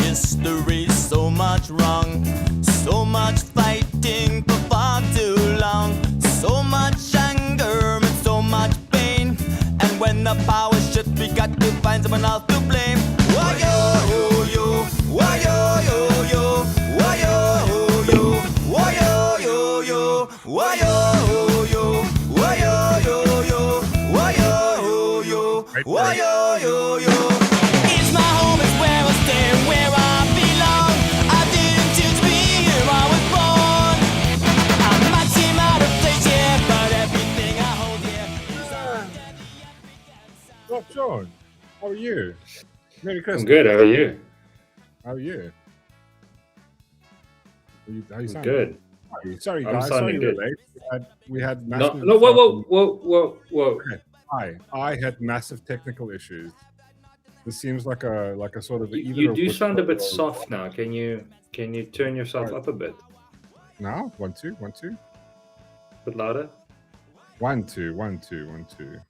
history, so much wrong, so much fighting for far too long, so much anger and so much pain. And when the power shifts, we got to find someone else to blame. Why yo yo, why yo yo yo, why yo yo, why yo yo yo, why yo yo, why yo yo yo, why yo yo, why yo yo yo. It's my home, it's where I stay, where I belong. I didn't choose to be here, I was born. I might seem out of place here, but everything I hold here. Well, Sean, how are you? Merry Christmas. I'm good. How are you? How are you? How you sounding? Good. Sorry, I'm guys. sounding Sorry, good. we're late. We had No, massive. no, whoa. Okay. I had massive technical issues. This seems like a sort of You do sound a bit or- soft now. Can you turn yourself up a bit? Now 1 2 1 2 A bit louder? 1 2 1 2 1 2.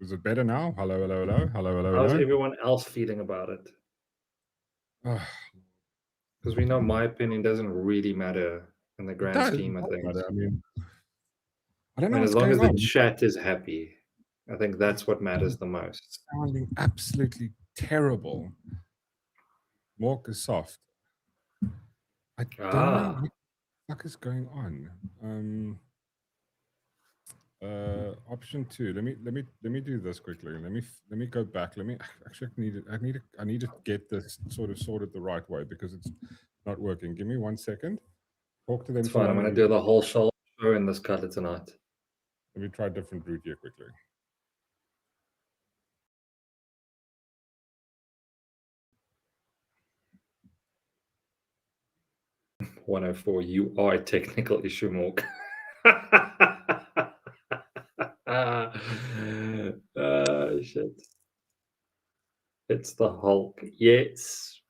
Is it better now? Hello, hello, hello, hello, hello, How's hello. everyone else feeling about it? Ah, Because we know my opinion doesn't really matter in the grand does, scheme of it does things. matter. I mean, I don't I know mean, what's as long going as the on. chat is happy, I think that's what matters the most. Sounding absolutely terrible. Mork is soft. I don't know what the fuck is going on. Option 2. Let me do this quickly. Let me go back. I need to get this sort of sorted the right way because it's not working. Give me 1 second. Talk to them. It's fine. I'm going to do the whole show in this color tonight. Let me try a different route here quickly. $104. You are a technical issue, Mork. Shit. It's the Hulk. Yes.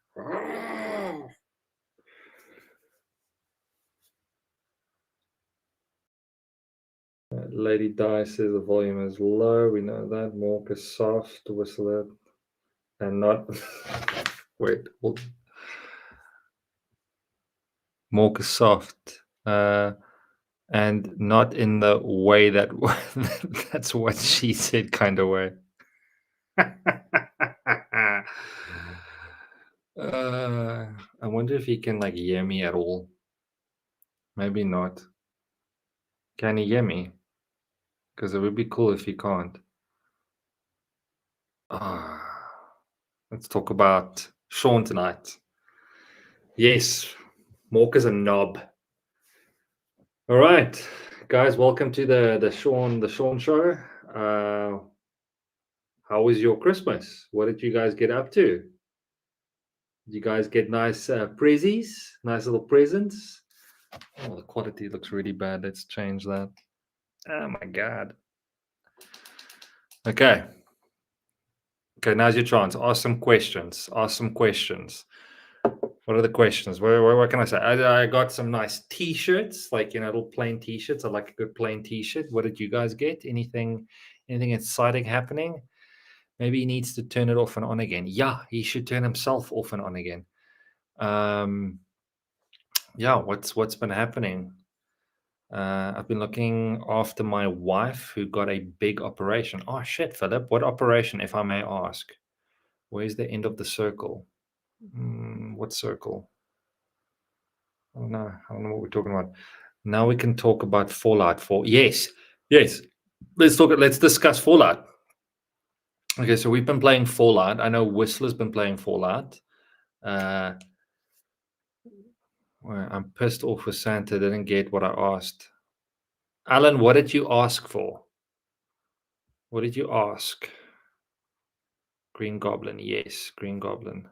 Lady Di says the volume is low. We know that. Mork is soft. Whistle it. And not. Wait. Mork is soft. And not in the way that. That's what she said, kind of way. I wonder if he can like hear me at all. Maybe not. Can he hear me? Because it would be cool if he can't. Let's talk about Sean tonight. Yes, Mork is a knob. All right, guys, welcome to the Sean show. How was your Christmas? What did you guys get up to? Did you guys get nice prezzies, nice little presents? Oh, the quality looks really bad. Let's change that. Oh my god. Okay, now's your chance. Ask some questions. What are the questions? What can I say? I got some nice t-shirts, like, little plain t-shirts. I like a good plain t-shirt. What did you guys get? Anything exciting happening? Maybe he needs to turn it off and on again. Yeah, he should turn himself off and on again. Yeah, what's been happening? I've been looking after my wife who got a big operation. Oh shit, Philip, what operation, if I may ask? Where's the end of the circle? What circle? Oh no, I don't know what we're talking about. Now we can talk about Fallout 4. Yes. Let's discuss Fallout. Okay, so we've been playing Fallout. I know Whistler's been playing Fallout. Well, I'm pissed off with Santa. Didn't get what I asked. Alan, what did you ask for? What did you ask? Green Goblin. Yes, Green Goblin.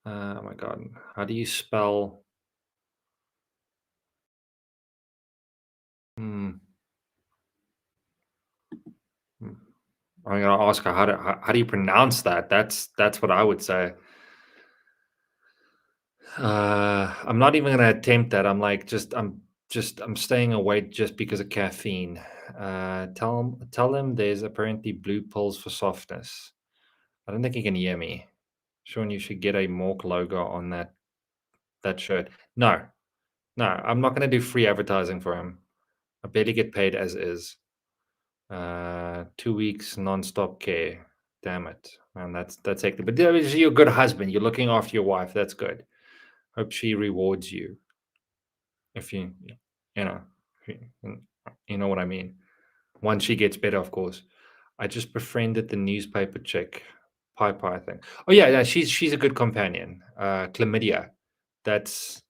Oh my god. How do you spell? I'm gonna ask her how do you pronounce that? That's what I would say. I'm not even gonna attempt that. I'm like I'm staying awake just because of caffeine. Tell him there's apparently blue pills for softness. I don't think he can hear me. Sean, you should get a Mork logo on that shirt. No, I'm not going to do free advertising for him. I barely get paid as is. 2 weeks non-stop care. Damn it, man, that's hectic. But you're a good husband. You're looking after your wife. That's good. Hope she rewards you. If you know, you know what I mean. Once she gets better, of course. I just befriended the newspaper chick, Pie thing. Oh yeah, she's a good companion. Chlamydia. That's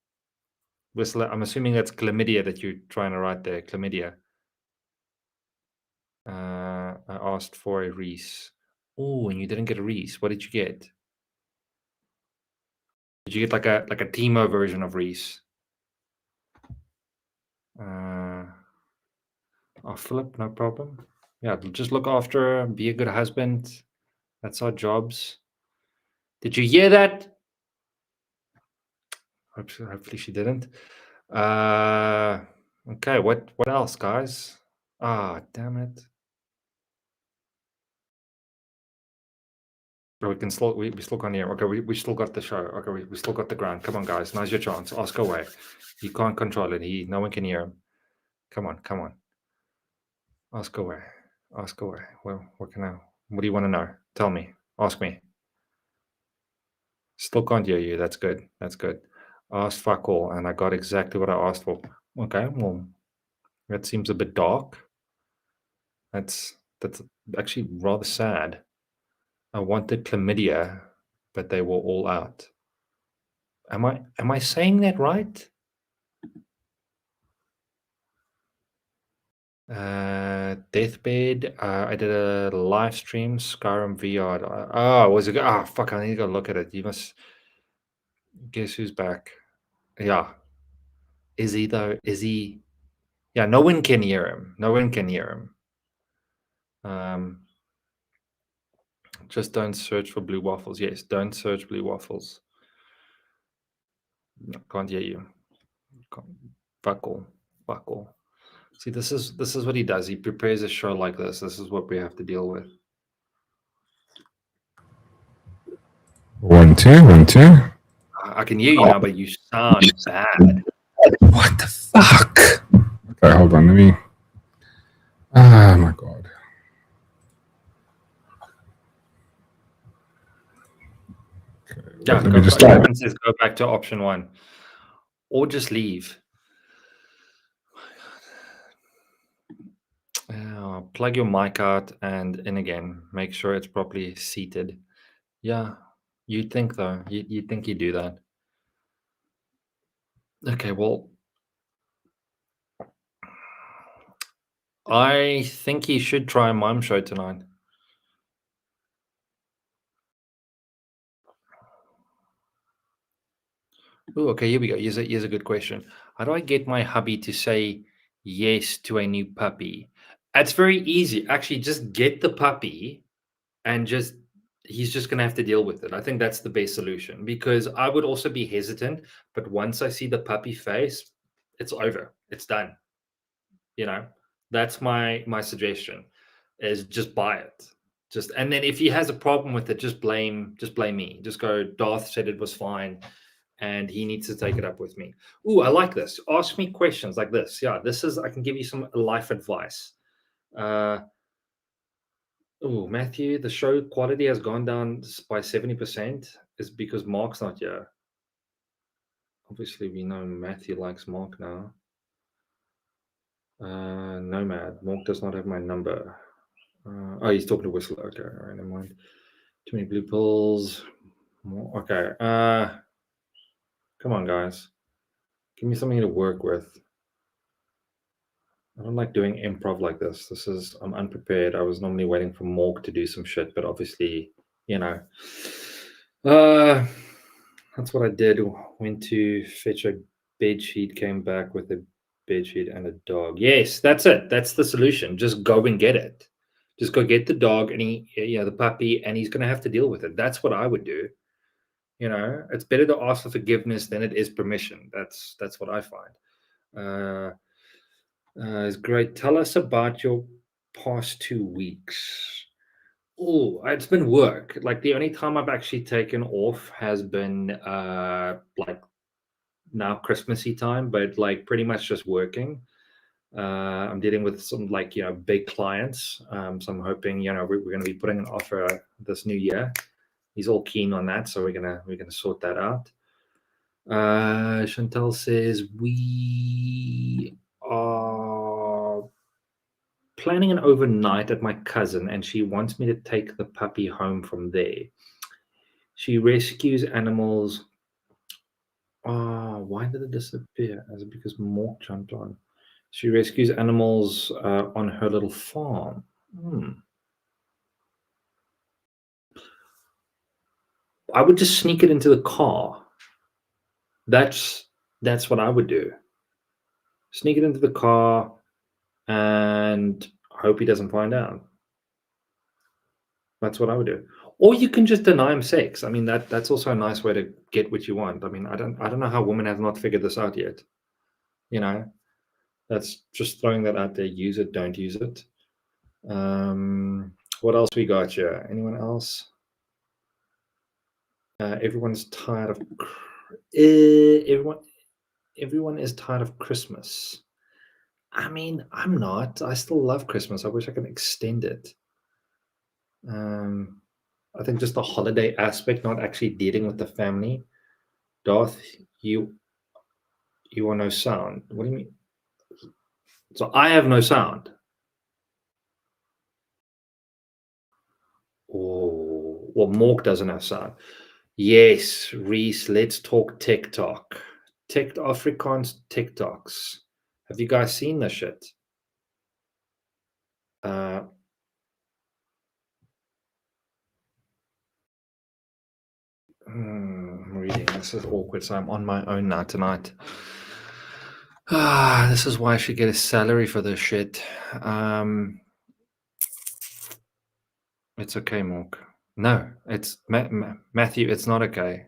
Whistler. I'm assuming that's chlamydia that you're trying to write there. Chlamydia. I asked for a Reese. Oh, and you didn't get a Reese. What did you get? Did you get like a Timo version of Reese? Oh, Philip, no problem. Yeah, just look after her, be a good husband. That's our jobs. Did you hear that? Hopefully she didn't. Okay, what else, guys? Ah, damn it. But we still can't hear. Okay, we still got the show. Okay, we still got the ground. Come on, guys. Now's your chance. Ask away. He can't control it. No one can hear him. Come on. Ask away. Well, what do you want to know? Tell me. Ask me. Still can't hear you. That's good. Asked fuck all, and I got exactly what I asked for. Okay, well, that seems a bit dark. That's actually rather sad. I wanted chlamydia, but they were all out. Am I saying that right? Deathbed. I did a live stream, Skyrim VR. Oh, was it? Ah, fuck! I need to go look at it. You must guess who's back. Yeah, is he though? Is he? Yeah, no one can hear him. Just don't search for blue waffles. Yes, don't search blue waffles. No, can't hear you. Buckle. See, this is what he does. He prepares a show like this. This is what we have to deal with. 1 2 1 2. I can hear you now, but you sound bad. What the fuck? Okay, hold on. Let me. Oh my god. Okay, Yeah, let me just says go back to option 1, or just leave. Plug your mic out and in again. Make sure it's properly seated. Yeah, you'd think though. You'd think you'd do that. Okay, well, I think he should try a mime show tonight. Oh, okay, here we go. Here's a good question. How do I get my hubby to say yes to a new puppy? It's very easy. Actually, just get the puppy and he's just going to have to deal with it. I think that's the best solution, because I would also be hesitant, but once I see the puppy face, it's over. It's done. That's my suggestion, is just buy it. And then if he has a problem with it, just blame me. Just go, Darth said it was fine, and he needs to take it up with me. Ooh, I like this. Ask me questions like this. Yeah, I can give you some life advice. Matthew, the show quality has gone down by 70%. Is because Mark's not here. Obviously, we know Matthew likes Mark now. Nomad. Mark does not have my number. He's talking to Whistler. Okay, all right, never mind. Too many blue pills. Okay. Come on, guys. Give me something to work with. I don't like doing improv like this. I'm unprepared. I was normally waiting for Mork to do some shit, but obviously, that's what I did. Went to fetch a bed sheet, came back with a bed sheet and a dog. Yes, that's it. That's the solution. Just go and get it. Just go get the dog and the puppy, and he's going to have to deal with it. That's what I would do. It's better to ask for forgiveness than it is permission. That's what I find. It's great. Tell us about your past 2 weeks. Oh, it's been work. Like the only time I've actually taken off has been like now Christmassy time, but like pretty much just working. I'm dealing with some like big clients, so I'm hoping we're going to be putting an offer this new year. He's all keen on that, so we're gonna sort that out. Chantal says we are planning an overnight at my cousin, and she wants me to take the puppy home from there. She rescues animals. Why did it disappear? Is it because Mork jumped on? She rescues animals on her little farm. I would just sneak it into the car. That's what I would do. Sneak it into the car and hope he doesn't find out. That's what I would do. Or you can just deny him sex. I mean, that's also a nice way to get what you want. I mean, I don't know how women have not figured this out yet. That's just throwing that out there. Use it, don't use it. What else we got here? Anyone else? Everyone's tired of everyone is tired of Christmas. I mean, I'm not. I still love Christmas. I wish I could extend it. I think just the holiday aspect, not actually dealing with the family. Darth, you are no sound. What do you mean? So I have no sound. Oh, well, Mork doesn't have sound. Yes, Reese, let's talk TikTok. Afrikaans TikToks. Have you guys seen this shit? I'm reading. This is awkward, so I'm on my own now tonight. This is why I should get a salary for this shit. It's okay, Mork. No, it's Matthew. It's not okay.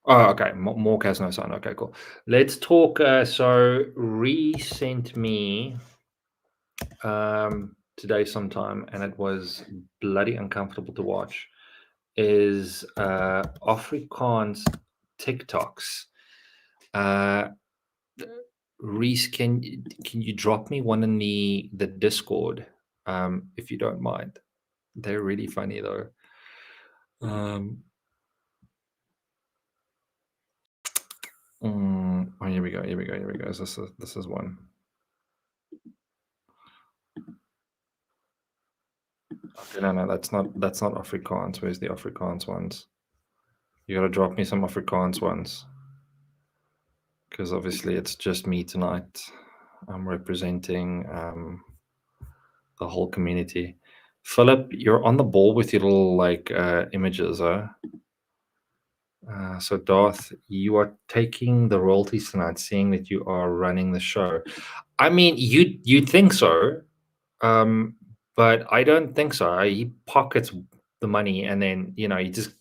Oh, okay. Mork has no sound. Okay, cool. Let's talk. So, Ree sent me today sometime, and it was bloody uncomfortable to watch. Is Afrikaans TikToks. Reese, can you drop me one in the Discord, if you don't mind? They're really funny though. Oh, here we go. This is one. Okay, no, that's not Afrikaans. Where's the Afrikaans ones? You gotta drop me some Afrikaans ones, because obviously it's just me tonight. I'm representing the whole community. Philip, you're on the ball with your little like images, huh? So Darth, you are taking the royalties tonight, seeing that you are running the show. I mean, you'd think so, but I don't think so. He pockets the money, and then he just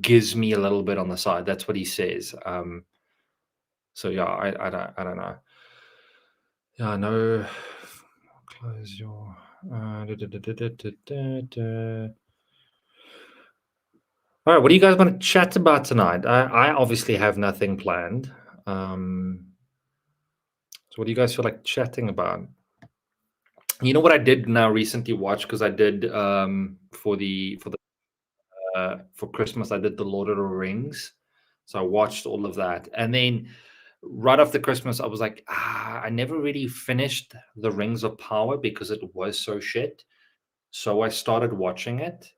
gives me a little bit on the side. That's what he says. So yeah, I don't know. Yeah, no. Close your. All right, what do you guys want to chat about tonight? I obviously have nothing planned. So what do you guys feel like chatting about? You know what I did now recently watch, because I did for Christmas I did the Lord of the Rings. So I watched all of that. And then right after Christmas I was like, I never really finished the Rings of Power because it was so shit. So I started watching it.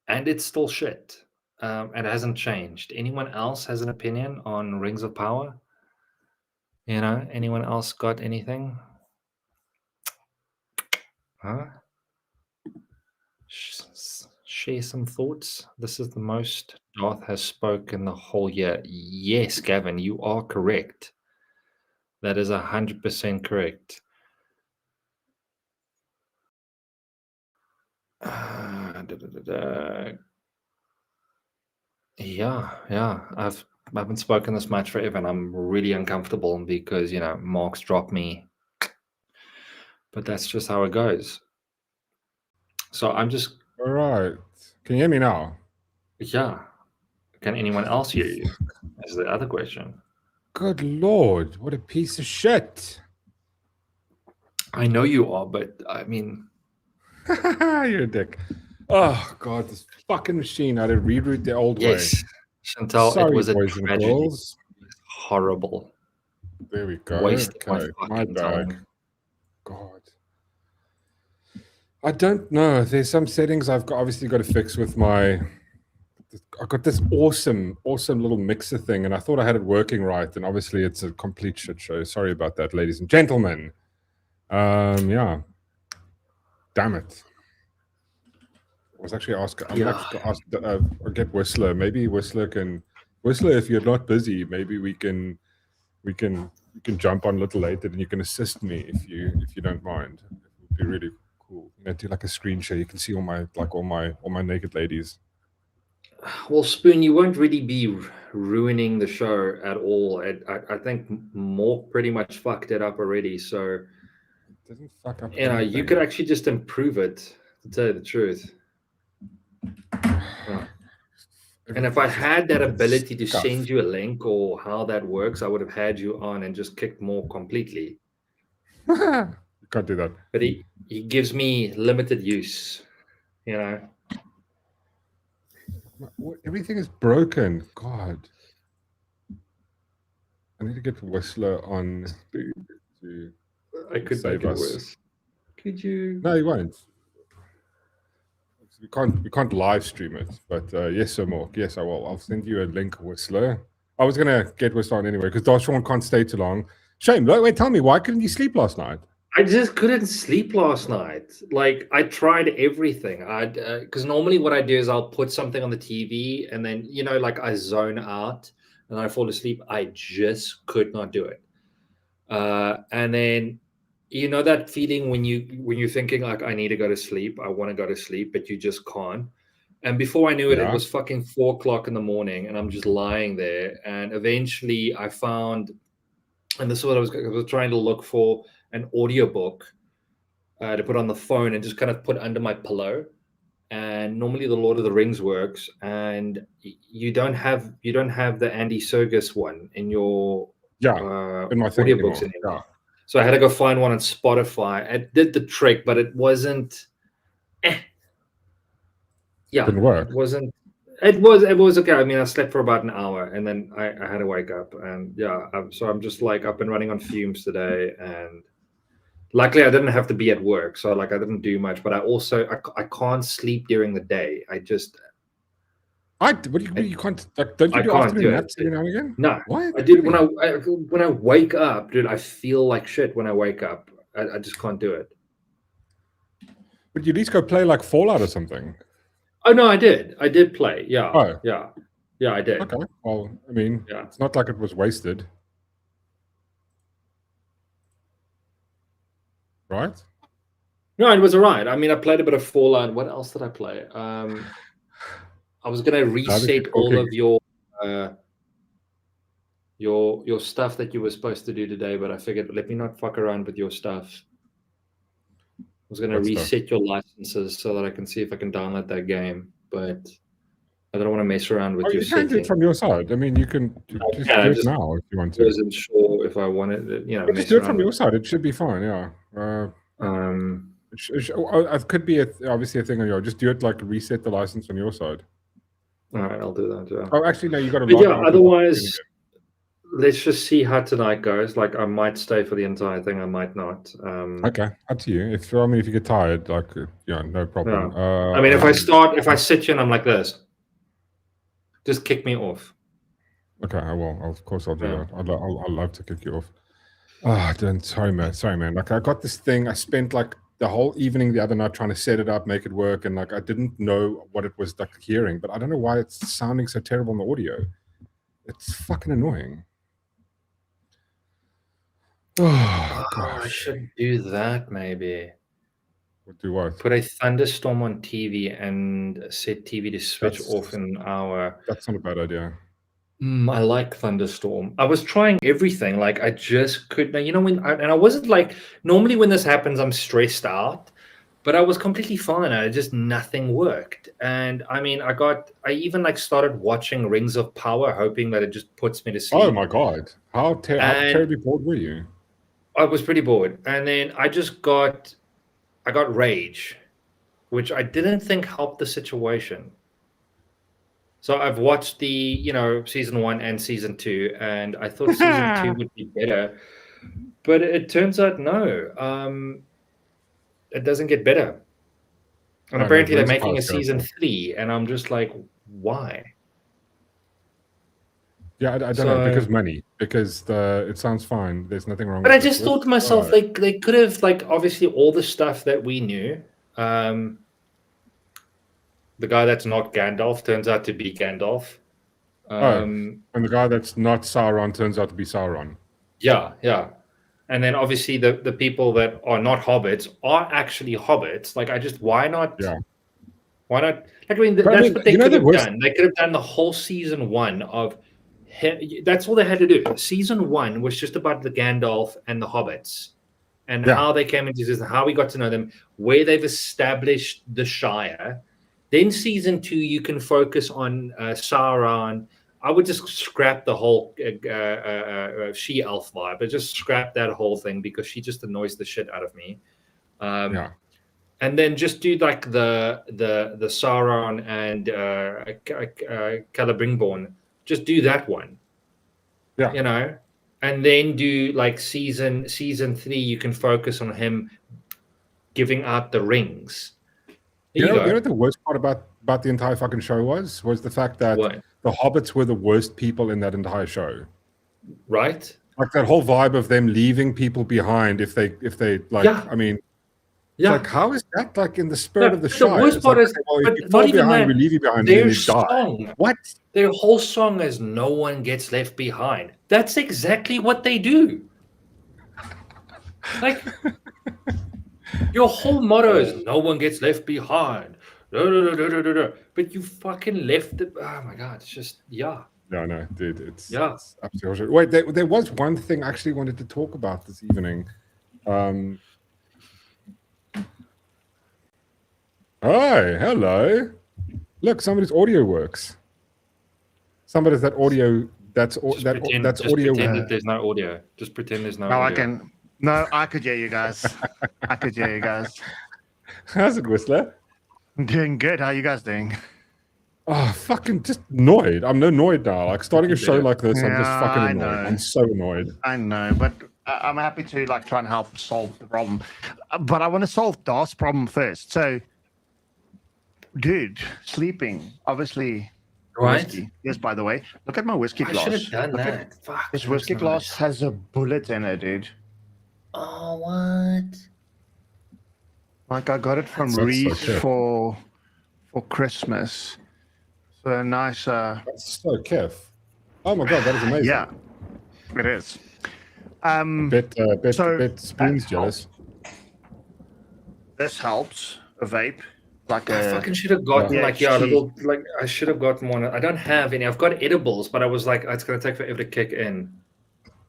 And it's still shit. It hasn't changed. Anyone else has an opinion on Rings of Power? Anyone else got anything? Huh? Share some thoughts. This is the most Darth has spoken the whole year. Yes, Gavin, you are correct. That is 100% correct. Yeah. I haven't spoken this much forever, and I'm really uncomfortable because Mark's dropped me But that's just how it goes. So I'm just, All right. Can you hear me now? yeah. Can anyone else hear you? Is the other question. Good Lord. What a piece of shit. I know you are, but I mean, You're a dick. Oh, God. This fucking machine. I had to reroute the old yes, way. Chantal, Sorry, it was a boys and tragedy. girls. Horrible. There we go. Wasted Okay. My fucking bad. time. God. I don't know. There's some settings I've obviously got to fix with my. I got this awesome little mixer thing, and I thought I had it working right, and obviously it's a complete shit show. Sorry about that, ladies and gentlemen. Yeah. Damn it. I was actually asking. I'm Yeah. like ask. Get Whistler. Maybe Whistler, if you're not busy, maybe we can jump on a little later, and you can assist me if you don't mind. It would be really cool. Do like a screen share. You can see all my naked ladies. Well, Spoon, you won't really be ruining the show at all. I think Mork pretty much fucked it up already. So, It doesn't fuck up. you could actually just improve it, to tell you the truth. Yeah. And if I had that ability to send you a link or how that works, I would have had you on and just kicked Mork completely. You can't do that. But he gives me limited use, Everything is broken. God. I need to get Whistler on to I could save make it us. worse. Could you? No, you won't. We can't live stream it, but yes, Sir Mork. Yes, I will. I'll send you a link, Whistler. I was gonna get Whistler on anyway because Darshawn can't stay too long. Shame. Wait, tell me, why couldn't you sleep last night? I just couldn't sleep last night. Like, I tried everything. Because normally what I do is I'll put something on the TV and then, like I zone out and I fall asleep. I just could not do it. And then, that feeling when you're thinking like, I need to go to sleep. I want to go to sleep, but you just can't. And before I knew it, it was fucking 4:00 in the morning and I'm just lying there. And eventually I found, and this is what I was trying to look for, an audiobook to put on the phone and just kind of put under my pillow. And normally the Lord of the Rings works, and you don't have the Andy Serkis one in your in my thing audiobooks anymore. Yeah. So I had to go find one on Spotify. It did the trick, but it wasn't. Yeah, didn't work. It was okay. I mean, I slept for about an hour, and then I had to wake up, and so I'm just like up and running on fumes today, and luckily I didn't have to be at work, so like I didn't do much. But I can't sleep during the day. I just you can't don't you do afternoon naps every now and again? No, what I did when I wake up, dude. I feel like shit when I wake up. I just can't do it. But you at least go play like Fallout or something. Oh no, I did play. Yeah. Oh. Yeah, I did. Okay. Well, I mean, it's not like it was wasted. Right? No, it was all right. I mean, I played a bit of Fallout. What else did I play? I was gonna reset all of your stuff that you were supposed to do today, but I figured let me not fuck around with your stuff. I was gonna reset your licenses so that I can see if I can download that game, but I don't want to mess around with your settings. You can do it from your side. I mean, you can just do it now if you want to. I wasn't sure if I wanted to, just do it from your side. It should be fine. Yeah. It could be obviously a thing on your. Just do it like reset the license on your side. All right, I'll do that. Yeah. Oh, actually, no. You got to. Yeah. Otherwise, let's just see how tonight goes. Like, I might stay for the entire thing. I might not. Okay, up to you. If you get tired, like, no problem. Yeah. I mean, if I sit here and I'm like this, just kick me off. Okay, I will. Of course, I'll do that. I'll love to kick you off. Oh, sorry, man. Like, I got this thing. I spent like the whole evening the other night trying to set it up, make it work, and like I didn't know what it was like hearing, but I don't know why it's sounding so terrible in the audio. It's fucking annoying. Oh, gosh. I should do that maybe. Do what? Put a thunderstorm on TV and set TV to switch off in an hour. That's not a bad idea. I like Thunderstorm. I was trying everything. Like I just couldn't. You know I wasn't like normally when this happens, I'm stressed out, but I was completely fine. I just nothing worked. And I mean, I even like started watching Rings of Power, hoping that it just puts me to sleep. Oh my god! How terribly bored were you? I was pretty bored, and then I got Rage, which I didn't think helped the situation. So I've watched the, season 1 and season 2, and I thought season 2 would be better, but it turns out no. It doesn't get better, and apparently they're making a season 3, and I'm just like, why? Yeah, I don't know, because money. Because it sounds fine. There's nothing wrong. But I just thought to myself, like they could have, like, obviously all the stuff that we knew. The guy that's not Gandalf turns out to be Gandalf. And the guy that's not Sauron turns out to be Sauron. Yeah. And then obviously the people that are not hobbits are actually hobbits. Like, why not? Yeah. Why not? Like, I mean, that's what they could have done. They could have done the whole season 1 of. That's all they had to do. Season 1 was just about the Gandalf and the hobbits, and how they came into this, how we got to know them, where they've established the Shire. Then season 2, you can focus on Sauron. I would just scrap the whole she-elf vibe. I just scrap that whole thing because she just annoys the shit out of me. And then just do like the Sauron and Celebrimborn. Just do that one. Yeah. And then do like season 3. You can focus on him giving out the rings. You know what the worst part about the entire fucking show was the fact that the hobbits were the worst people in that entire show. Right? Like that whole vibe of them leaving people behind if they like. I mean, like how is that like in the spirit of the Shire? The worst part is, if you fall behind, we leave you behind, and then you die. What? Their whole song is "No one gets left behind." That's exactly what they do. Like. Your whole motto is "No one gets left behind." But you fucking left it. Oh my god, it's just No, dude, it's absolutely. Wait, there was one thing I actually wanted to talk about this evening. Hi, hello. Look, somebody's audio works. Somebody's that audio. That's audio. Pretend that there's no audio. Just pretend there's no audio. I could hear you guys. How's it, Whistler? I'm doing good. How are you guys doing? Oh, fucking just annoyed. I'm annoyed now. Like starting a show like this, I'm just fucking annoyed. I'm so annoyed. I know, but I'm happy to like try and help solve the problem. But I want to solve Darth's problem first. So, dude, sleeping, obviously. Right. Whiskey. Yes, by the way, look at my whiskey glass. I should have done that. Fuck. This whiskey glass has a bullet in it, dude. Oh, what? Like I got it from Reese for Christmas. So a nice. That's so kef. Oh my god, that is amazing. Yeah, it is. Bit Spoon's jealous. This helps. A vape. Like I fucking should have gotten I should have gotten one. I don't have any. I've got edibles, but I was like, it's gonna take forever to kick in.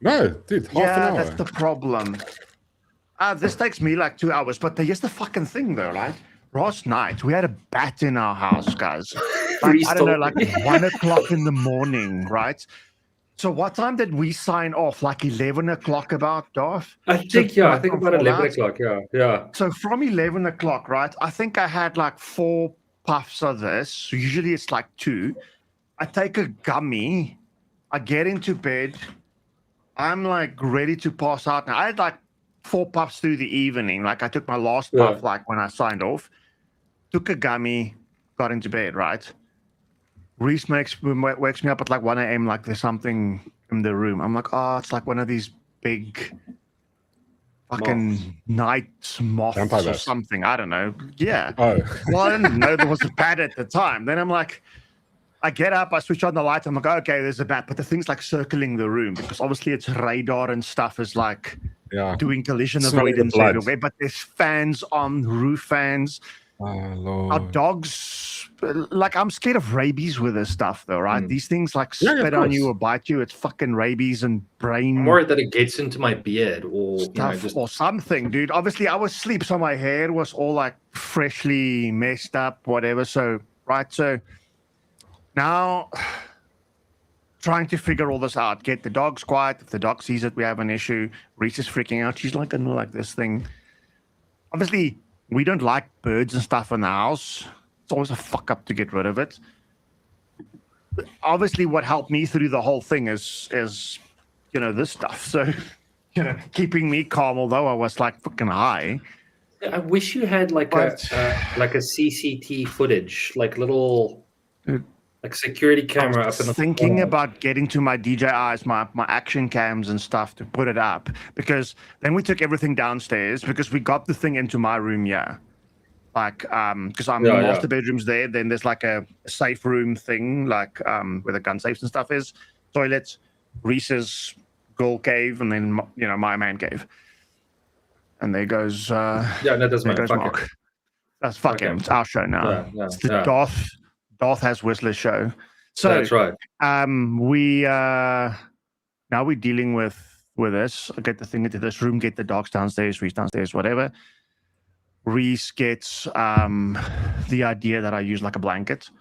No, dude, half an hour. That's the problem. This takes me like 2 hours, but here's the fucking thing though, right? Last night, we had a bat in our house, guys. Like, I don't know, like 1 o'clock in the morning, right? So what time did we sign off? Like 11 o'clock about, Darth? I think about 11 o'clock, yeah. So from 11 o'clock, right, I think I had like 4 puffs of this. So usually it's like 2. I take a gummy. I get into bed. I'm like ready to pass out now. I had like 4 puffs through the evening. Like I took my last puff like when I signed off. Took a gummy, got into bed, right? Reese wakes me up at like 1 a.m. like there's something in the room. I'm like, it's like one of these big fucking night moths or something. I don't know. Yeah. Oh. Well, I didn't know there was a bat at the time. Then I'm like, I get up, I switch on the light. I'm like, okay, there's a bat. But the thing's like circling the room because obviously it's radar and stuff is like doing collision avoidance everywhere. But there's fans on, roof fans. Oh, Lord. Our dogs like I'm scared of rabies with this stuff, though, right? Mm. These things like Yeah, of spit on you course. or bite you. It's fucking rabies and brain I'm worried that it gets into my beard or stuff just or something, dude. Obviously, I was asleep, so my hair was all like freshly messed up, whatever. So, right, so now trying to figure all this out. Get the dogs quiet. If the dog sees it, we have an issue. Reese is freaking out. She's like, like this thing. Obviously, we don't like birds and stuff in the house. It's always a fuck up to get rid of it. Obviously, what helped me through the whole thing is this stuff. So, keeping me calm, although I was like fucking high. I wish you had like a CCT footage, like little like security camera up in the Thinking corner. about getting to my DJIs, my action cams and stuff to put it up, because then we took everything downstairs because we got the thing into my room, like because the master bedroom's there. Then there's like a safe room thing, like where the gun safes and stuff is, toilets, Reese's girl cave, and then my man cave. And there goes that does there matter. goes Fuck Mork. it. That's fuck him. It's our show now. It's the Darth has Whistler show. So that's right. We now we're dealing with this. I get the thing into this room, get the dogs downstairs, Reese downstairs, whatever. Reese gets the idea that I use like a blanket.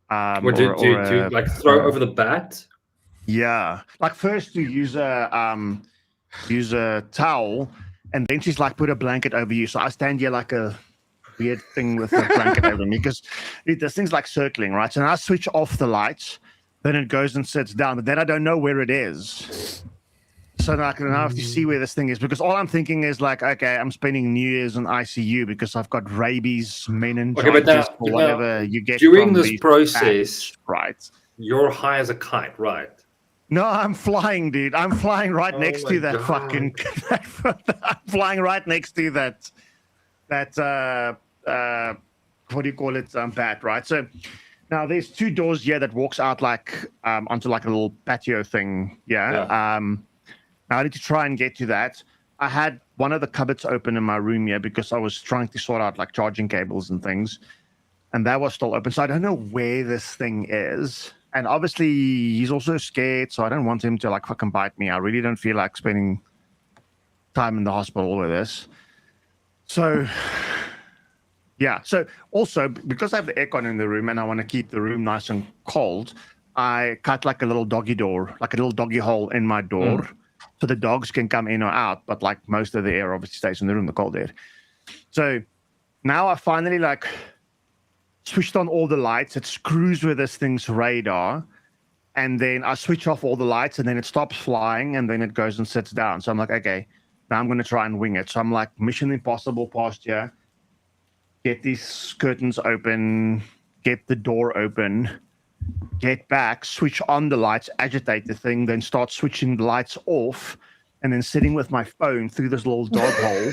What do you like throw over the bat? Yeah, like first you use a towel, and then she's like, put a blanket over you. So I stand here like a weird thing with a blanket over me because this thing's like circling, right? So now I switch off the lights, then it goes and sits down, but then I don't know where it is. So now I can have to see where this thing is, because all I'm thinking is like, okay, I'm spending New Year's in ICU because I've got rabies, meningitis, or whatever you get during from this process, bats, right? You're high as a kite, right? No, I'm flying, dude. I'm flying right next to that fucking. I'm flying right next to that what do you call it? Bat, right? So now there's two doors here that walks out like onto like a little patio thing. Yeah. Now I need to try and get to that. I had one of the cupboards open in my room here because I was trying to sort out like charging cables and things, and that was still open. So I don't know where this thing is. And obviously he's also scared, so I don't want him to like fucking bite me. I really don't feel like spending time in the hospital with this. So yeah. So also because I have the aircon in the room and I want to keep the room nice and cold, I cut like a little doggy door, like a little doggy hole in my door, so the dogs can come in or out. But like most of the air obviously stays in the room, the cold air. So now I finally like switched on all the lights. It screws with this thing's radar, and then I switch off all the lights, and then it stops flying, and then it goes and sits down. So I'm like, okay, now I'm going to try and wing it. So I'm like, Mission Impossible posture, get these curtains open, get the door open, get back, switch on the lights, agitate the thing, then start switching the lights off, and then sitting with my phone through this little dog hole,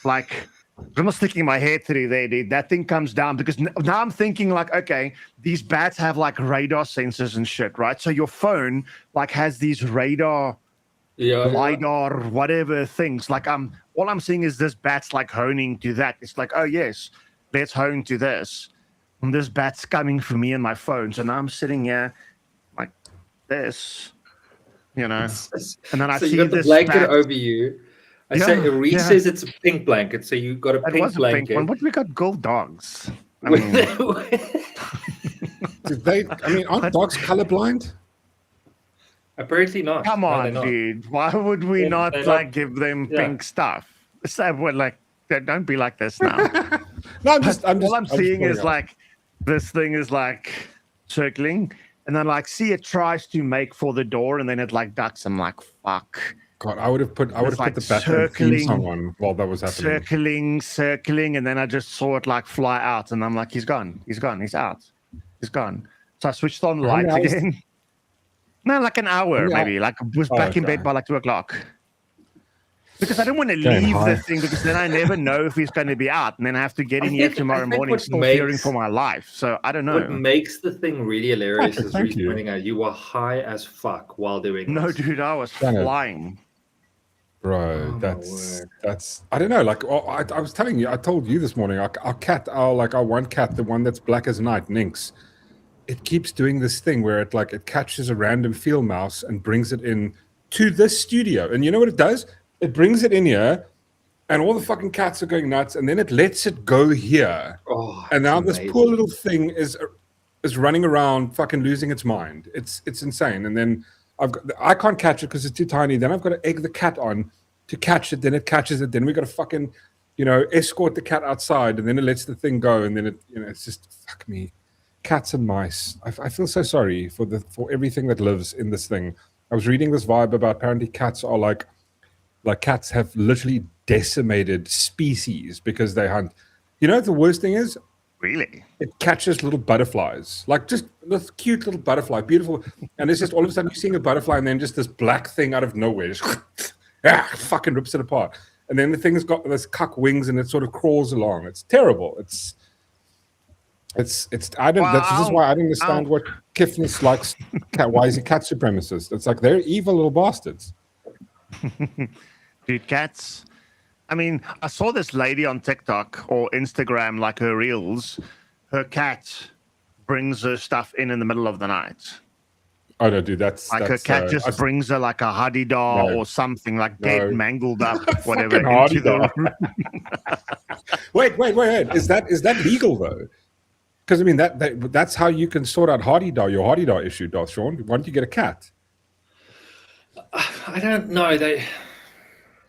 like I'm not sticking my head through there, dude. That thing comes down because now I'm thinking like, okay, these bats have like radar sensors and shit, right? So your phone like has these radar, LiDAR, whatever things. Like all I'm seeing is this bat's like honing to that. It's like, oh yes, let's hone to this. And this bat's coming for me and my phone. So now I'm sitting here like this, and then I see you got the this blanket bat over you. I say Reese says it's a pink blanket, so you got a pink blanket. Pink one, but we got gold dogs. I mean, aren't dogs colorblind? Apparently not. Come on, dude. Why would we not give them pink stuff? So like, don't be like this now. No, all I'm seeing is like this thing is like circling, and then like see it tries to make for the door, and then it like ducks. I'm like, fuck. God, I would have put the Batman theme song on while that was happening. Circling, and then I just saw it like fly out, and I'm like, he's gone, he's out, he's gone. So I switched on the lights again. No, like an hour maybe. Like I was back in bed by like 2:00. Because I don't want to leave the thing, because then I never know if he's going to be out, and then I have to get in here tomorrow morning still fearing for my life. So I don't know. What makes the thing really hilarious is pointing out you were high as fuck while doing this. No, dude, I was flying. Bro, my that's word. I don't know. Like I was telling you, I told you this morning. Our one cat, the one that's black as night, Nynx. It keeps doing this thing where it catches a random field mouse and brings it in to this studio. And you know what it does? It brings it in here, and all the fucking cats are going nuts, and then it lets it go here. Oh, And it's now this amazing. poor little thing is running around fucking losing its mind. It's insane. And then I can't catch it because it's too tiny. Then I've got to egg the cat on to catch it. Then it catches it. Then we got to fucking, escort the cat outside, and then it lets the thing go. And then it's just fuck me. Cats and mice. I feel so sorry for everything that lives in this thing. I was reading this vibe about apparently cats are like cats have literally decimated species because they hunt. You know what the worst thing is? Really? It catches little butterflies, like just this cute little butterfly, beautiful. And it's just all of a sudden you're seeing a butterfly and then just this black thing out of nowhere just fucking rips it apart. And then the thing's got this cuck wings and it sort of crawls along. It's terrible. This is why I don't understand what Kifnis likes. Why is he cat supremacist? It's like they're evil little bastards. Dude, cats. I mean, I saw this lady on TikTok or Instagram, like her reels. Her cat brings her stuff in the middle of the night. Oh no, dude, that's her cat just brings her like a hadida or something, like dead, mangled up, whatever, into the room. Wait. Is that legal though? Because I mean that's how you can sort out your hadida issue, Darth Sean. Why don't you get a cat? I don't know.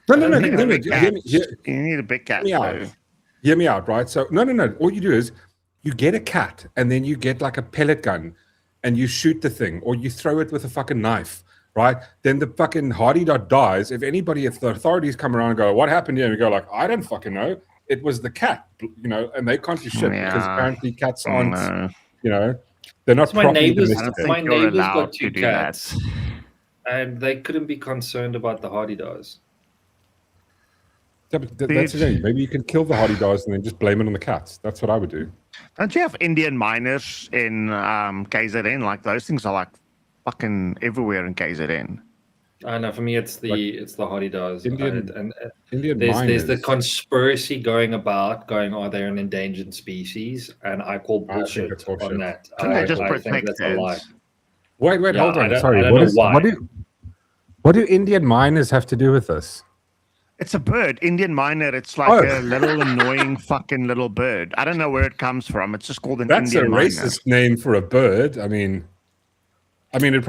No. You need a big cat. Hear me out, right? So no. All you do is you get a cat and then you get like a pellet gun and you shoot the thing, or you throw it with a fucking knife, right? Then the fucking hadida dies. If the authorities come around and go, "What happened here?" and you go like, "I don't fucking know. It was the cat," and they can't do shit because apparently cats aren't, they're not properly domesticated. My neighbors got 2 cats, and they couldn't be concerned about the hadidas. Yeah, but that's the thing. Maybe you can kill the hadidas and then just blame it on the cats. That's what I would do. Don't you have Indian miners in KZN? Like those things are like fucking everywhere in KZN. I know. For me, it's the hadidas. Indian there's the conspiracy going, are they an endangered species? And I call bullshit on that. I just think that's a lie. Wait, hold on. Sorry. I don't know why. What do Indian miners have to do with this? It's a bird, Indian miner. It's like a little annoying fucking little bird. I don't know where it comes from. It's just called an Indian miner. That's a racist name for a bird. I mean, it would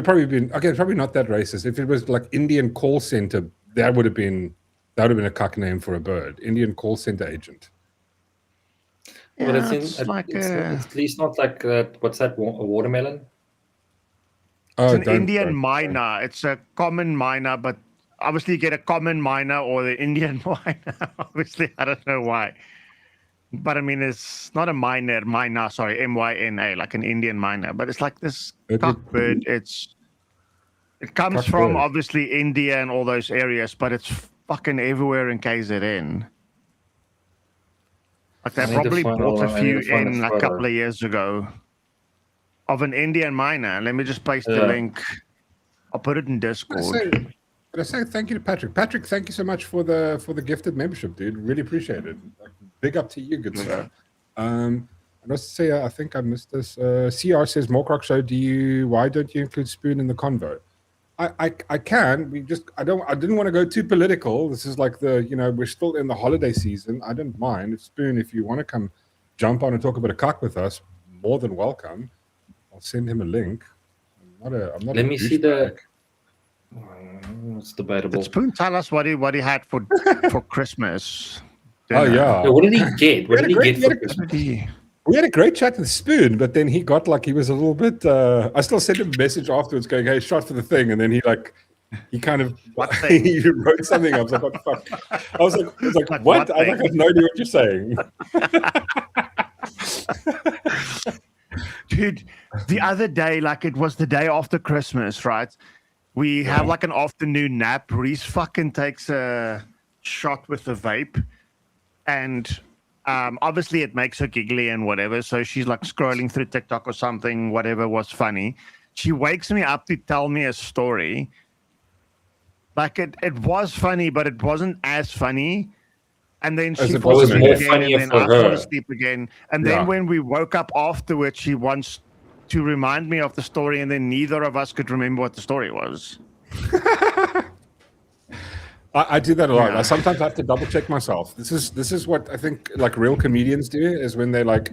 probably been okay. Probably not that racist. If it was like Indian call center, that would have been a cuck name for a bird. Indian call center agent. Yeah, but it's at least not like that. What's that? A watermelon? It's an Indian miner. It's a common miner, but obviously you get a common miner or the Indian miner. Obviously, I don't know why. But I mean, it's not a myna, sorry, MYNA, like an Indian miner. But it's like this cock bird. It comes from obviously India and all those areas, but it's fucking everywhere in KZN. Like they probably bought a few in a couple of years ago of an Indian miner. Let me just paste the link. I'll put it in Discord. But I say thank you to Patrick. Patrick, thank you so much for the gifted membership, dude. Really appreciate it. Big up to you, good sir. And also say, I think I missed this. CR says, Mork show, why don't you include Spoon in the convo? I can. I didn't want to go too political. This is like we're still in the holiday season. I don't mind. If you want to come jump on and talk about a cock with us, more than welcome. I'll send him a link. Let me see the. It's debatable. Did Spoon tell us what he had for Christmas? Oh yeah. What did he get? What did he get for Christmas? We had a great chat with Spoon, but then he got he was a little bit. I still sent him a message afterwards, going, "Hey, shot for the thing," and then he kind of he wrote something. I was like, "What the fuck?" I was like, "What?" I have no idea what you're saying. Dude, the other day, it was the day after Christmas, right? We have an afternoon nap. Reese fucking takes a shot with a vape, and obviously it makes her giggly and whatever. So she's scrolling through TikTok or something, whatever was funny. She wakes me up to tell me a story. Like it was funny, but it wasn't as funny. And then As she it falls was It was in asleep more English. again, funnier and then for I fall her. asleep again. And Yeah. then when we woke up afterwards, she wants to remind me of the story, and then neither of us could remember what the story was. I do that a lot. Yeah. I sometimes have to double check myself. This is what I think like real comedians do, is when they like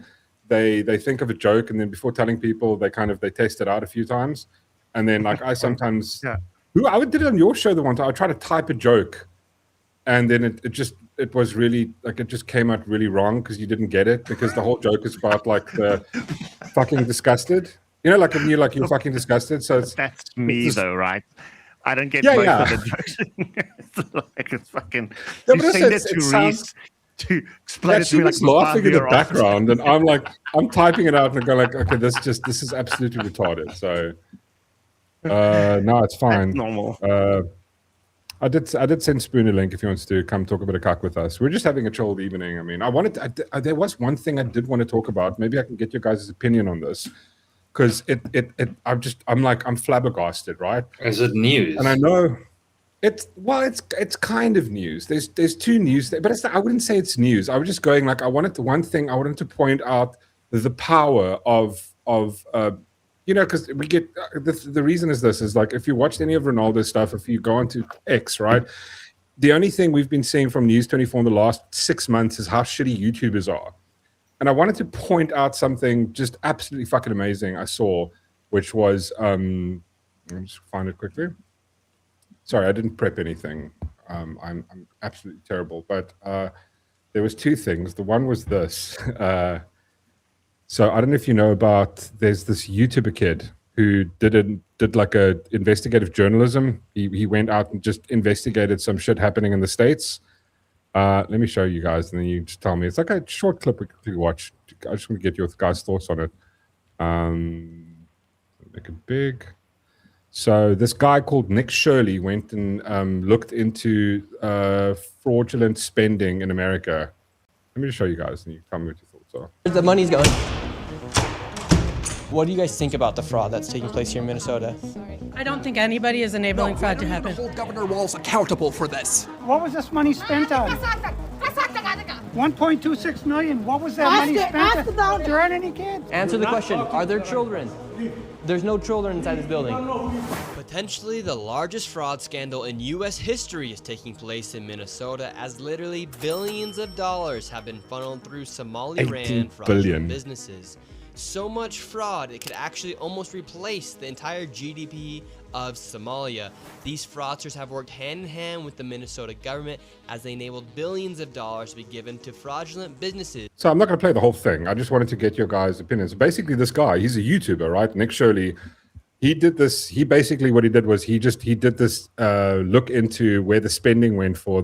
they think of a joke, and then before telling people they test it out a few times, and then like I sometimes Yeah. I did it on your show the one time. I tried to type a joke, and then it was really like it just came out really wrong because you didn't get it, because the whole joke is about like the fucking disgusted. You know, like when you're fucking disgusted. So That's me just- though, right? I don't get Yeah, most yeah. of the jokes. It's like it's fucking. Yeah, You but also send it it to sounds- Reese to explain it to she me like was laughing in the 5-year-old. background, and I'm typing it out and going like, okay, this is absolutely retarded. So no, it's fine. That's normal. I did send Spoon a link if he wants to come talk a bit of cock with us. We're just having a chilled evening. I mean, there was one thing I did want to talk about. Maybe I can get your guys' opinion on this, because I'm flabbergasted, right? Is it news? And I know it's kind of news. There's two news, but I wouldn't say it's news. I was just going like I wanted to point out the power of because we get the reason is like if you watched any of Ronaldo's stuff, if you go onto X, right, the only thing we've been seeing from News 24 in the last 6 months is how shitty YouTubers are. And I wanted to point out something just absolutely fucking amazing I saw, which was let me just find it quickly. Sorry, I didn't prep anything. I'm absolutely terrible. But there was two things. The one was this. So I don't know if you know about. There's this YouTuber kid who did like a investigative journalism. He went out and just investigated some shit happening in the States. Let me show you guys, and then you just tell me. It's like a short clip we quickly watch. I just want to get your guys' thoughts on it. Make it big. So this guy called Nick Shirley went and looked into fraudulent spending in America. Let me just show you guys, and you tell me what your thoughts are. Where's the money's going? What do you guys think about the fraud that's taking place here in Minnesota? I don't think anybody is enabling fraud to happen. Hold Governor Walz accountable for this. What was this money spent on? 1.26 million. What was that money spent on? There aren't any kids. Answer the question. Are there children? There's no children inside this building. Potentially the largest fraud scandal in U.S. history is taking place in Minnesota, as literally billions of dollars have been funneled through Somali-ran fraudulent businesses. So much fraud, it could actually almost replace the entire GDP of Somalia. These fraudsters have worked hand in hand with the Minnesota government as they enabled billions of dollars to be given to fraudulent businesses. So I'm not going to play the whole thing. I just wanted to get your guys' opinions. Basically, this guy, he's a YouTuber, right? Nick Shirley. He did this. He basically what he did was he did this look into where the spending went for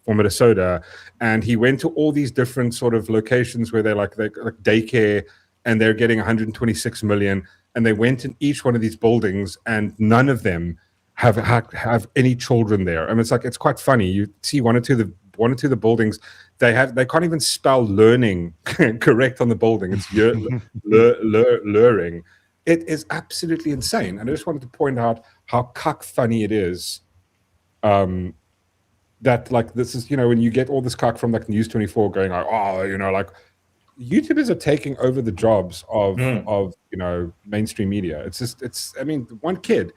Minnesota, and he went to all these different sort of locations where they're like daycare, and they're getting 126 million. And they went in each one of these buildings, and none of them have any children there. I mean, it's quite funny. You see one or two of the buildings, they can't even spell learning correct on the building. It's luring. It is absolutely insane. And I just wanted to point out how cuck funny it is. That like this is, when you get all this cuck from like News 24 going like, like YouTubers are taking over the jobs of mainstream media. One kid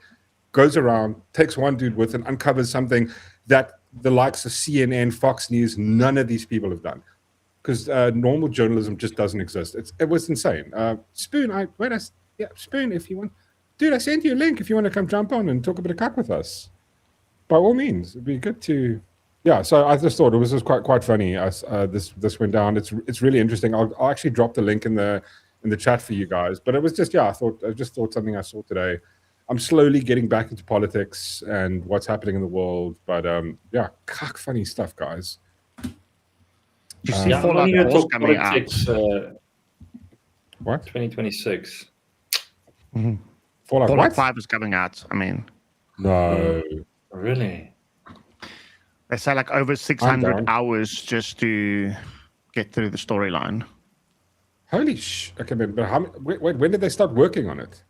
goes around, takes one dude with and uncovers something that the likes of CNN, Fox News, none of these people have done, because normal journalism just doesn't exist. It was insane. Spoon, Spoon, if you want, dude, I sent you a link if you want to come jump on and talk a bit of cock with us. By all means, it'd be good to. Yeah, so I just thought it was just quite funny as this went down. It's really interesting. I'll actually drop the link in the chat for you guys. But it was just I just thought something I saw today. I'm slowly getting back into politics and what's happening in the world. But cuck funny stuff, guys. You see I'm Fallout going to 4's talk coming politics. What? 2026. Fallout Fallout what? 5 is coming out. I mean, No. Really? they say like over 600 hours just to get through the storyline. Holy Okay, but when did they start working on it?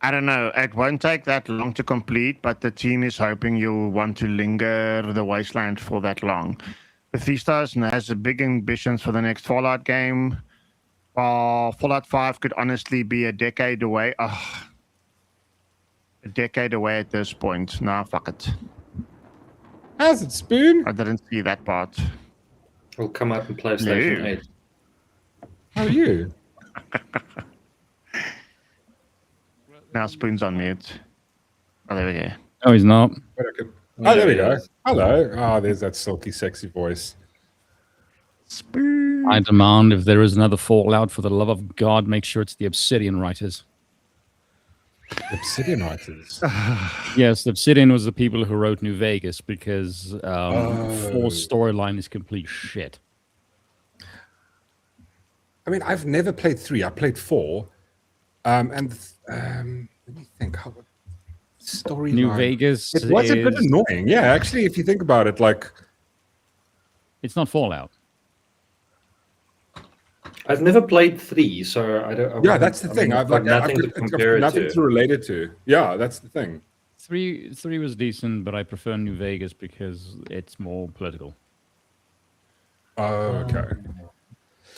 I don't know. It won't take that long to complete, but the team is hoping you'll want to linger the wasteland for that long. Bethesda has big ambitions for the next Fallout game. Fallout 5 could honestly be a decade away. A decade away at this point. Nah, fuck it. How's it, Spoon? I didn't see that part. Will come out in PlayStation No. 8. How are you? Now Spoon's on mute. Oh, there we go. No, he's not. Oh, there we go. Hello. Oh, there's that silky, sexy voice. Spoon. I demand if there is another Fallout, for the love of God, make sure it's the Obsidian writers. Obsidian writers. Yes, the Obsidian was the people who wrote New Vegas, because 4's storyline is complete shit. I mean, I've never played 3. I played 4. Let me think. How story New Vegas It was a bit is- annoying. Yeah, actually, if you think about it, like It's not Fallout. I've never played 3, so I don't. yeah, that's the thing. I've got like nothing to I've compare it nothing to. to relate it to. Yeah, that's the thing. 3 was decent, but I prefer New Vegas because it's more political. Oh, okay.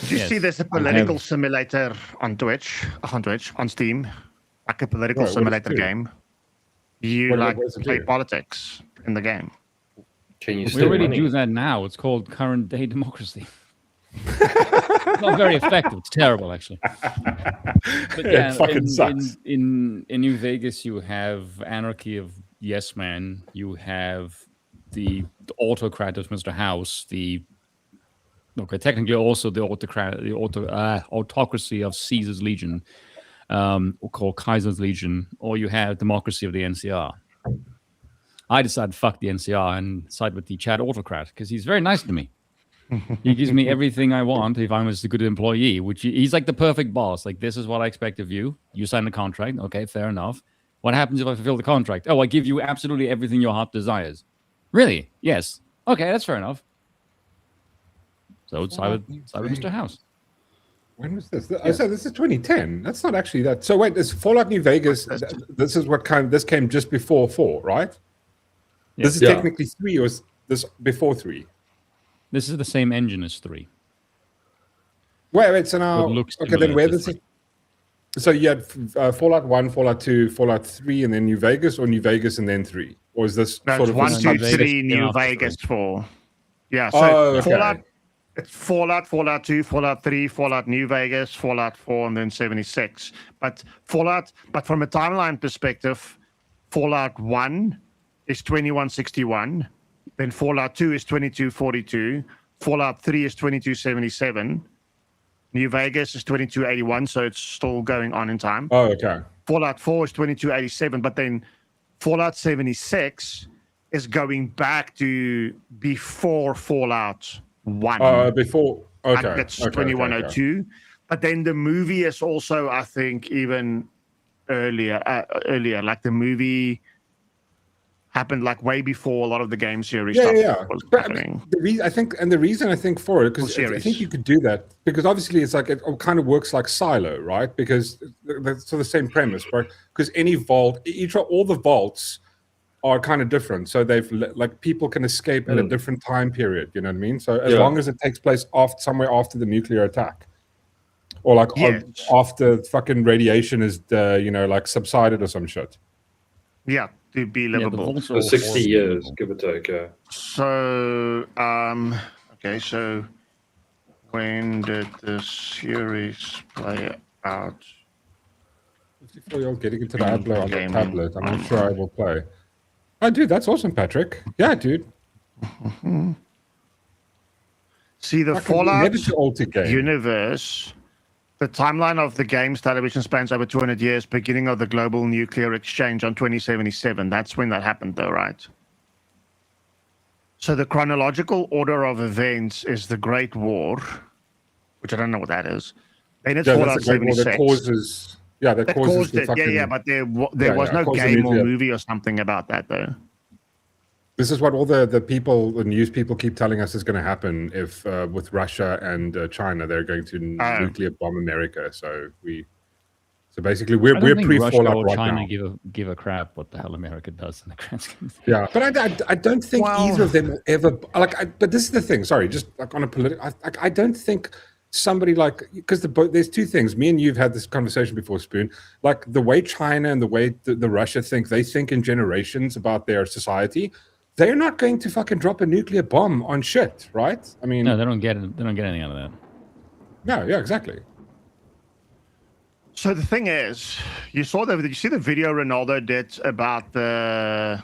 Did you Yes, see there's a I political have- simulator on Twitch, on Steam? Like a political What does it simulator do? game. You What does it play do? politics in the game. Can you We still already money? do that now. It's called current day democracy. It's not very effective. It's terrible, actually. But It fucking sucks. In New Vegas, you have anarchy of Yes Man. You have the autocrat of Mr. House. Technically also the autocracy of Caesar's Legion, or called Kaiser's Legion, or you have democracy of the NCR. I decided fuck the NCR and side with the Chad autocrat because he's very nice to me. He gives me everything I want if I'm a good employee, which he's like the perfect boss. Like, this is what I expect of you. You sign the contract. Okay, fair enough. What happens if I fulfill the contract? Oh, I give you absolutely everything your heart desires. Really? Yes. Okay, that's fair enough. So it's side with Mr. House. When was this? I said this is 2010. That's not actually that. So wait, is Fallout New Vegas? This is what kind. This came just before 4, right? This is Yeah. technically 3, or is this before 3? This is the same engine as 3. Wait. So now, It looks okay, then similar where to this 3. is? So you had Fallout 1, Fallout 2, Fallout 3, and then New Vegas, or New Vegas and then 3, or is this No, sort it's of 1, a 2, New Vegas 3, New after Vegas 4. Yeah, so Oh, okay. It's Fallout, Fallout 2, Fallout 3, Fallout New Vegas, Fallout 4, and then 76. But from a timeline perspective, Fallout 1 is 2161. Then Fallout 2 is 2242. Fallout 3 is 2277. New Vegas is 2281, so it's still going on in time. Oh, okay. Fallout 4 is 2287, but then Fallout 76 is going back to before Fallout 1. Before. Okay. That's okay, 2102. But then the movie is also, I think, even earlier. Like the movie happened like way before a lot of the game series stuff was But, I happening. mean, the reason I think for it, because I series. think you could do that, because obviously it's like it kind of works like Silo, right? Because that's the same premise, right? Because any vault, all the vaults are kind of different, so like people can escape at a different time period. You know what I mean? So as long as it takes place somewhere after the nuclear attack, or like after fucking radiation is like subsided or some shit. Yeah, to be livable. For 60 years, give or take. So, okay, so when did the series play out? 54-year-old getting into Diablo on the Gaming. tablet. I'm not sure I will play. Oh, dude, that's awesome, Patrick. Yeah, dude. See, the Fucking Fallout never too old to game. universe, the timeline of the game's television spans over 200 years, beginning of the global nuclear exchange on 2077. That's when that happened, though, right? So the chronological order of events is the Great War, which I don't know what that is. Then it's Fallout that's a great one 76. that causes. Yeah, that causes caused the it. fucking. Yeah, but there was no caused the game or nuclear- movie or something about that, though. This is what all the news people keep telling us is going to happen if with Russia and China they're going to nuclear bomb America. So So basically, I we're don't think Russia pre-fallout or right China now. give a crap what the hell America does in the grand scheme of things. Yeah, but I don't think either of them will ever like. But this is the thing. Sorry, just like on a political. I don't think somebody like, because there's two things. Me and you've had this conversation before, Spoon. Like the way China and the way the Russia think, they think in generations about their society. They're not going to fucking drop a nuclear bomb on shit, right? I mean, No, they don't get it. They don't get anything out of that. No, yeah, exactly. So the thing is, did you see the video Ronaldo did about the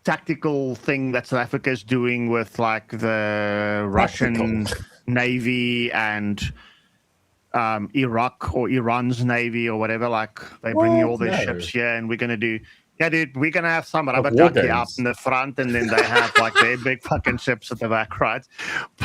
tactical thing that South Africa is doing with like the Russian Navy and Iraq or Iran's Navy or whatever? Like they bring you all their ships here, and we're gonna do. Yeah, dude, we're gonna have some rubber ducky out in the front, and then they have like their big fucking ships at the back, right?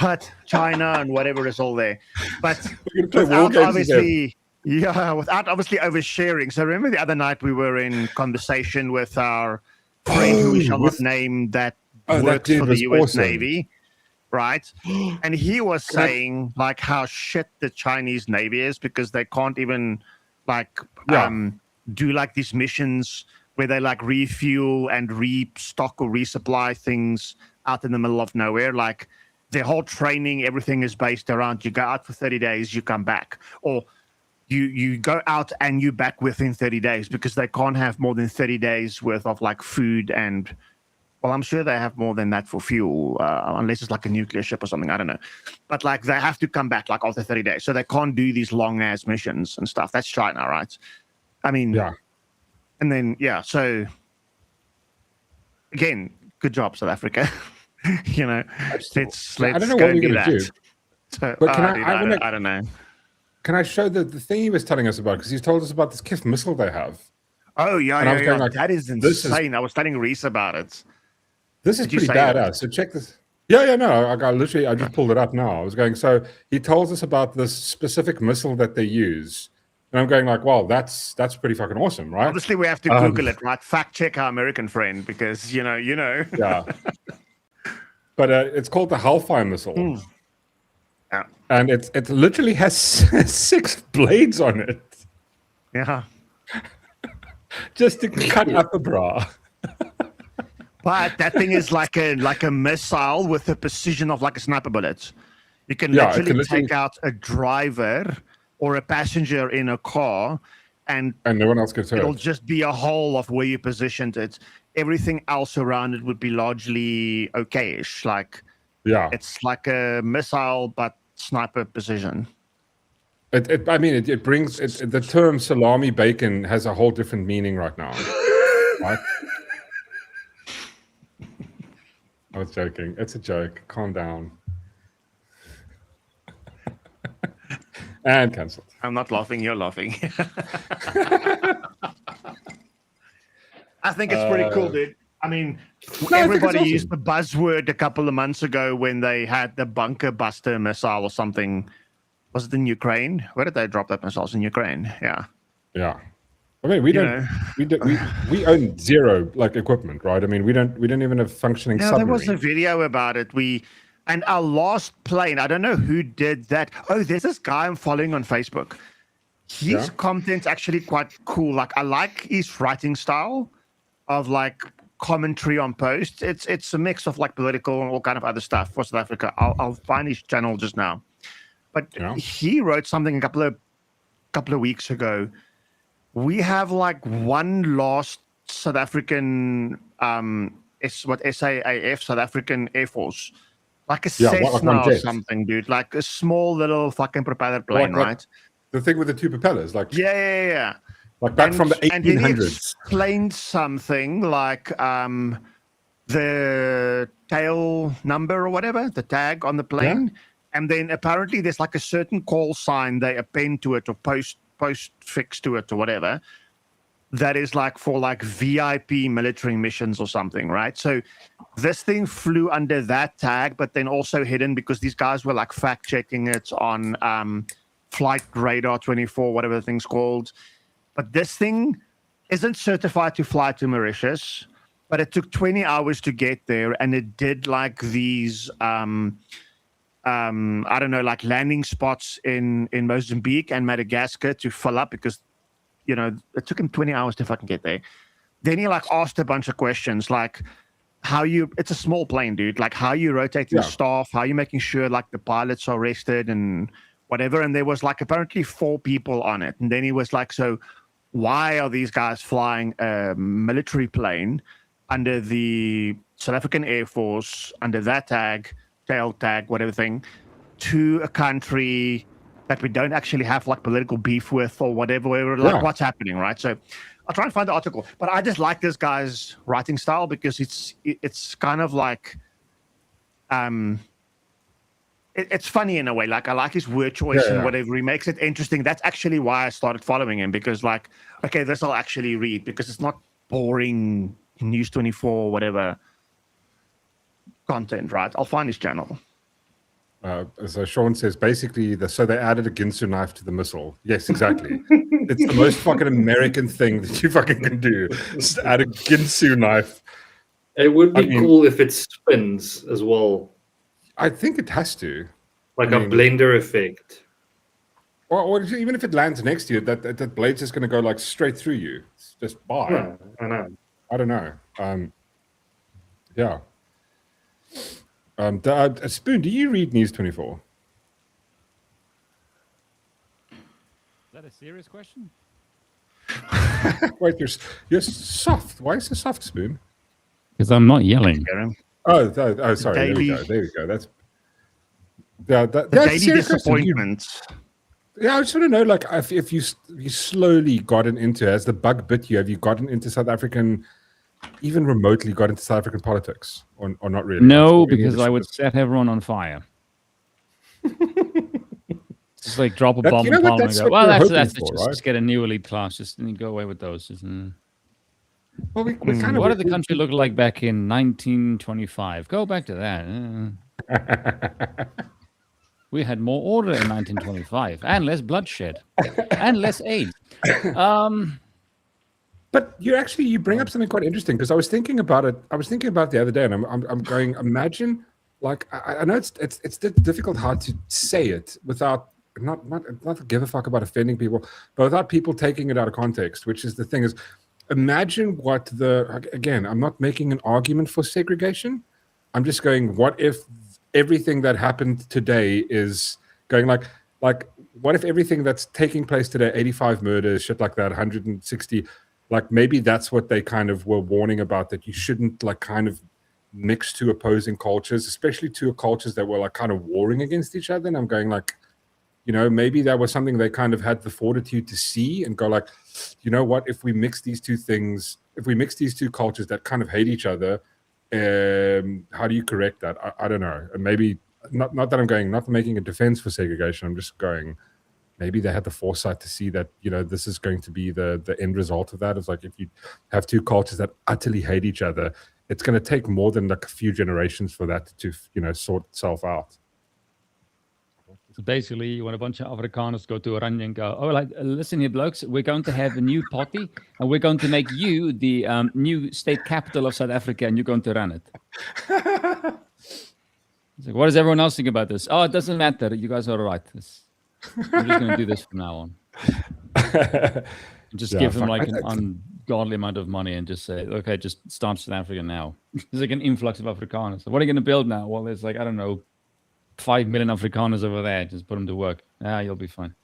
But China and whatever is all there. But without obviously oversharing. So remember the other night we were in conversation with our friend who we shall not name that works for the US Navy, right? And he was saying like how shit the Chinese Navy is because they can't even like do like these missions where they like refuel and restock or resupply things out in the middle of nowhere. Like their whole training, everything is based around you go out for 30 days, you come back. Or you go out and you back within 30 days because they can't have more than 30 days worth of like food and, well, I'm sure they have more than that for fuel, unless it's like a nuclear ship or something. I don't know. But like they have to come back like after 30 days. So they can't do these long ass missions and stuff. That's China, right? I mean, yeah. And then, so again, good job, South Africa. You know, let's I don't know go what we're going to do. So, but can I don't know. Can I show the thing he was telling us about? Because he's told us about this KIF missile they have. Oh, yeah, like, that is insane. I was telling Reese about it. This is pretty badass. So check this. Yeah, no, I just pulled it up now. I was going, so he tells us about this specific missile that they use. And I'm going like, wow, that's pretty fucking awesome, right? Obviously, we have to Google it, right? Fact check our American friend because, you know. Yeah. But it's called the Hellfire missile. Yeah. And it literally has 6 blades on it. Yeah. Just to cut up a bra. But that thing is like a missile with the precision of like a sniper bullet. You can literally take out a driver or a passenger in a car, and no one else gets hurt. It'll just be a hole of where you positioned it. Everything else around it would be largely okay-ish. Like, it's like a missile, but sniper precision. It brings the term salami bacon has a whole different meaning right now. Right? I was joking. It's a joke. Calm down. And cancelled. I'm not laughing. You're laughing. I think it's pretty cool, dude. I mean, everybody used the buzzword a couple of months ago when they had the bunker buster missile or something. Was it in Ukraine? Where did they drop that missiles? In Ukraine? Yeah. Yeah. I mean, we own zero like equipment, right? I mean, we don't even have functioning submarine. There was a video about it. And our last plane, I don't know who did that. Oh, there's this guy I'm following on Facebook. His content's actually quite cool. Like, I like his writing style of like commentary on posts. It's a mix of like political and all kind of other stuff for South Africa. I'll find his channel just now. But he wrote something a couple of weeks ago. We have like one last South African SAAF, South African Air Force. Like a Cessna or something, dude. Like a small little fucking propeller plane, right? The thing with the 2 propellers, like yeah. Like back from the 1800s. And he explained something like the tail number or whatever, the tag on the plane. Yeah. And then apparently there's like a certain call sign they append to it or post fix to it or whatever. That is like for like VIP military missions or something, right? So this thing flew under that tag, but then also hidden because these guys were like fact checking it on Flight Radar 24, whatever the thing's called. But this thing isn't certified to fly to Mauritius, but it took 20 hours to get there, and it did like these I don't know, like landing spots in Mozambique and Madagascar to fill up because, you know, it took him 20 hours to fucking get there. Then he like asked a bunch of questions like it's a small plane, dude. Like how you rotating the staff, how you making sure like the pilots are rested and whatever. And there was like apparently 4 people on it. And then he was like, so why are these guys flying a military plane under the South African Air Force, under that tag, tail tag, whatever thing, to a country that we don't actually have like political beef with or whatever, like what's happening, right? So I'll try and find the article, but I just like this guy's writing style because it's kind of like, it's funny in a way. Like I like his word choice and whatever. He makes it interesting. That's actually why I started following him because like, okay, this I'll actually read because it's not boring News 24, whatever content, right? I'll find his channel. So Sean says basically, so they added a Ginsu knife to the missile. Yes, exactly. It's the most fucking American thing that you fucking can do. Just add a Ginsu knife. It would be cool if it spins as well. I think it has to. Like a blender effect. Or even if it lands next to you, that blade's just going to go like straight through you. It's just by. Yeah, I know. I don't know. Yeah. Spoon, do you read News 24? Is that a serious question? Wait, you're soft. Why is it soft, Spoon? Because I'm not yelling. Oh, sorry. There we go. That's the daily disappointment. Yeah, I just want to know, like, if you slowly gotten into, as the bug bit you, have you gotten into South African, even remotely got into South African politics, or not really? No, because I would set everyone on fire. Just like drop a bomb in Parliament and go, well, that's it. Just get a new elite class. Just go away with those. Well, what did the country look like back in 1925? Go back to that. We had more order in 1925 and less bloodshed and less AIDS. But you bring up something quite interesting because I was thinking about it. I was thinking about it the other day, and I'm going. Imagine, like, I know it's difficult how to say it without not give a fuck about offending people, but without people taking it out of context. Which is the thing is, imagine what again. I'm not making an argument for segregation. I'm just going, what if everything that happened today is going like what if everything that's taking place today, 85 murders, shit like that, 160, like maybe that's what they kind of were warning about, that you shouldn't like kind of mix two opposing cultures, especially two cultures that were like kind of warring against each other. And I'm going like, you know, maybe that was something they kind of had the fortitude to see and go like, you know what, if we mix these two things, if we mix these two cultures that kind of hate each other, how do you correct that? I don't know. And maybe not that I'm going, not making a defense for segregation. I'm just going, maybe they had the foresight to see that, you know, this is going to be the end result of that. It's like if you have two cultures that utterly hate each other, it's going to take more than like a few generations for that to, you know, sort itself out. So basically, when a bunch of Afrikaners go to Oranje and go, oh, like, listen here, blokes, we're going to have a new party, and we're going to make you the new state capital of South Africa, and you're going to run it. It's like, what does everyone else think about this? Oh, it doesn't matter. You guys are all right. We're just going to do this from now on. Just give them like an ungodly amount of money and just say, okay, just start South Africa now. There's like an influx of Afrikaners. So what are you going to build now? Well, there's like, I don't know, 5 million Afrikaners over there. Just put them to work. You'll be fine.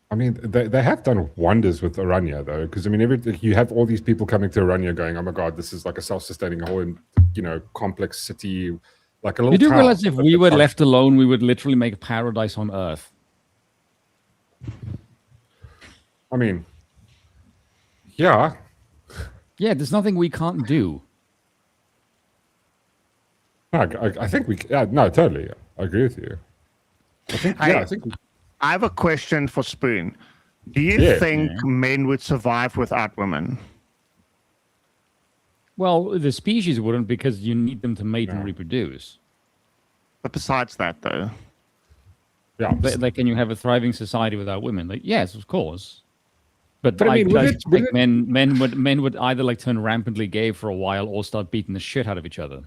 I mean, they have done wonders with Oranje, though, because I mean, you have all these people coming to Oranje going, "Oh my God, this is like a self-sustaining whole, you know, complex city, like a little." You do town, realize if we were left alone, we would literally make paradise on Earth. I mean, yeah, there's nothing we can't do. I think we. Yeah, no, totally. I agree with you. I think. I have a question for Spoon. Do you think men would survive without women? Well, the species wouldn't, because you need them to mate and reproduce. But besides that, though, like, can you have a thriving society without women? Like, yes, of course. But I mean, men would either like turn rampantly gay for a while or start beating the shit out of each other.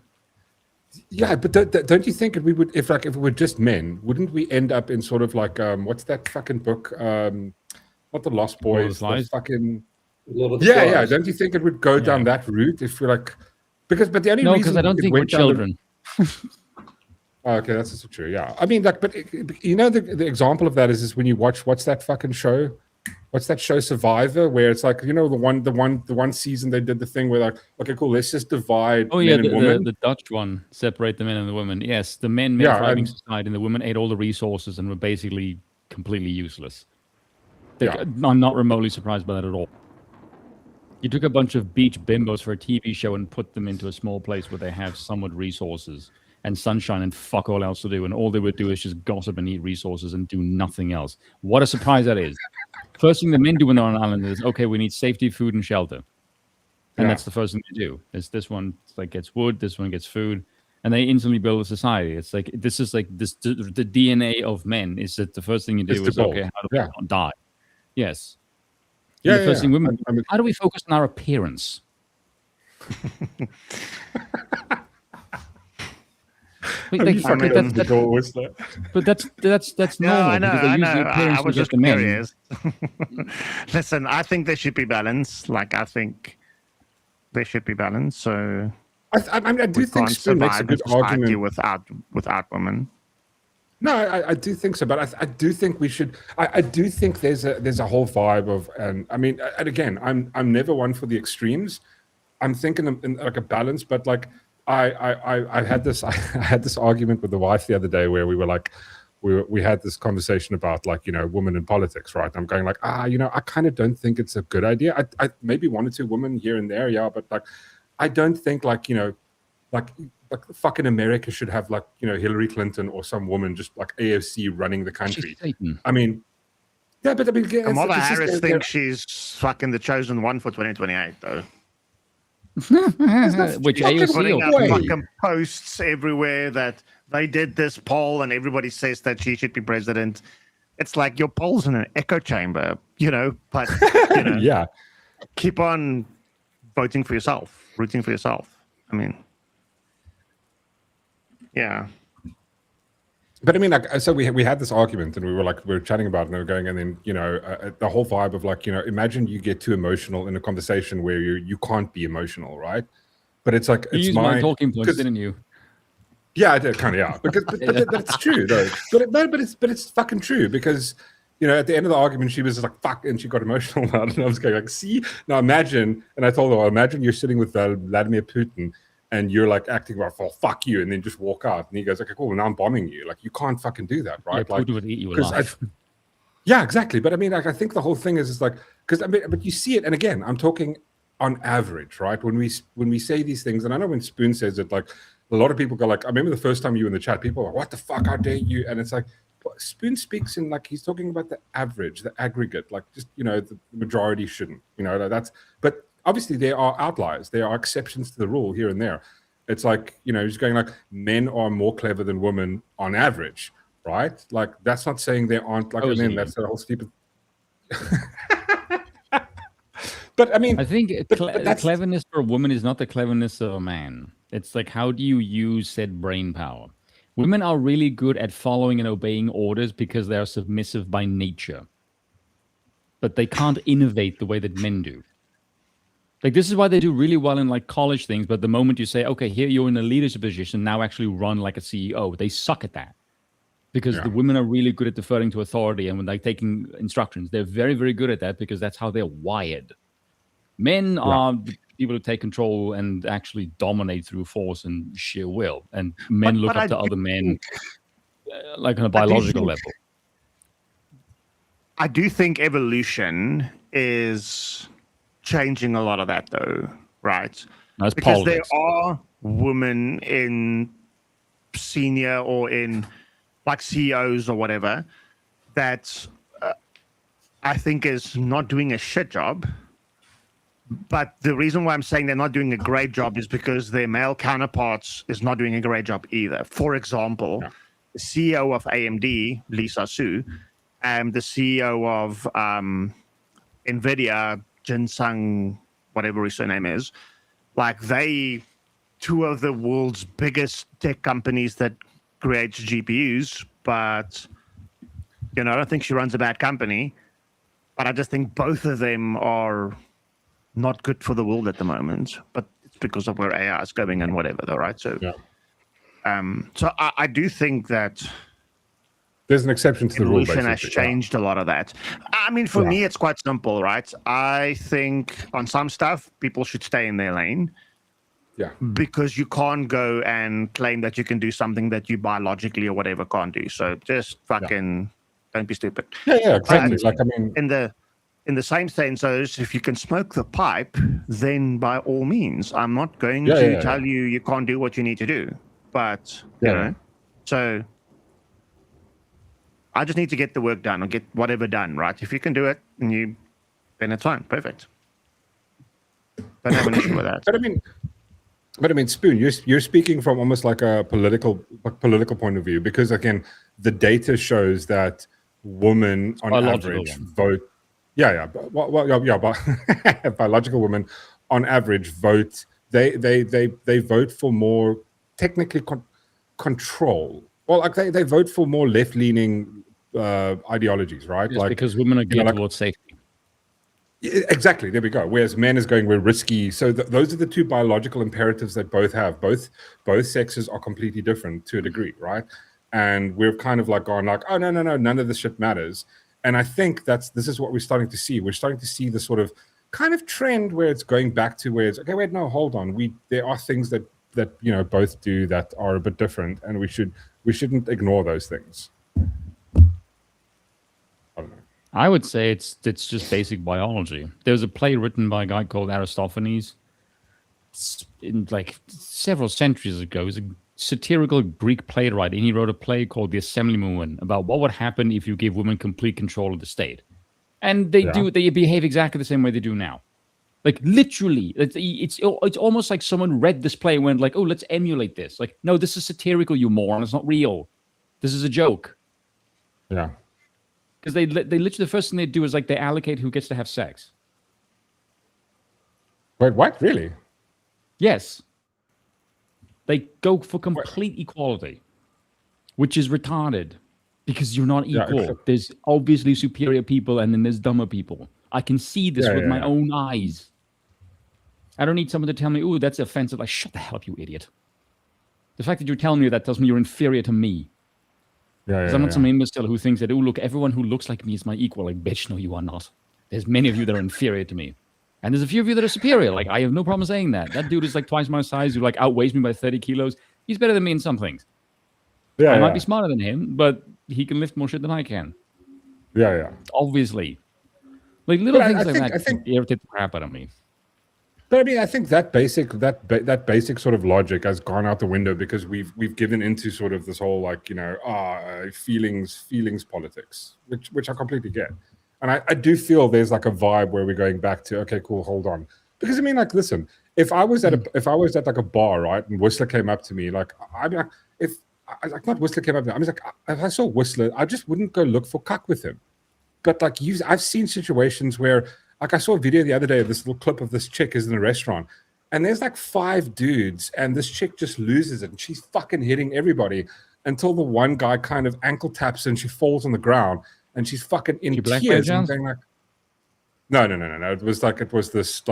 Yeah, but don't you think we would, if it were just men, wouldn't we end up in sort of like what's that fucking book? Not the Lost Boys, the fucking yeah. Don't you think it would go down that route if we're like, but the only reason because I don't think we're children. Okay, that's also true. Yeah, I mean, like, but you know, the example of that is when you watch what's that fucking show? What's that show, Survivor, where it's like, you know, the one season they did the thing where like, okay, cool, let's just divide men and women. The Dutch one, separate the men and the women. Yes, the men made a thriving society, and the women ate all the resources and were basically completely useless. I'm not remotely surprised by that at all. You took a bunch of beach bimbos for a TV show and put them into a small place where they have somewhat resources and sunshine and fuck all else to do, and all they would do is just gossip and eat resources and do nothing else. What a surprise that is. First thing the men do when they're on an island is, okay, we need safety, food, and shelter. And that's the first thing they do. Is this one like gets wood, this one gets food, and they instantly build a society. It's like, this is like this, the DNA of men is that the first thing you do is, okay, how do we not die? Yes. Yeah, the first thing women, how do we focus on our appearance? But that's normal. I know. I was just curious. Men. Listen, I think there should be balance. Like, I think there should be balance. So I do think Spoon makes a good argument without women. No, I do think so, but I do think we should. I do think there's a whole vibe of, and I mean, and again, I'm never one for the extremes. I'm thinking in like a balance, but like. I had this argument with the wife the other day where we were like, we had this conversation about like, you know, women in politics, right? I'm going like, you know, I kind of don't think it's a good idea. I maybe one or two women here and there, yeah, but like, I don't think like, you know, like fucking America should have like, you know, Hillary Clinton or some woman just like AOC running the country. I mean, yeah, but I mean, Kamala Harris thinks she's fucking the chosen one for 2028, though. Which AOC fucking posts everywhere that they did this poll and everybody says that she should be president. It's like your poll's in an echo chamber, you know, but you know, yeah, keep on voting for yourself, rooting for yourself. I mean, yeah. But I mean, like, so we had this argument and we were chatting about it and we were going, and then, you know, the whole vibe of like, you know, imagine you get too emotional in a conversation where you can't be emotional, right? But it's like, you used my talking points, didn't you? Yeah, I did kind of, yeah. Because, but it's true though. But it's fucking true because, you know, at the end of the argument, she was like, fuck, and she got emotional about it. And I was going like, see, now imagine, and I told her, imagine you're sitting with Vladimir Putin and you're like acting like, well, fuck you, and then just walk out. And he goes, okay, cool, well, now I'm bombing you. Like, you can't fucking do that, right? Yeah, like, Putin would eat you alive. Yeah, exactly. But I mean, like, I think the whole thing is like, because I mean, but you see it, and again, I'm talking on average, right? When we say these things, and I know when Spoon says it, like, a lot of people go like, I remember the first time you were in the chat, people are like, what the fuck, how dare you? And it's like, Spoon speaks in like, he's talking about the average, the aggregate, like just, you know, the majority shouldn't, you know, that's, but obviously there are outliers, there are exceptions to the rule here and there. It's like, you know, he's going like, men are more clever than women on average, right? Like, that's not saying they aren't like men, that's the whole stupid. But I mean, I think the cleverness for a woman is not the cleverness of a man. It's like, how do you use said brain power? Women are really good at following and obeying orders because they are submissive by nature. But they can't innovate the way that men do. Like, this is why they do really well in like college things. But the moment you say, okay, here you're in a leadership position, now actually run like a CEO, they suck at that. Because the women are really good at deferring to authority and when they're taking instructions, they're very, very good at that because that's how they're wired. Men are people who take control and actually dominate through force and sheer will. And men look up to other men like on a biological level. I do think evolution is changing a lot of that, though, right? That's because politics. There are women in senior or in like CEOs or whatever that I think is not doing a shit job. But the reason why I'm saying they're not doing a great job is because their male counterparts is not doing a great job either. For example, the CEO of AMD, Lisa Su, and the CEO of NVIDIA, Jinsung, whatever his surname is, like they two of the world's biggest tech companies that creates GPUs, but I don't think she runs a bad company. But I just think both of them are not good for the world at the moment. But it's because of where AI is going and whatever, though, right? So, so I do think that there's an exception to the rule. Evolution has changed a lot of that. I mean, for me, it's quite simple, right? I think on some stuff, people should stay in their lane. Yeah. Because you can't go and claim that you can do something that you biologically or whatever can't do. So just fucking don't be stupid. Yeah, exactly. Like, I mean, in the same sense, if you can smoke the pipe, then by all means, I'm not going to tell you can't do what you need to do. But you know, so I just need to get the work done or get whatever done, right? If you can do it, then it's fine, perfect. Don't have an issue with that. But I mean, Spoon, you're speaking from almost like a political point of view, because again, the data shows that women on average vote. But biological women on average vote. They vote for more technically control. Well, like they vote for more left-leaning ideologies, right? Yes, like because women are geared towards safety. Exactly. There we go. Whereas men is going, we're risky. So those are the two biological imperatives that both have. Both sexes are completely different to a degree, right? And we're kind of like going like, oh no, none of this shit matters. And I think this is what we're starting to see. We're starting to see the sort of kind of trend where it's going back to where it's okay. Wait, no, hold on. There are things that both do that are a bit different, and we shouldn't ignore those things. I don't know. I would say it's just basic biology. There's a play written by a guy called Aristophanes in like several centuries ago. He was a satirical Greek playwright, and he wrote a play called The Assemblywoman about what would happen if you give women complete control of the state. And they behave exactly the same way they do now. Like literally, it's almost like someone read this play and went like, oh, let's emulate this. Like, no, this is satirical, you moron. It's not real. This is a joke. Yeah. Because they literally, the first thing they do is like they allocate who gets to have sex. Wait, what? Really? Yes. They go for complete equality, which is retarded because you're not equal. There's obviously superior people and then there's dumber people. I can see this with my own eyes. I don't need someone to tell me, oh, that's offensive. Like, shut the hell up, you idiot. The fact that you're telling me that tells me you're inferior to me. Because I'm not some imbecile who thinks that, oh, look, everyone who looks like me is my equal. Like, bitch, no, you are not. There's many of you that are inferior to me. And there's a few of you that are superior. Like, I have no problem saying that. That dude is like twice my size, who like outweighs me by 30 kilos. He's better than me in some things. I might be smarter than him, but he can lift more shit than I can. Obviously. Like, little things like that irritate the crap out of me. But I mean, I think that basic sort of logic has gone out the window because we've given into sort of this whole like feelings politics, which I completely get, and I do feel there's like a vibe where we're going back to okay, cool, hold on, because I mean, like, listen, if I was at like a bar, right, and Whistler came up to me, like, I mean, not Whistler came up to me, I was like, if I saw Whistler, I just wouldn't go look for cuck with him, but like I've seen situations where. Like I saw a video the other day of this little clip of this chick is in a restaurant and there's like 5 dudes and this chick just loses it and she's fucking hitting everybody until the one guy kind of ankle taps and she falls on the ground and she's fucking in tears and going like, no. It was this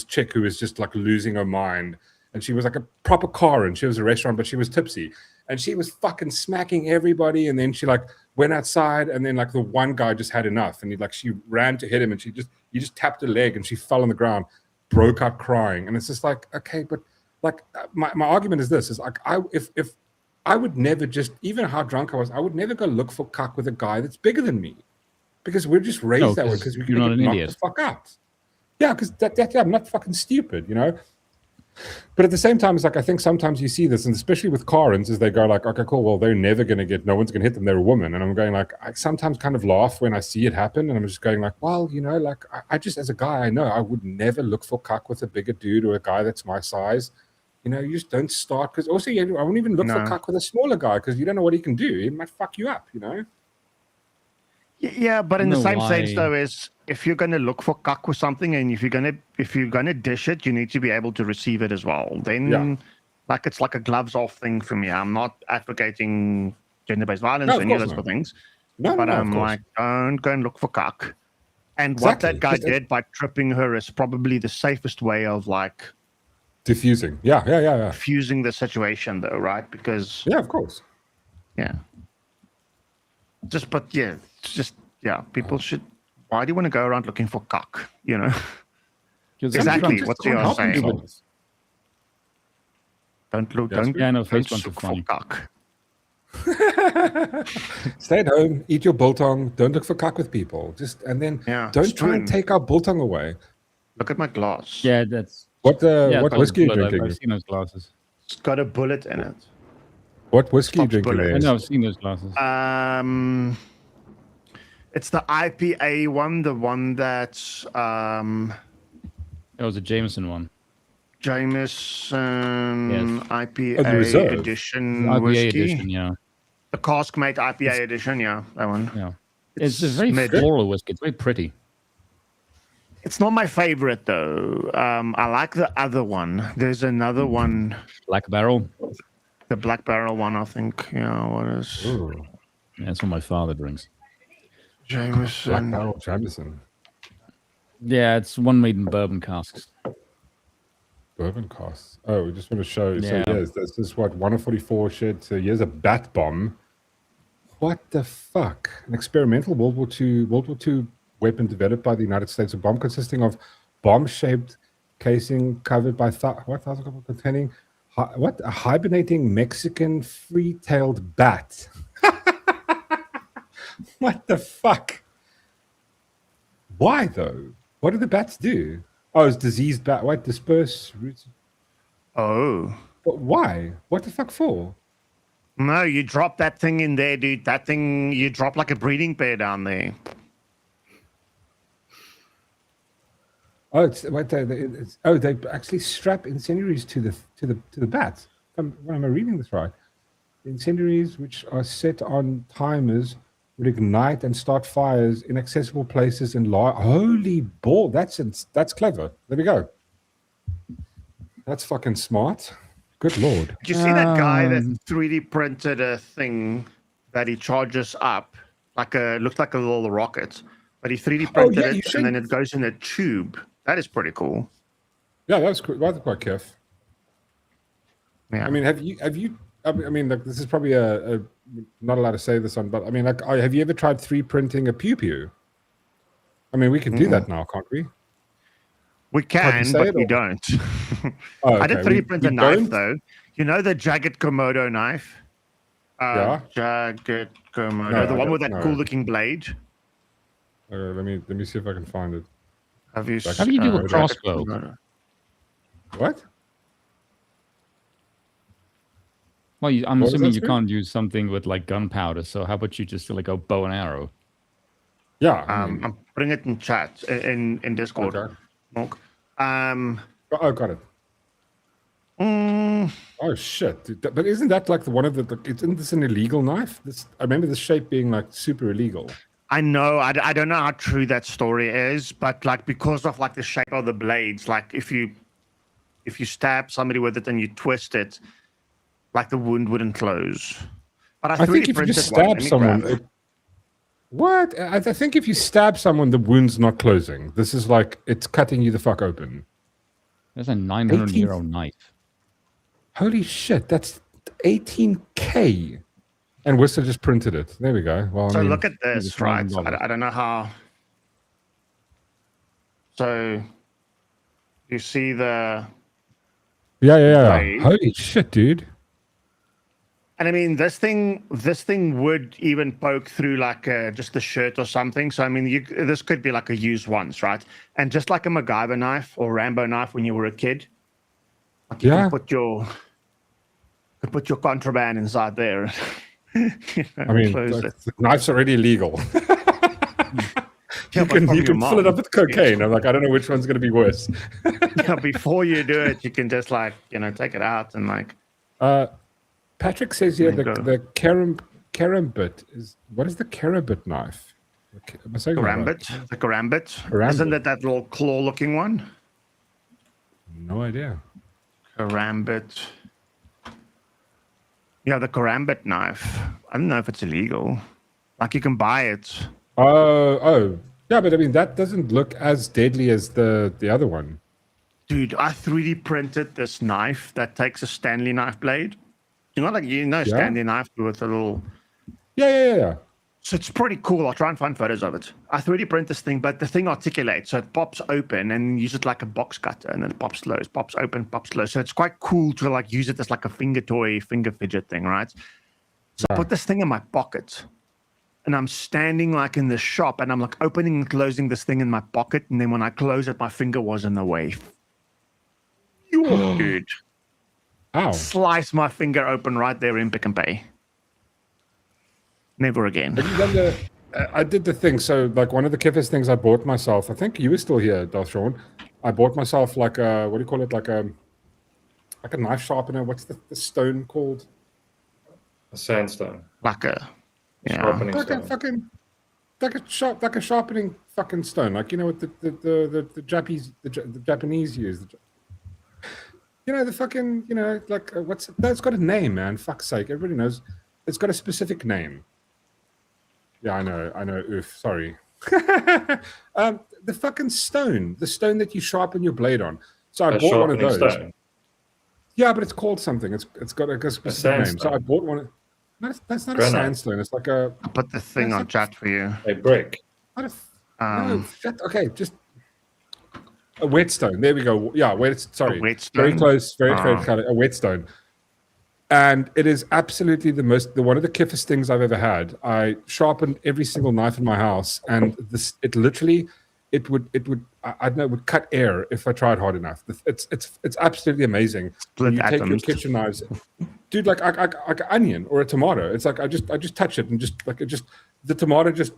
chick who was just like losing her mind and she was like a proper car and she was a restaurant but she was tipsy and she was fucking smacking everybody and then she like went outside and then like the one guy just had enough and she ran to hit him and he just tapped her leg and she fell on the ground, broke out crying. And it's just like, okay, but like my argument is this, is like if I would never just, even how drunk I was, I would never go look for cuck with a guy that's bigger than me because we're just raised that way because we're going to get knocked the fuck out. Yeah, because I'm not fucking stupid, you know? But at the same time, it's like I think sometimes you see this, and especially with Karens, is they go like, okay, cool, well, they're never going to get, no one's going to hit them, they're a woman. And I'm going like, I sometimes kind of laugh when I see it happen, and I'm just going like, well, you know, like I just, as a guy, I know I would never look for cuck with a bigger dude or a guy that's my size. You know, you just don't start, because also I won't even look for cuck with a smaller guy, because you don't know what he can do. He might fuck you up, you know? Yeah, but in the same sense, though, is if you're gonna look for cuck or something, and if you're gonna dish it, you need to be able to receive it as well. Then, Yeah. like it's like a gloves off thing for me. I'm not advocating gender-based violence No, or of any of course those not. things. No, But no, of I'm course. like, don't go and look for cuck. And what Exactly. that guy Just did by tripping her is probably the safest way of like diffusing. Yeah. fusing the situation, though, right? Because Yeah, of course. yeah, people should. Why do you want to go around looking for cuck? You know, 'Cause exactly. Face What's Bunters your help saying? themselves. Don't look. Yes, Don't. Yeah, no, Face don't Bunters look for funny. cuck. Stay at home, eat your biltong. Don't look for cuck with people. Don't try and spoon. take our biltong away. Look at my glass. Yeah, that's What yeah, what it's whiskey are you bullet. drinking? I've seen those glasses. It's got a bullet in it. What whiskey are you Stops drinking? bullet. I Les? know, I've seen those glasses. It's the IPA one, the one that's It was a Jameson one. Jameson Yes. IPA Oh, the Reserve. edition IPA whiskey. edition, yeah. The Caskmate IPA edition, yeah, that one. Yeah. It's a very mid. floral whiskey. It's very pretty. It's not my favorite though. I like the other one. There's another one, Black Barrel. the Black Barrel one, I think. Yeah, what is Ooh, Yeah, that's what my father drinks. Black Jameson? Barrel Jameson. Yeah, it's one made in bourbon casks. Bourbon costs. Oh, we just want to show. So Yeah. yes, this is what 144 shit. So here's a bat bomb. What the fuck? An experimental World War II weapon developed by the United States. A bomb consisting of bomb-shaped casing covered by containing a hibernating Mexican free-tailed bat. What the fuck? Why though? What do the bats do? Oh, it's diseased bat. What disperse roots? Oh. But why? What the fuck for? No, you drop that thing in there, dude. That thing, you drop like a breeding pair down there. Oh, they actually strap incendiaries to the bats. When am I reading this right? The incendiaries, which are set on timers, would ignite and start fires in accessible places in large. Holy ball! That's clever. There we go. That's fucking smart. Good lord. Did you see that guy that 3D printed a thing that he charges up, looks like a little rocket, but he 3D printed yeah, you it and then showed- it goes in a tube. That is pretty cool. Yeah, that was quite careful. Yeah. I mean, have you? I mean, like, this is probably a not allowed to say this on, but I mean, like, have you ever tried 3D printing a pew pew? I mean, we can do that now, can't we? We Can't you can, say but it, we or- don't. Oh, I did okay. 3D print a we knife don't? though. You know the jagged Komodo knife? Yeah. Jagged Komodo, No, the I one with don't that know. cool looking blade. Let me see if I can find it. Have you? How do you do a Jagged crossbow? Komodo. What? Well, I'm What was assuming that, you sorry? can't use something with like gunpowder. So how about you just like go bow and arrow? Yeah. I mean, I'm putting it in chat in Discord. okay. Mork. Oh, got it. Oh shit! Dude, but isn't that like one of the? Isn't this an illegal knife? I remember the shape being like super illegal. I know. I don't know how true that story is, but like because of like the shape of the blades, like if you stab somebody with it and you twist it, like the wound wouldn't close. But I 3D think if you printed just one. stab Let me someone, grab it. what? I think if you stab someone, the wound's not closing. This is like it's cutting you the fuck open. That's a 900-year-old knife. Holy shit! That's 18K. And Worcester just printed it. There we go. Well, So I mean, look at this, it's right? $1,000. I don't know how. So you see the, yeah. Right. Holy shit, dude. and I mean this thing would even poke through like just a shirt or something. So I mean, this could be like a used once, right? And just like a MacGyver knife or Rambo knife when you were a kid, like you Yeah. can put your contraband inside there. You know, I mean, close the it. knife's already illegal. Yeah, you but can from your fill it mom. up with cocaine. I'm like, I don't know which one's going to be worse. Yeah, before you do it, you can just like take it out and like. Patrick says here There you go. the carambit is what is the carambit knife? Am I saying that right? Karambit. The Karambit. Karambit. Isn't it that little claw-looking one? No idea. Karambit. Yeah, the Karambit knife. I don't know if it's illegal. Like, you can buy it. Oh. Yeah, but I mean, that doesn't look as deadly as the other one. Dude, I 3D printed this knife that takes a Stanley knife blade. Stanley knife with a little... Yeah. So it's pretty cool. I'll try and find photos of it. I 3D print this thing, but the thing articulates. So it pops open and use it like a box cutter, and then it pops closed, pops open, pops closed. So it's quite cool to like use it as like a finger toy, finger fidget thing, right? So I put this thing in my pocket, and I'm standing like in the shop, and I'm like opening and closing this thing in my pocket. And then when I close it, my finger was in the way. Dude. Ow. Slice my finger open right there in Pick and Pay. Never again. I did the thing. So, like, one of the kiffest things I bought myself, I think you were still here, Sean. I bought myself like a, what do you call it? Like a knife sharpener. What's the stone called? A sandstone. Like a sharpening fucking stone. Like, you know what the Japanese use. You know, the fucking, you know, like, that's got a name, man. Fuck's sake. Everybody knows. It's got a specific name. Yeah, I know. Oof, sorry. The fucking stone. The stone that you sharpen your blade on. So I bought one of those. Stone. Yeah, but it's called something. It's got a specific name. So I bought one. No, that's not a sandstone. It's like a... I'll put the thing on chat for you. A brick. No, okay, just... A whetstone. There we go. Yeah, sorry. A whetstone? Very close. Very close. A whetstone. And it is absolutely one of the kiffest things I've ever had. I sharpened every single knife in my house, and it would cut air if I tried hard enough. It's absolutely amazing. Split you atoms. Take your kitchen knives, dude, like an onion or a tomato. It's like I just touch it and the tomato just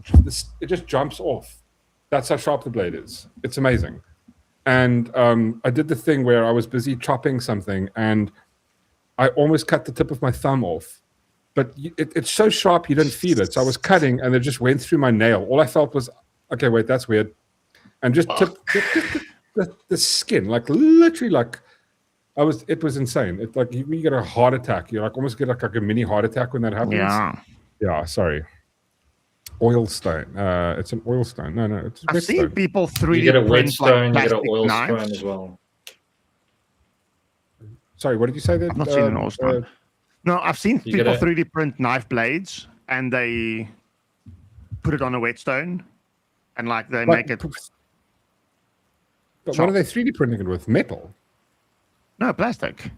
jumps off. That's how sharp the blade is. It's amazing. And I did the thing where I was busy chopping something and I almost cut the tip of my thumb off, but it's so sharp you don't feel it. So I was cutting, and it just went through my nail. All I felt was, okay, wait, that's weird, and just tipped the skin, like literally, like it was insane. It's like you get a heart attack. You like almost get like a mini heart attack when that happens. Yeah. Sorry. Oil stone. It's an oil stone. No, it's a I've seen stone. people 3D You get a print whetstone, like you get an oil knives. stone as well. Sorry, what did you say there? I've not seen an oil stone. No, I've seen people 3D print knife blades, and they put it on a whetstone, and like they make it. But what are they 3D printing it with? Metal? No, plastic.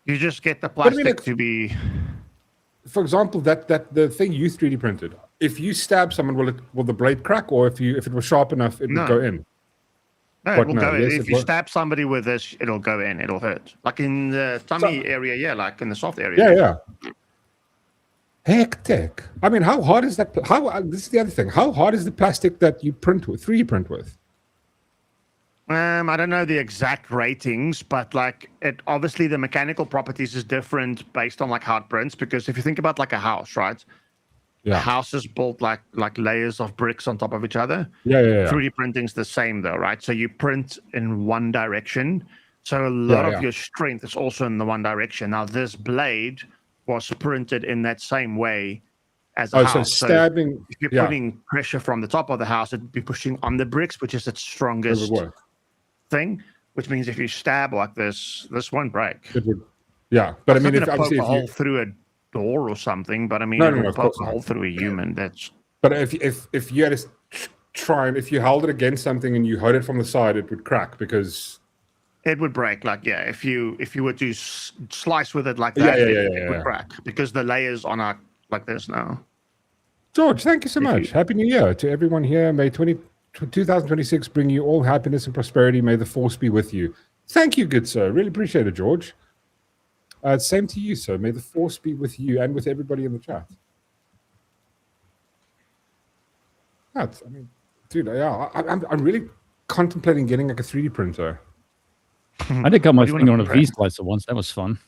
You just get the plastic to be. For example, that the thing you 3D printed. If you stab someone, will the blade crack, or if it was sharp enough, it would go in? No, it will go in. If you stab somebody with this, it'll go in. It'll hurt. Like in the tummy area, like in the soft area. Yeah. Hectic. I mean, how hard is that? This is the other thing. How hard is the plastic that you 3D print with? I don't know the exact ratings, but like obviously the mechanical properties is different based on like how it prints. Because if you think about like a house, right? Yeah. A house is built like layers of bricks on top of each other. Yeah. 3D printing's the same though, right? So you print in one direction. So a lot of your strength is also in the one direction. Now this blade was printed in that same way as a house. So stabbing. So if you're putting pressure from the top of the house, it'd be pushing on the bricks, which is its strongest thing. Which means if you stab like this won't break. It would. Yeah, but I mean, if poke a hole through a door or something, but I mean, no, poke a hole through a human. That's. But if you had to try and if you held it against something and you hold it from the side, it would crack because it would break. Like if you were to slice with it like that, it would crack because the layers on like this now. George, thank you so much. Happy New Year to everyone here. May 2026 bring you all happiness and prosperity. May the force be with you. Thank you, good sir. Really appreciate it, George. Same to you, sir. May the force be with you and with everybody in the chat. I mean, dude, I'm really contemplating getting like a 3D printer. I did cut my finger on a V slicer once. That was fun.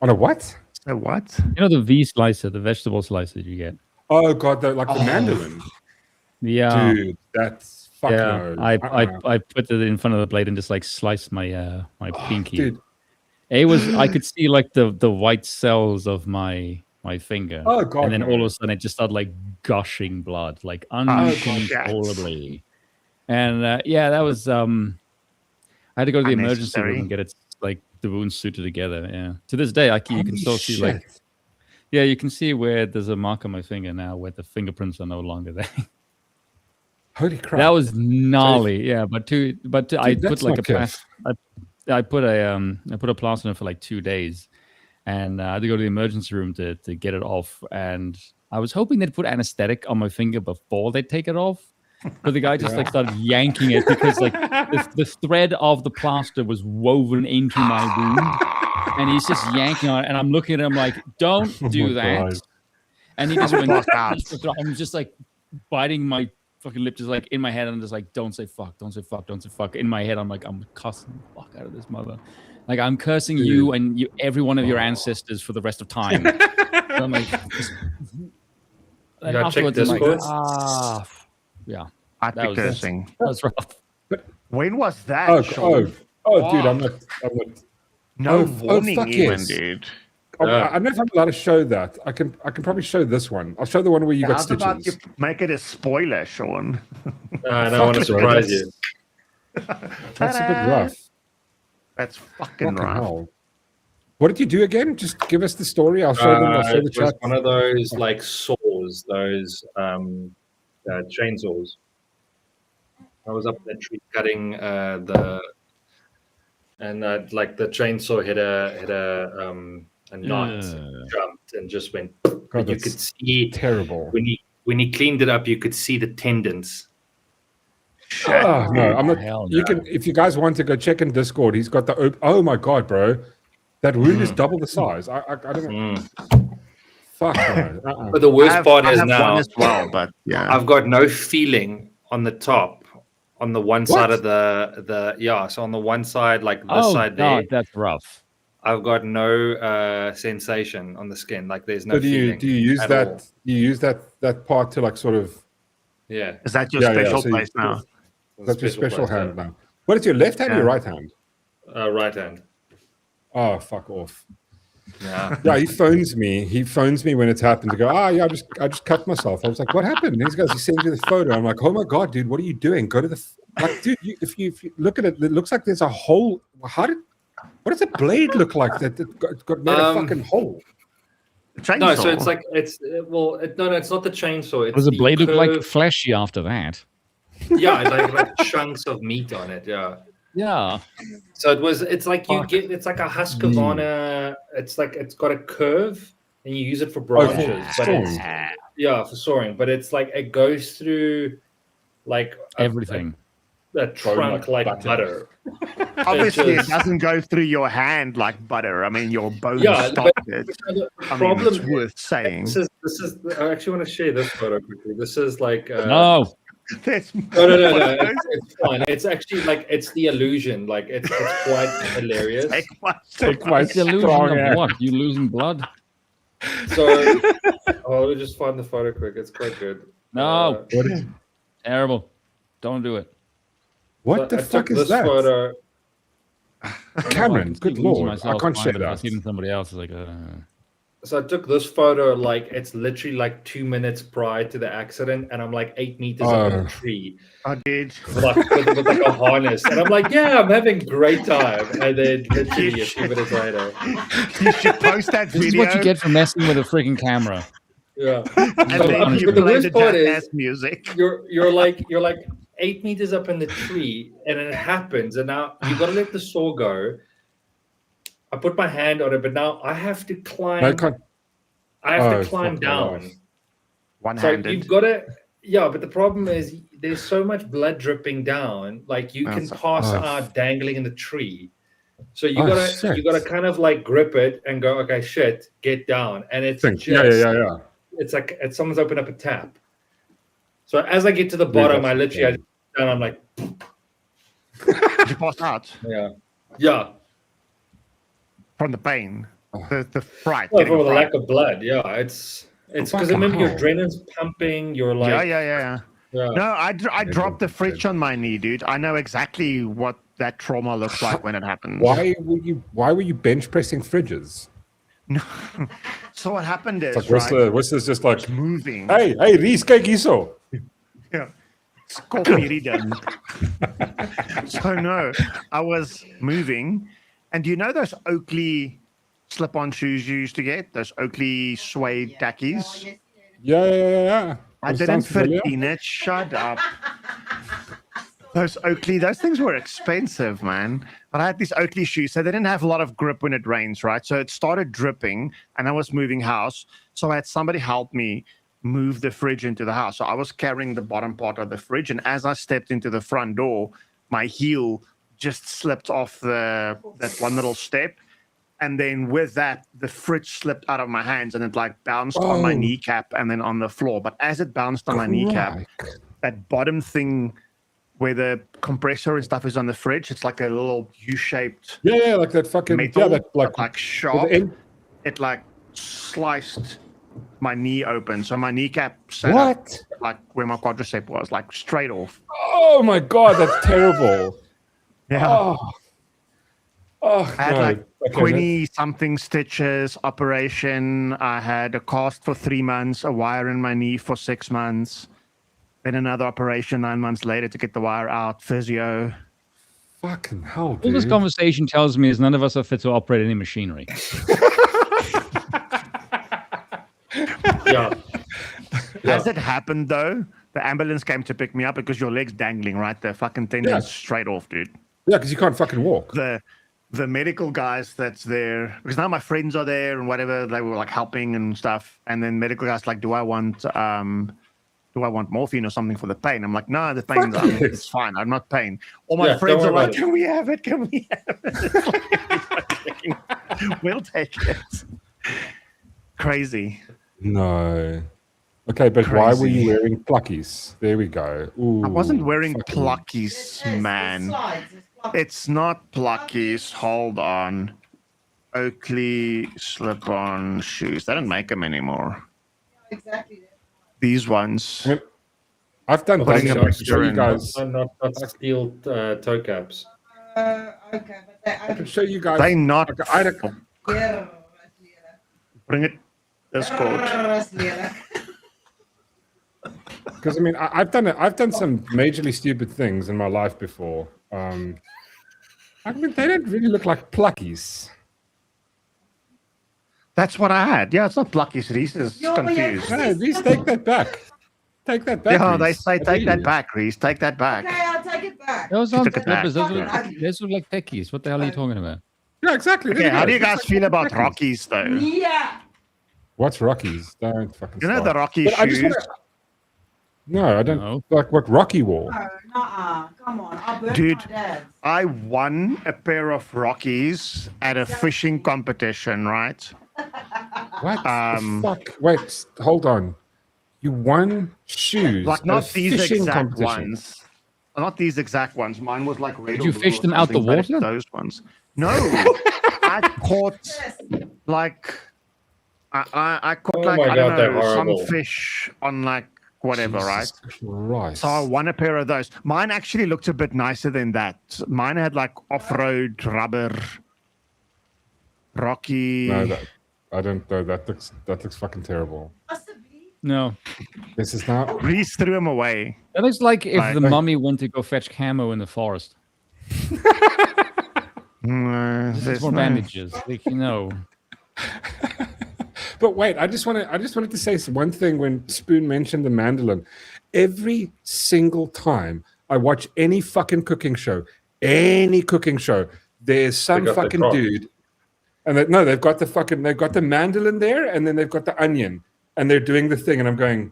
On a what? A what? You know the V slicer, the vegetable slicer you get. Oh god, like the mandolin. Yeah. Dude, that's fuck Yeah, no. I put it in front of the blade and just like sliced my my pinky. Dude. I could see like the white cells of my finger. Oh god. And then no. all of a sudden it just started like gushing blood, like God. uncontrollably. And yeah, that was I had to go to the emergency room and get it like the wounds suited together. Yeah. To this day, you can still see like you can see where there's a mark on my finger now where the fingerprints are no longer there. Holy crap. That was gnarly. Yeah, but I put like I put a plaster in it for like 2 days, and I had to go to the emergency room to get it off. And I was hoping they'd put anesthetic on my finger before they take it off, but the guy just like started yanking it because like the thread of the plaster was woven into my wound, and he's just yanking on it. And I'm looking at him like, "Don't do that." God. And he just went. I'm just like biting my fucking lip, just like in my head. I'm just like, don't say fuck, don't say fuck, don't say fuck. In my head, I'm like, I'm cussing the fuck out of this mother. Like, I'm cursing you and every one of your ancestors for the rest of time. So I'm like, and afterwards, I'm like, yeah, I'd be cursing. That was rough. But when was that? Dude, I'm not. No warning, fuck even, yes. dude. I don't know if I'm allowed to show that. I can probably show this one. I'll show the one where you got stitches. How about you make it a spoiler, Sean? I don't want to surprise you. That's a bit rough. That's fucking rough. Hell. What did you do again? Just give us the story. I'll show them. I'll show the chat. One of those like saws, those chainsaws. I was up in the tree cutting like the chainsaw hit a knot, jumped and just went. God, you could see terrible. When he cleaned it up, you could see the tendons. Oh, no, I'm not. Hell You no. can, if you guys want to go check in Discord. He's got the. Oh my god, bro, that wound is double the size. I don't know. Fuck. No. But the worst part is now as well. But yeah, I've got no feeling on the top. On the one side of so on the one side, like this side there. God, that's rough. I've got no sensation on the skin. Like there's no So feeling. do you use that? All. Do you use that part to like sort of? Yeah. Is that your special place now? That's your special hand now. What is your left hand or your right hand? Right hand. Oh, fuck off. Yeah. Yeah, he phones me when it's happened to go, yeah, I just cut myself. I was like, what happened? And he goes, he sends me the photo. I'm like, oh my God, dude, what are you doing? Go to the, like, dude, if you look at it, it looks like there's a hole. What does a blade look like that got made a fucking hole? No, so it's like, it's not the chainsaw. It's Does the blade look like curved- fleshy after that? Yeah, like chunks of meat on it. Yeah. Yeah. So it's like it's like a Husqvarna. It's like it's got a curve and you use it for branches, but it's for sawing. But it's like it goes through like everything. A trunk like butter. Obviously, it doesn't go through your hand like butter. I mean, your bones stop it. I mean, it's worth saying. This is. I actually want to share this photo quickly. This is like. No. No. It's fine. It's actually like it's the illusion. Like it's quite hilarious. It's the illusion of what? You losing blood? So, let me just find the photo quick. It's quite good. No. Terrible. Don't do it. What the fuck is that? Photo. Cameron, good lord, I can't share that. I've seen somebody else is like. So I took this photo like it's literally like 2 minutes prior to the accident, and I'm like 8 meters up in a tree. I did. Like, with like a harness, and I'm like, yeah, I'm having a great time. And then literally a few minutes later, you should post that video. This is what you get for messing with a freaking camera. Yeah. And then you play the jazz music. You're like 8 meters up in the tree, and it happens, and now you got to let the saw go. I put my hand on it, but now I have to climb. I have to climb down. One-handed. So you've got to, but the problem is there's so much blood dripping down. Like you can pass out dangling in the tree. So you gotta kind of like grip it and go, okay, shit, get down. And it's yeah. It's like someone's opened up a tap. So as I get to the bottom, I literally, I'm like, did you pass out? Yeah. From the pain, the fright. Well, from the lack of blood, it's because remember your adrenaline's pumping. You're like, Yeah. No, I dropped the fridge on my knee, dude. I know exactly what that trauma looks like when it happens. Why were you bench pressing fridges? No. So what happened is, It's like, right? what's this just like? It's moving. Hey, Reese, kyk hierso. Yeah. Coffee done. So no, I was moving, and do you know those Oakley slip-on shoes you used to get? Those Oakley suede tackies? Yeah. I That didn't sounds fit familiar. in it. Shut up. Those Oakley, those things were expensive, man. But I had these Oakley shoes, so they didn't have a lot of grip when it rains, right? So it started dripping, and I was moving house. So I had somebody help me move the fridge into the house. So I was carrying the bottom part of the fridge, and as I stepped into the front door, my heel just slipped off that one little step. And then with that, the fridge slipped out of my hands and it like bounced on my kneecap and then on the floor. But as it bounced on my kneecap, that bottom thing where the compressor and stuff is on the fridge, it's like a little U-shaped like that fucking metal, that like sharp. It like sliced my knee open. So my kneecap sat up, like where my quadricep was, like straight off. Oh my god, that's terrible. Yeah. Oh, I had like 20-something stitches, operation. I had a cast for 3 months, a wire in my knee for 6 months. Then another operation 9 months later to get the wire out, physio. Fucking hell, dude. All this conversation tells me is none of us are fit to operate any machinery. Yeah. As it happened, though, the ambulance came to pick me up because your leg's dangling, right? The fucking tendon's straight off, dude. Yeah, because you can't fucking walk. The medical guys that's there, because now my friends are there and whatever, they were like helping and stuff. And then medical guys like, do I want morphine or something for the pain? I'm like, no, the pain's it's fine. I'm not pain. All my friends are like, can we have it? Can we have it? We'll take it. Crazy. No. Okay, but why were you wearing pluckies? There we go. Ooh, I wasn't wearing pluckies, man. It's not pluckies. Hold on. Oakley slip-on shoes. They don't make them anymore. Exactly. These ones. I mean, I've done Putting that a to show you guys. Not steel toe caps. Okay, but I can show you guys. They not. Bring it. Discord. Because I mean, I've done some majorly stupid things in my life before. I mean, they don't really look like pluckies. That's what I had. Yeah, it's not pluckies. Reese is confused. No, Reese, take that back. Take that back. Yeah, Reese. they say take that back, Reese. Take that back. Okay, I'll take it back. Those aren't took it back. slippers. Those look like techies. What the hell are you talking about? Yeah, exactly. Okay, how do you guys feel about Rockies, though? Yeah. What's Rockies? Don't fucking. You know start. the Rocky But I just shoes? wanna- No, I don't like what Rocky wore. No, nuh-uh. Come on. I'll burn Dude. my dad's. I won a pair of Rockies at a fishing competition, right? What the fuck? Wait, hold on. You won shoes. Like at not a these fishing exact competition. ones. Not these exact ones. Mine was like red. Did you or blue fish or them out the something, but it's water? Those ones. No, I caught like I caught Oh like my I God, don't they're know some horrible. fish on like whatever, right? Right. So I won a pair of those. Mine actually looked a bit nicer than that. Mine had like off-road rubber, rocky. No, I don't know. That looks fucking terrible. No. This is not. Reese threw them away. That looks like if Like- the mummy went to go fetch camo in the forest. There's There's more no- bandages. Like, you know. But wait, I just wanted to say one thing when Spoon mentioned the mandolin. Every single time I watch any fucking cooking show, there's some got the fucking crock. dude, and they've got the mandolin there, and then they've got the onion, and they're doing the thing, and I'm going,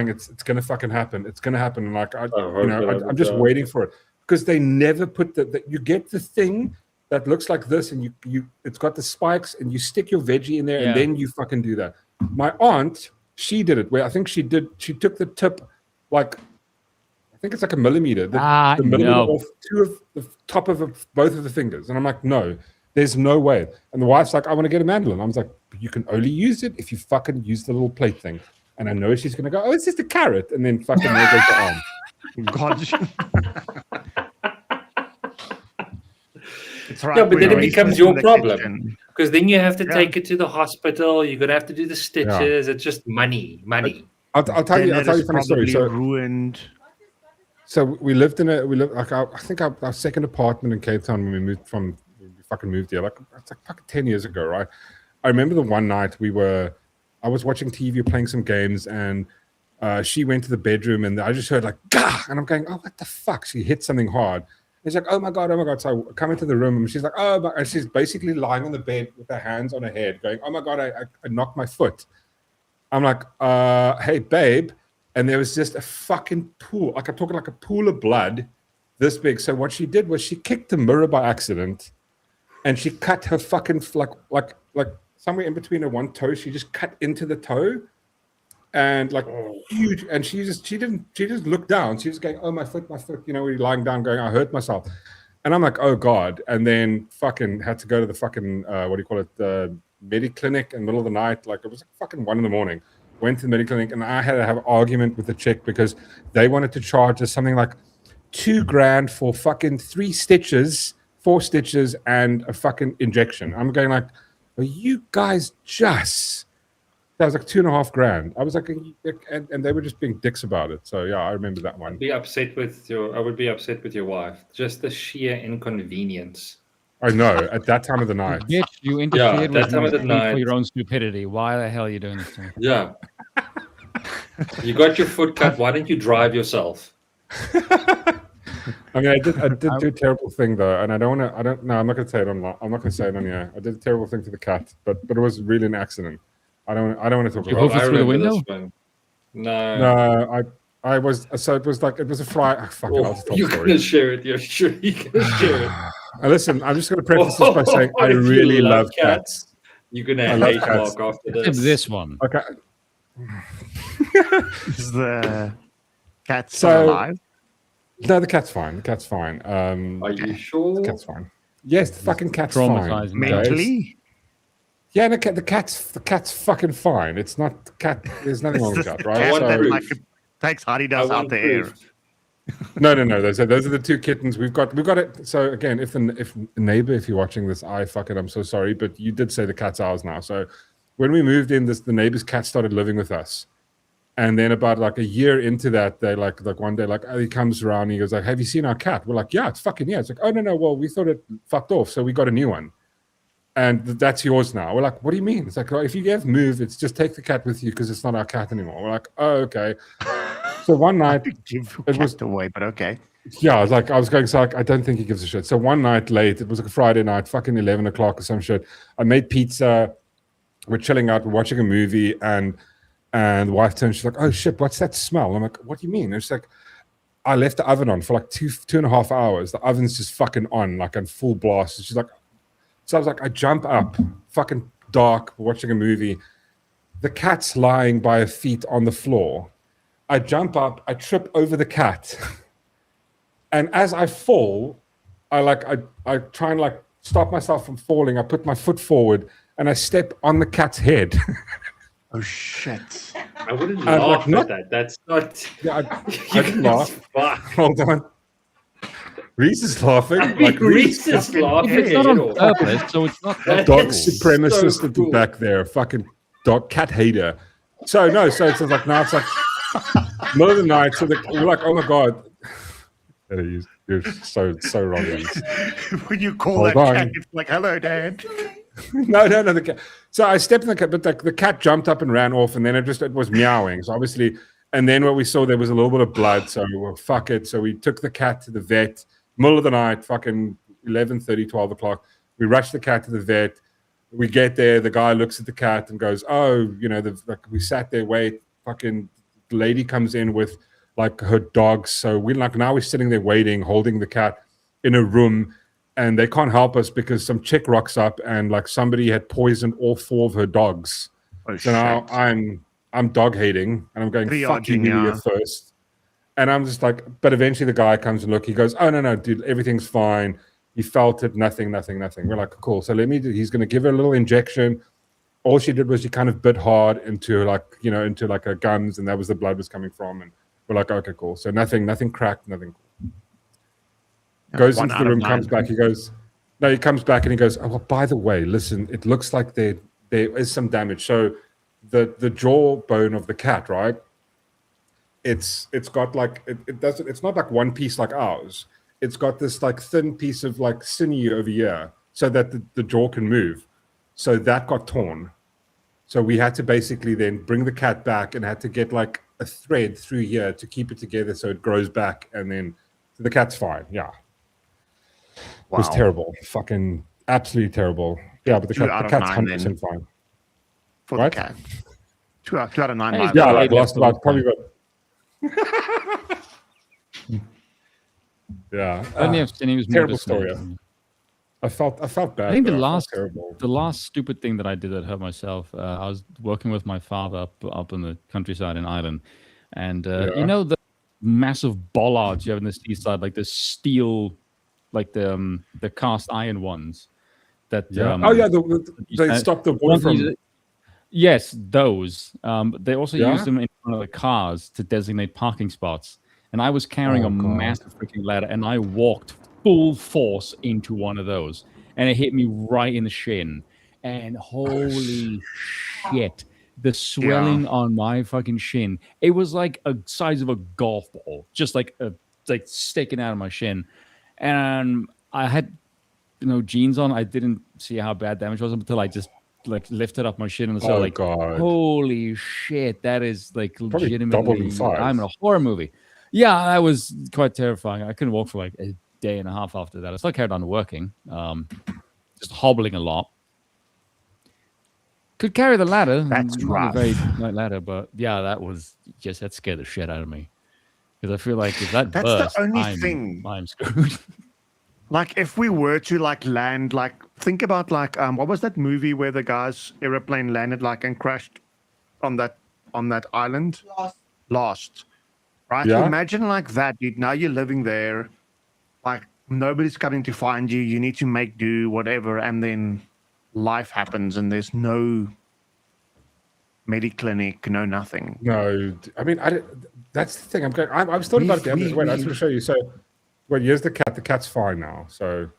it's gonna fucking happen. It's gonna happen. And like I'm just waiting for it because they never put the you get the thing that looks like this, and you it's got the spikes, and you stick your veggie in there, and then you fucking do that. My aunt, she did it where I think she took the tip, like I think it's like a millimeter, the millimeter off two of the top of both of the fingers, and I'm like, no, there's no way. And the wife's like, I want to get a mandolin. I was like, you can only use it if you fucking use the little plate thing. And I know she's going to go, oh, it's just a carrot. And then fucking there goes the arm. God. It's right. Yeah, but we then it are becomes in your the problem. kitchen. Because then you have to Yeah. take it to the hospital. You're gonna have to do the stitches. It's just money. I'll tell you a funny story. So ruined. So we lived like I think our second apartment in Cape Town when we fucking moved here. Like it's like fucking 10 years ago, right? I remember the one night I was watching TV, playing some games, and she went to the bedroom, and I just heard like gah, and I'm going, oh, what the fuck? She hit something hard. It's like, oh my god. So I come into the room, and she's like, oh, and she's basically lying on the bed with her hands on her head, going, oh my god, I knocked my foot. I'm like, hey babe. And there was just a fucking pool, like I'm talking like a pool of blood this big. So what she did was she kicked the mirror by accident, and she cut her fucking like somewhere in between her one toe. She just cut into the toe, and like huge. And she just looked down. She was going, oh my foot. You know, we're lying down, going, I hurt myself. And I'm like, oh god. And then fucking had to go to the fucking the Mediclinic in the middle of the night. Like it was like fucking 1 a.m. Went to the Mediclinic, and I had to have an argument with the chick because they wanted to charge us something like $2,000 for fucking 4 stitches, and a fucking injection. I'm going like, are you guys just? That was like $2,500. I was like, and they were just being dicks about it. So yeah, I remember that one. I would be upset with your wife. Just the sheer inconvenience. I know, at that time of the night. Bitch, you interfered that time of the for night. your own stupidity. Why the hell are you doing this to me? Yeah. You got your foot cut. Why don't you drive yourself? I mean, I did do a terrible thing though, and I'm not going to say it on here. I did a terrible thing to the cat, but it was really an accident. I don't want to talk about it. You through the window? No. I was, so it was a fly. Oh, fuck it, I'll just tell You're the story. going to share it. You're sure you're going to share it. Listen, I'm just going to preface this by saying I really love cats. You're going to hate Mork after this. This one. Okay. Is the cat still alive? No, the cat's fine. The cat's fine. Are you sure? The cat's fine. Yes, the fucking cat's fine. Mentally? Yeah, the cat's fucking fine. It's not the cat. There's nothing wrong with that, right? Cat So, that like takes Adidas out the air. no. Those are the 2 kittens. We've got it. So again, if neighbor, if you're watching this, I'm so sorry, but you did say the cat's ours now. So when we moved in, the neighbor's cat started living with us, and then about like a year into that, they like one day he comes around and he goes like, "Have you seen our cat?" We're like, "Yeah, it's fucking yeah." It's like, "Oh no, well we thought it fucked off, so we got a new one." And that's yours now. We're like, what do you mean? It's like, well, if you have moved, it's just take the cat with you because it's not our cat anymore. We're like, oh, okay. So one night, it was away, but okay. Yeah, I was going, so I don't think he gives a shit. So one night late, it was like a Friday night, fucking 11 o'clock or some shit. I made pizza. We're chilling out, we're watching a movie, and the wife turns, she's like, oh shit, what's that smell? I'm like, what do you mean? And she's like, I left the oven on for like 2.5 hours. The oven's just fucking on, like on full blast. And she's like, so I was like, I jump up, fucking dark, watching a movie. The cat's lying by her feet on the floor. I jump up, I trip over the cat. And as I fall, I try and like stop myself from falling. I put my foot forward and I step on the cat's head. Oh shit. I wouldn't laugh at that. That's not. Yeah, I didn't laugh. Hold on. Reese is laughing. Reese is laughing. It's not on purpose, so it's not. Dog supremacist at the back there. Fucking dog cat hater. So it's like now it's like middle of the night. So we're like, oh my god, you're so wrong. When you call that cat, it's like, hello, Dad. No. The cat. So I stepped in the cat, but the cat jumped up and ran off, and then it was meowing. So obviously, and then what we saw, there was a little bit of blood. So well, fuck it. So we took the cat to the vet. Middle of the night, fucking 11:30, 12 o'clock. We rushed the cat to the vet. We get there. The guy looks at the cat and goes, "Oh, we sat there, wait." Fucking lady comes in with like her dogs. So now we're sitting there waiting, holding the cat in a room, and they can't help us because some chick rocks up and like somebody had poisoned all 4 of her dogs. Oh, so now I'm dog hating, and I'm going, "Fuck you, you first." And I'm just like, but eventually the guy comes and he goes, oh, no, dude, everything's fine. He felt it, nothing. We're like, cool. So he's going to give her a little injection. all she did was she kind of bit hard into like, into like her gums, and that was the blood was coming from. And we're like, okay, cool. So nothing cracked, nothing. Goes into the room, comes back. He comes back and he goes, oh, well, by the way, listen, it looks like there is some damage. So the jawbone of the cat, right? It's got like, it's not like one piece like ours. It's got this like thin piece of like sinew over here so that the jaw can move. So that got torn. So we had to basically then bring the cat back and had to get like a thread through here to keep it together so it grows back, and then the cat's fine. Yeah. It was terrible. Fucking absolutely terrible. Yeah, but the cat's 100% fine. For the cat. 2 out of 9. Yeah, like lost about probably about... Yeah. Terrible story. I felt bad. I think the last stupid thing that I did that hurt myself, I was working with my father up in the countryside in Ireland, and you know the massive bollards you have in the seaside, like the steel, like the cast iron ones. That they stop the wood from. Yes, those. They also use them in front of the cars to designate parking spots. And I was carrying a massive freaking ladder, and I walked full force into one of those, and it hit me right in the shin. And holy shit, the swelling on my fucking shin, it was like a size of a golf ball, just like sticking out of my shin. And I had jeans on. I didn't see how bad damage was until I just like lifted up my shin and saw holy shit, that is like legitimately, I'm in a horror movie. Yeah, that was quite terrifying. I couldn't walk for like a day and a half after that. I still carried on working, just hobbling a lot. Could carry the ladder. That's rough. A very light ladder, but yeah, that scared the shit out of me. Because I feel like if that's burst, the only thing. I'm screwed. Like if we were to like land, like think about like what was that movie where the guy's airplane landed like and crashed on that island? Lost. Right? Yeah. Imagine like that, dude. Now you're living there, like nobody's coming to find you. You need to make do, whatever, and then life happens, and there's no mediclinic, no nothing. No, I mean, that's the thing. I was thought about it the other day. Wait, I was going to show you. So, well, here's the cat. The cat's fine now. So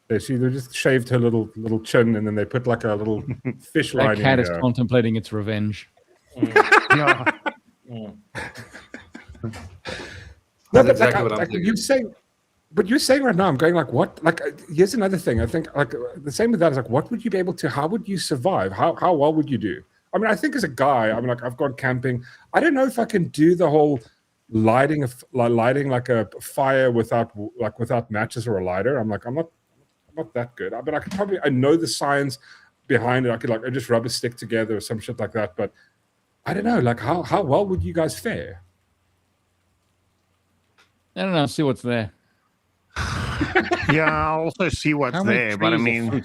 they just shaved her little chin, and then they put like a little fish line. That cat is contemplating its revenge. Yeah. No, but exactly like you're saying, right now, I'm going like, what? Like, here's another thing. I think like the same with that is like, what would you be able to? How would you survive? How well would you do? I mean, I think as a guy, I'm like, I've gone camping. I don't know if I can do the whole lighting like a fire without matches or a lighter. I'm not that good. I mean, I know the science behind it. I could I just rub a stick together or some shit like that. But I don't know. Like, how well would you guys fare? I don't know. See what's there. Yeah, I'll also see what's there. But I mean,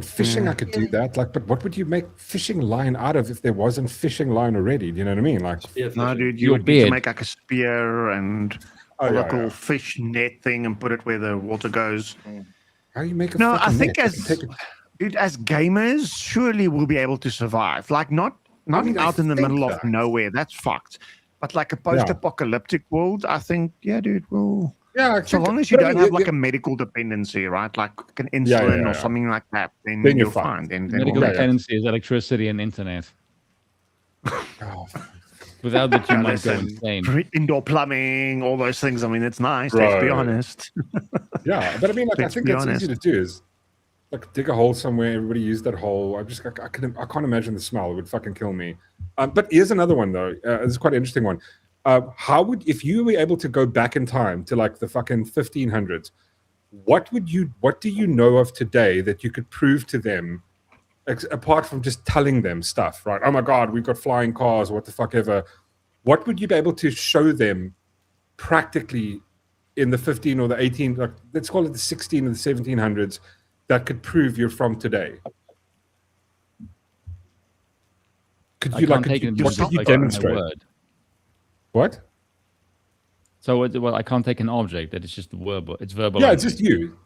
fishing, I could do that. Like, but what would you make fishing line out of if there wasn't fishing line already? Do you know what I mean? Like, no, dude, you would need to make like a spear and a little fish net thing and put it where the water goes. How do you make a No, I think net? as gamers, surely we'll be able to survive. Like, not out in the middle of nowhere. That's fucked. But like a post-apocalyptic world, I think, yeah, dude, we'll... Yeah, so long as you don't have like a medical dependency, right? Like an insulin or something like that, then you're fine. Then medical dependency is electricity and internet. Without that, you might go insane. Indoor plumbing, all those things. I mean, it's nice. Let's be honest. Yeah, but I mean, like, I think it's easy to do. Is like dig a hole somewhere. Everybody use that hole. I can't imagine the smell. It would fucking kill me. But here's another one though. This is quite an interesting one. If you were able to go back in time to like the fucking 1500s, what do you know of today that you could prove to them, apart from just telling them stuff, right? Oh my God, we've got flying cars, what the fuck ever. What would you be able to show them practically in the 15 or the 18, like, let's call it the 16 or the 1700s, that could prove you're from today? What could you demonstrate? What? So, I can't take an object that is just verbal. It's verbal. Yeah, it's just you.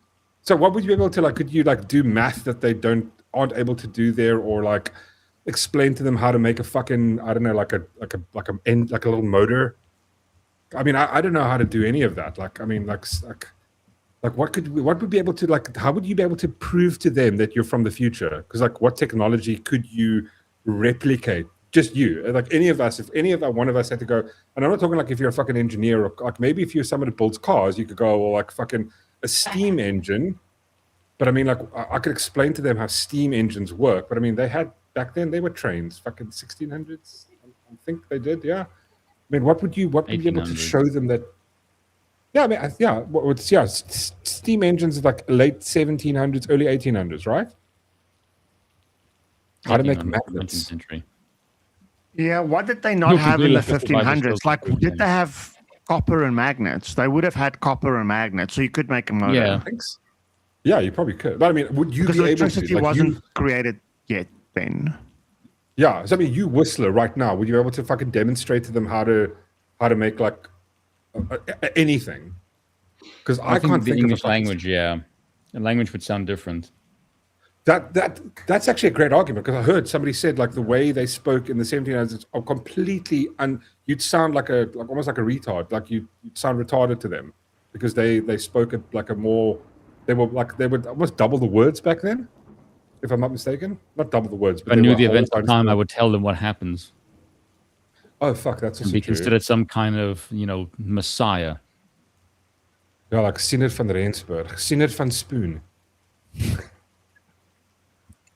So what would you be able to like? Could you like do math that they aren't able to do there, or like explain to them how to make a fucking I don't know like a little motor? I mean, I don't know how to do any of that. Like, I mean, like what would be able to like? How would you be able to prove to them that you're from the future? Because like, what technology could you replicate? Just you, like any of us. If one of us had to go, and I'm not talking like if you're a fucking engineer or like maybe if you're someone that builds cars, you could go, well, like fucking a steam engine. But I mean, like I could explain to them how steam engines work. But I mean, back then they were trains, fucking 1600s. I think they did, yeah. I mean, what would you be able to show them that? Yeah, I mean, steam engines like late 1700s, early 1800s, right? How to make magnets. Century. Yeah, what did they not have in the 1500s? Like, did they have copper and magnets? They would have had copper and magnets, so you could make a motor. Yeah. Yeah, you probably could. But I mean, would you be able to? Because electricity wasn't created yet then. Yeah, so I mean, you Whistler right now, would you be able to fucking demonstrate to them how to make like anything? Because I can't think the English of a language. Yeah, the language would sound different. That's actually a great argument because I heard somebody said like the way they spoke in the 1700s are completely you'd sound like almost like a retard, like you'd sound retarded to them because they spoke it like they would almost double the words back then, if I'm not mistaken. Not double the words, but if I knew the events of time, I would tell them what happens. Oh fuck, that's also and be considered some kind of messiah. Yeah, like Sinner van Rensburg, Sinner van Spoon.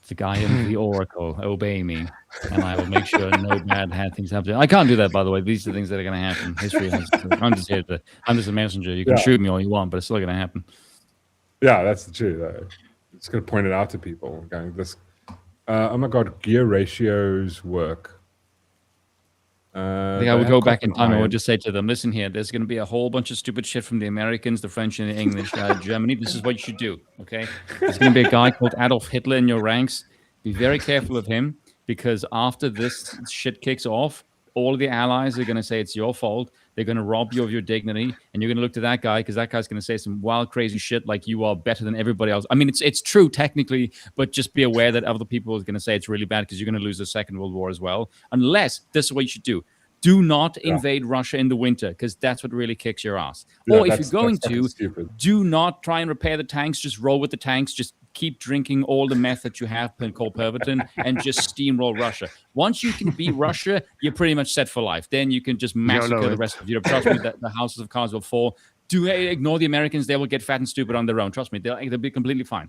The guy in the oracle, obey me, and I will make sure no bad things happen. I can't do that, by the way. These are things that are going to happen. History has. I'm just a messenger. You can shoot me all you want, but it's still going to happen. Yeah, that's the truth. It's going to point it out to people. Going this. Oh my god, gear ratios work. I think I would go back in time. I would just say to them, listen here, there's going to be a whole bunch of stupid shit from the Americans, the French, and the English, Germany. This is what you should do, okay? There's going to be a guy called Adolf Hitler in your ranks. Be very careful of him, because after this shit kicks off, all of the allies are going to say it's your fault. They're going to rob you of your dignity, and you're going to look to that guy because that guy's going to say some wild, crazy shit like you are better than everybody else. I mean, it's true technically, but just be aware that other people are going to say it's really bad because you're going to lose the Second World War as well. Unless this is what you should do. Do not invade Russia in the winter, because that's what really kicks your ass. Yeah, or if you're going to, do not try and repair the tanks. Just roll with the tanks. Just keep drinking all the meth that you have called Pervitin and just steamroll Russia. Once you can beat Russia, you're pretty much set for life. Then you can just massacre the rest of Europe. Trust me, that the houses of cards will fall. Do ignore the Americans. They will get fat and stupid on their own. Trust me, they'll be completely fine.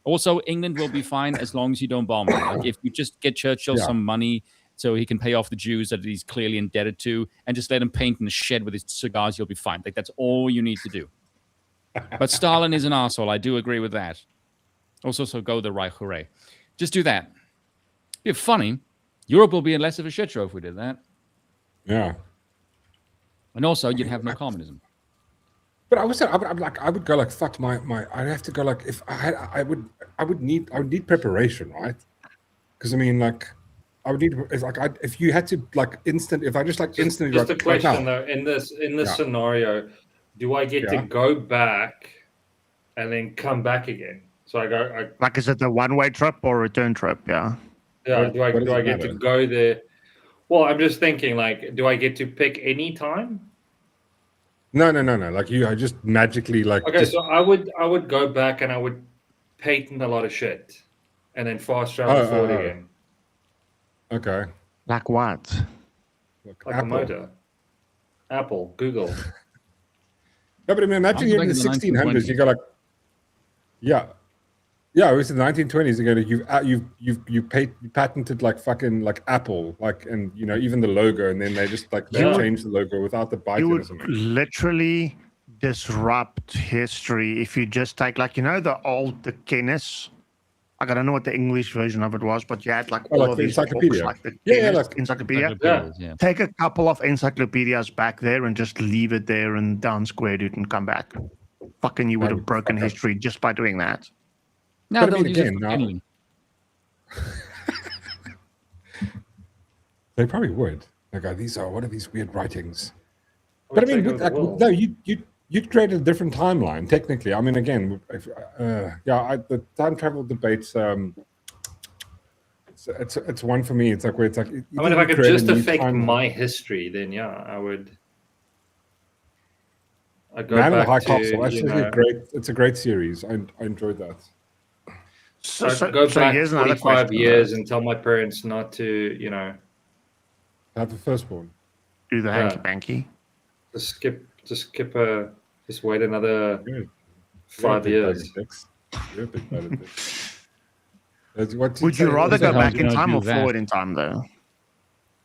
Also, England will be fine as long as you don't bomb it. Like if you just get Churchill some money so he can pay off the Jews that he's clearly indebted to, and just let him paint in the shed with his cigars, you'll be fine. Like, that's all you need to do. But Stalin is an asshole. I do agree with that. Also, so go the Reich, hooray. Just do that. It'd be funny. Europe will be in less of a shit show if we did that. Yeah. And also, you'd have no communism. But I would go like, fuck my. I'd have to go like, if I would need preparation, right? Because I mean, like, I would need if you had to like instant. If I just like instantly. Just a question though. In this scenario, do I get to go back and then come back again? So I go. Like, is it a one-way trip or return trip? Yeah. Yeah. Do I get to go there? Well, I'm just thinking. Like, do I get to pick any time? No. Like I just magically like. Okay, so I would go back and I would patent a lot of shit, and then fast travel forward again. Okay. Like what? Like a motor. Apple, Google. No, but I mean, imagine you're in the 1600s. You go like, yeah. It was in the 1920s. You patented like fucking like Apple, like, and even the logo, and then they just like change the logo without the byte. You would literally disrupt history if you just take like the Guinness. Like, I don't know what the English version of it was, but you had like all of these encyclopedia. Books, like the like encyclopedia. Yeah. Take a couple of encyclopedias back there and just leave it there and downsquared it and come back. Fucking, you would have broken history just by doing that. No, they'll use it for They probably would. Like, what are these weird writings? But I mean, you you'd created a different timeline, technically. I mean, again, the time travel debates. It's one for me. It's like where it's like. I mean, if I could just affect my history, then yeah, I would. I go Man in the back High to Castle. Actually, great. It's a great series. I enjoyed that. So go back 45 years and tell my parents not to, have the firstborn. Do the hanky panky. Just wait another 5 years. You're a big bad at this. Would you rather go back in time or forward in time, though?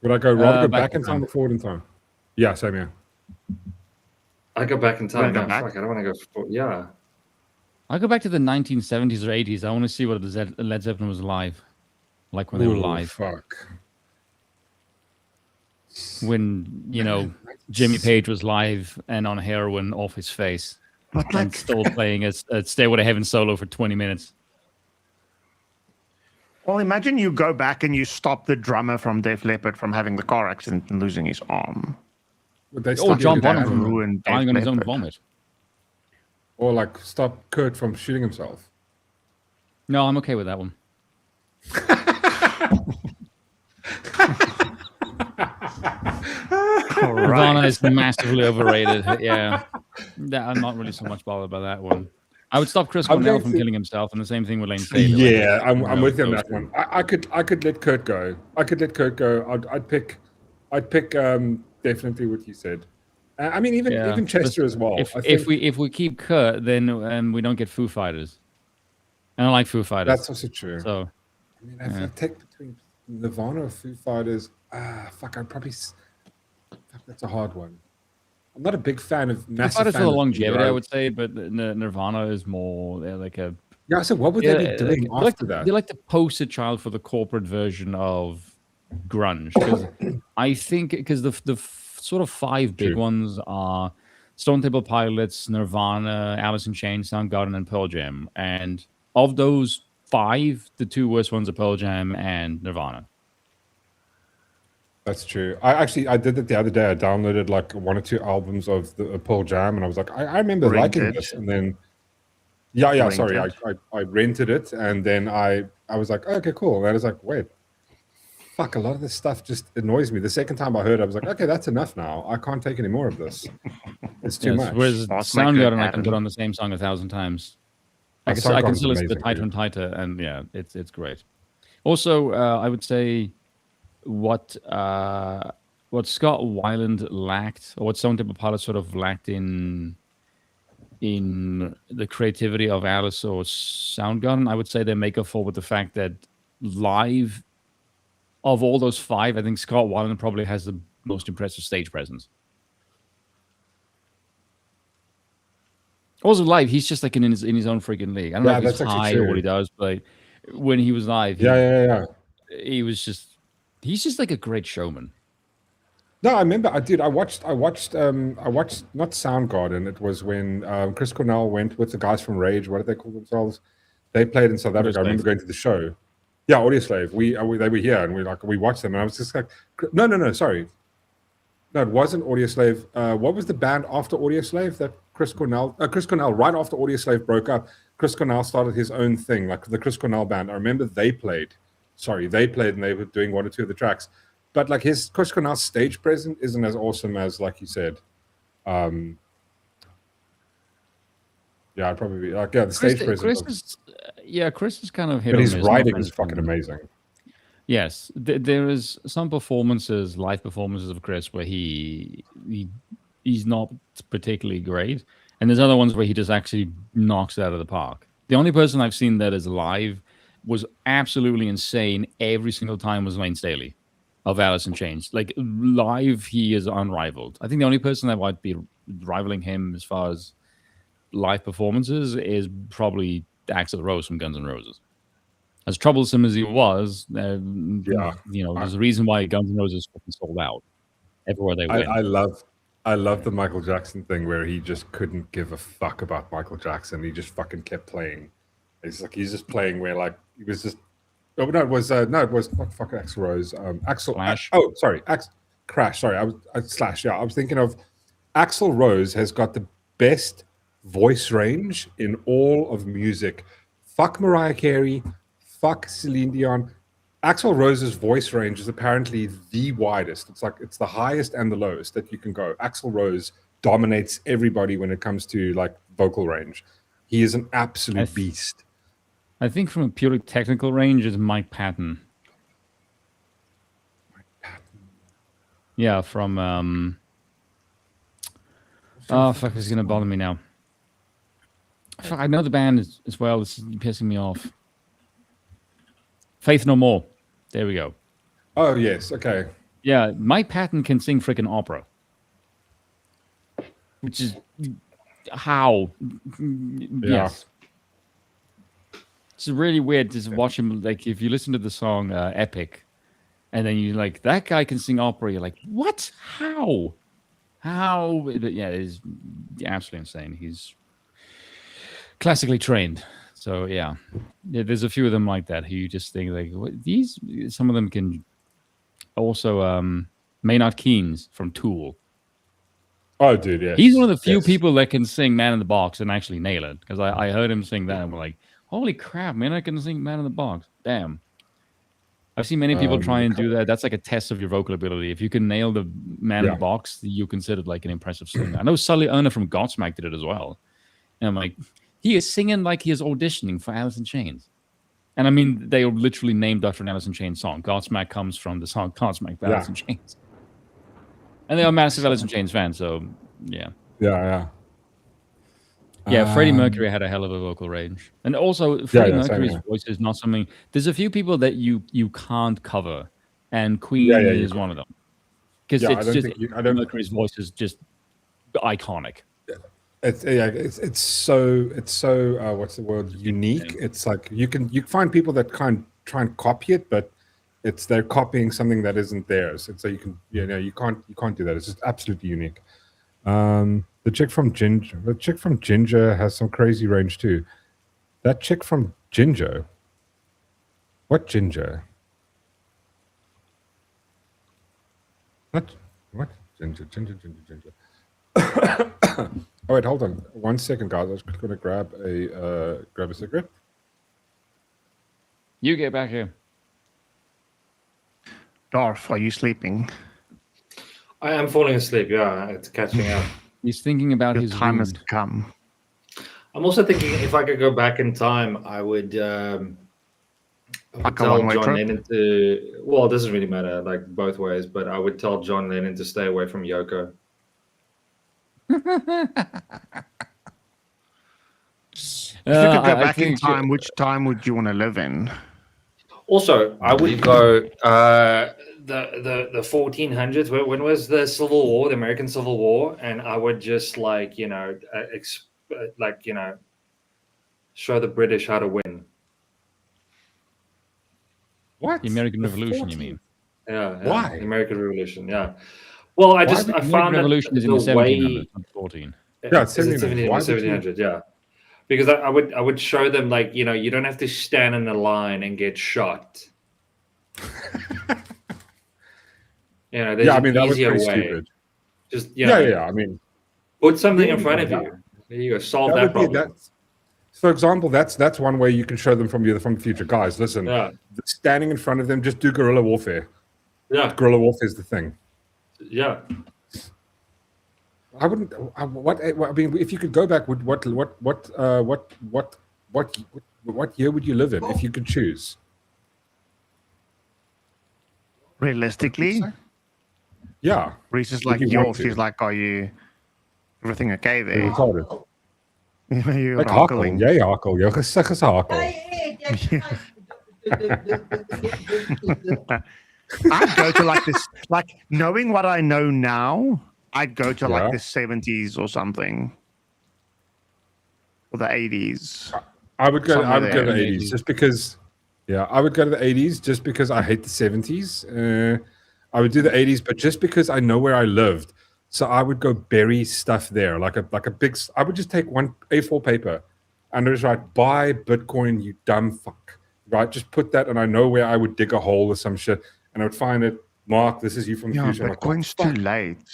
Would I rather go back in time or forward in time? Yeah, same here. I go back in time. No, fuck, I don't want to go forward. Yeah. I go back to the 1970s or 80s. I want to see what Led Zeppelin was live, like when they were live. Fuck. When Jimmy Page was live and on heroin off his face, and still playing a Stairway to Heaven solo for 20 minutes. Well, imagine you go back and you stop the drummer from Def Leppard from having the car accident and losing his arm. John Bonham ruined dying on his own vomit. Or like stop Kurt from shooting himself. No, I'm okay with that one. Nirvana is massively overrated. Yeah, I'm not really so much bothered by that one. I would stop Chris Cornell from killing himself, and the same thing with Lane Staley. Yeah, I'm with you on that one. I could let Kurt go. I'd pick definitely what you said. I mean, even Chester as well. If we keep Kurt, then we don't get Foo Fighters. And I like Foo Fighters. That's also true. So, I mean, if I take between Nirvana or Foo Fighters, I'd probably. That's a hard one. I'm not a big fan of massive. Foo Fighters for the longevity, I would say, but Nirvana is more like a. Yeah, so what would they be doing after that? They like the poster child for the corporate version of grunge, because I think the sort of five big ones are Stone Temple Pilots, Nirvana, Alice in Chains, Soundgarden, and Pearl Jam. And of those five, the two worst ones are Pearl Jam and Nirvana. That's true. I did it the other day. I downloaded like one or two albums of the Pearl Jam, and I was like, I remember liking this. And then, sorry, I rented it, and then I was like, okay, cool. And I was like, wait, fuck, a lot of this stuff just annoys me. The second time I heard it, I was like, okay, that's enough now. I can't take any more of this. It's too much. Whereas Soundgarden, I can put on the same song 1,000 times. I can still listen to Tighter and Tighter, and yeah, it's great. Also, I would say what Scott Weiland lacked, or what Stone Temple Pilots sort of lacked in the creativity of Alice or Soundgarden, I would say they make up for with the fact that live, of all those five, I think Scott Weiland probably has the most impressive stage presence. Also live, he's just like in his own freaking league. I don't know if he's high or what he does, but when he was live, he's just like a great showman. No, I remember I watched not Soundgarden. It was when Chris Cornell went with the guys from Rage. What did they call themselves? They played in South Africa. I remember going to the show. Yeah, Audioslave. They were here, and we watched them, and I was just like, no, sorry, no, it wasn't Audioslave. What was the band after Audioslave that Chris Cornell right after Audioslave broke up? Chris Cornell started his own thing, like the Chris Cornell band. I remember they played, and they were doing one or two of the tracks, but like his Chris Cornell's stage presence isn't as awesome as, like you said. I'd probably be like, the stage presence. Chris is kind of hit. But his writing is fucking amazing. Yes, there is some live performances of Chris where he's not particularly great, and there's other ones where he just actually knocks it out of the park. The only person I've seen that is live was absolutely insane every single time was Lane Staley of Alice in Chains. Like live, he is unrivaled. I think the only person that might be rivaling him as far as live performances is probably Axl Rose from Guns N' Roses. As troublesome as he was, there's a reason why Guns N' Roses fucking sold out everywhere they went. I love the Michael Jackson thing where he just couldn't give a fuck about Michael Jackson. He just fucking kept playing. He's just playing where like he was just. It was not fucking Axl Rose. Slash. Crash. Sorry, I was Slash. Yeah, I was thinking of Axl Rose has got the best voice range in all of music. Fuck Mariah Carey, fuck Celine Dion. Axl Rose's voice range is apparently the widest. It's the highest and the lowest that you can go. Axl Rose dominates everybody when it comes to like vocal range. He is an absolute beast. I think from a purely technical range is Mike Patton. Yeah, from oh fuck, it's gonna bother me now. Fuck, I know the band as well. It's pissing me off. Faith No More. There we go. Oh yes, okay. Yeah, Mike Patton can sing freaking opera. Which is how? Yes. It's really weird to watch him. Like if you listen to the song "Epic," and then you like that guy can sing opera. You're like, what? How? But yeah, it's absolutely insane. He's classically trained. So yeah, there's a few of them like that who you just think like what, these. Some of them can also Maynard Keynes from Tool. Oh, dude, yes. He's one of the few people that can sing "Man in the Box" and actually nail it. Because I heard him sing that and we're like, holy crap, man! I can sing "Man in the Box." Damn. I've seen many people try and do that. That's like a test of your vocal ability. If you can nail the "Man in the Box," you're considered like an impressive singer. I know Sully Erna from Godsmack did it as well. And I'm like, he is singing like he is auditioning for Alice in Chains. And I mean, they are literally named after an Alice in Chains song. Godsmack comes from the song Godsmack by Alice in Chains. And they are massive Alice in Chains fans, so yeah. Yeah. Freddie Mercury had a hell of a vocal range. And also, Freddie Mercury's voice is not something... There's a few people that you can't cover, and Queen is one of them. Because Mercury's voice is just iconic. It's so what's the word? Unique. It's like you find people that kind of try and copy it, but they're copying something that isn't theirs. And so you can't do that. It's just absolutely unique. The chick from Ginger has some crazy range too. That chick from Ginger. What Ginger? What Ginger? Oh wait, hold on 1 second, guys. I was just going to grab a cigarette. You get back here. Darth, are you sleeping? I am falling asleep. Yeah, it's catching up. He's thinking about Your his time has wound. come. I'm also thinking if I could go back in time, I would tell John Lennon to. Well, it doesn't really matter, like both ways, but I would tell John Lennon to stay away from Yoko. If you could go back in time, which time would you want to live in? Also, I would go the 1400s. When was the Civil War, the American Civil War? And I would just show the British how to win. What? The American Revolution, you mean? Yeah. Why? The American Revolution, yeah. Well, I found that Revolution is in the 1700s, not 14. Yeah, it's 1700s, yeah. Because I would show them like, you don't have to stand in a line and get shot. There's an easier way. Stupid. Just I mean, put something in front of you. There you go. Solve that problem. For example, that's one way you can show them from the future. Guys, listen. Standing in front of them, just do guerrilla warfare. Yeah, guerrilla warfare is the thing. Yeah. I wouldn't. I mean, if you could go back, what year would you live in if you could choose? Realistically, yeah. Reese is like yours. She's like, "Are you everything okay there?" You're hakel. Jy hakel. Jou gesig is hakel. I'd go to like this, like knowing what I know now. I'd go to like the 70s or something, or the 80s. I would go to the 80s just because. Yeah, I would go to the 80s just because I hate the 70s. I would do the 80s, but just because I know where I lived, so I would go bury stuff there, like a big. I would just take one A4 paper and just write "Buy Bitcoin, you dumb fuck." Right, just put that, and I know where I would dig a hole or some shit, and I would find it. Mark, this is you from the future. Bitcoin's too late.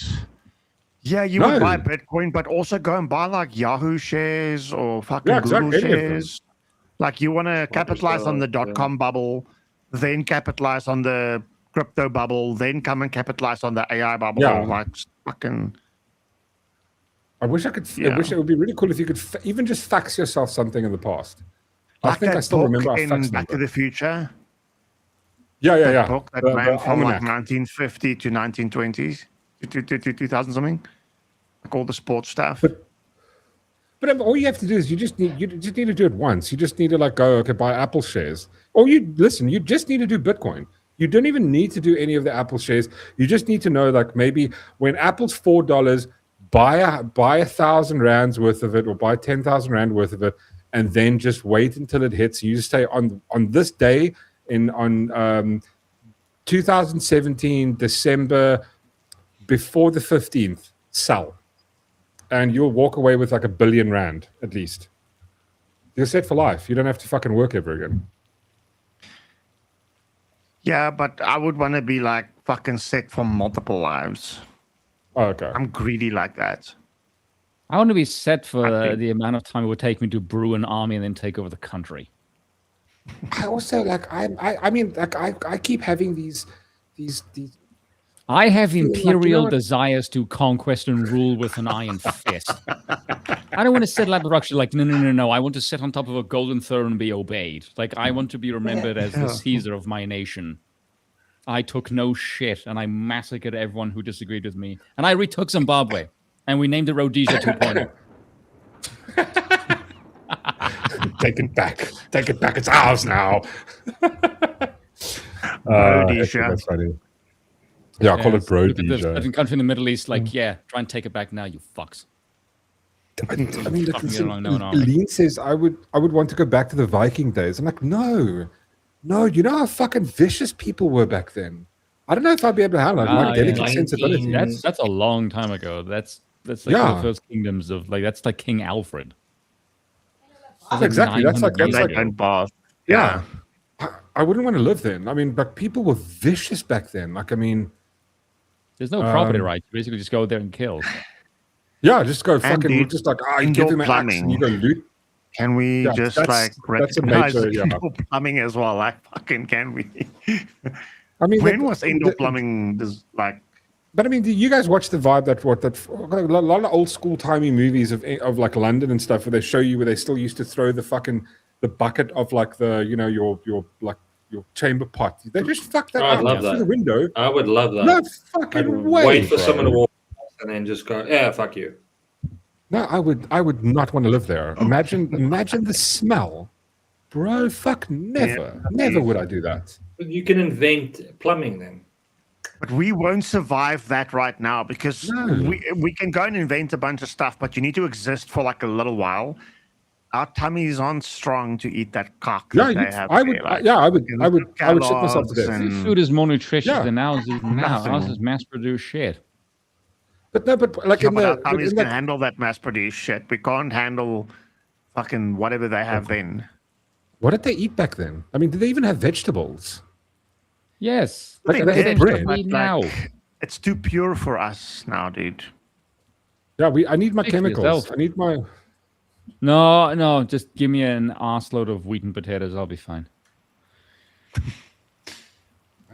Yeah, you would buy Bitcoin, but also go and buy like Yahoo shares or fucking Google shares. Like you want to capitalize on the .com bubble, then capitalize on the crypto bubble, then come and capitalize on the AI bubble. Yeah. Like fucking. I wish I could. I wish it would be really cool if you could even just fax yourself something in the past. Like I think I still remember our fax Back to the Future. Yeah. Book that ran from like 1950 to 1920s to 2000 something. Like all the sports stuff. But all you have to do is you just need to do it once. You just need to like go, okay, buy Apple shares. Or you just need to do Bitcoin. You don't even need to do any of the Apple shares. You just need to know like maybe when Apple's $4, buy 1,000 rands worth of it or buy 10,000 rand worth of it, and then just wait until it hits. You just say on this day on 2017 December before the 15th, sell. And you'll walk away with like R1 billion at least. You're set for life. You don't have to fucking work ever again. Yeah, but I would want to be like fucking set for multiple lives. Oh, okay. I'm greedy like that. I want to be set for the amount of time it would take me to brew an army and then take over the country. I also like I mean like I keep having these I have imperial desires to conquest and rule with an iron fist. I don't want to settle up actually like no. I want to sit on top of a golden throne and be obeyed. Like I want to be remembered as the Caesar of my nation. I took no shit and I massacred everyone who disagreed with me. And I retook Zimbabwe and we named it Rhodesia 2.0. Take it back. Take it back. It's ours now. Rhodesia. That's funny. Yeah, I'll call it Rhodesia. There's a country in the Middle East, like, try and take it back now, you fucks. I mean, Lean says I would want to go back to the Viking days. I'm like, no, you know how fucking vicious people were back then. I don't know if I'd be able to handle it. My delicate sensibility. That's a long time ago. That's like the first kingdoms of like that's like King Alfred. That's exactly. That's like yeah. I wouldn't want to live then. I mean, but people were vicious back then. Like, I mean, there's no property rights. You basically just go there and kill. Yeah, just go fucking. Just like you give him an axe and you go loot. Can we just like recognize indoor plumbing as well? Like, fucking, can we? I mean, when was indoor plumbing like? But I mean, do you guys watch the vibe that a lot of old school timey movies of like London and stuff where they show you where they still used to throw the bucket of like your chamber pot. They just fuck that out through the window. I would love that. No fucking way. Wait for someone to walk and then just go, yeah, fuck you. No, I would not want to live there. Imagine the smell, bro. Fuck, never would I do that. But you can invent plumbing then. But we won't survive that right now because we can go and invent a bunch of stuff, but you need to exist for like a little while. Our tummies aren't strong to eat that cock. I would shit myself to death. Food is more nutritious than ours is now. Ours is mass-produced shit. But like our tummies can handle that mass-produced shit. We can't handle fucking whatever they have then. What did they eat back then? I mean, did they even have vegetables? Yes. Like, they ate bread. Now. It's too pure for us now, dude. Yeah, I need my chemicals. I need my... No, just give me an arseload of wheat and potatoes. I'll be fine.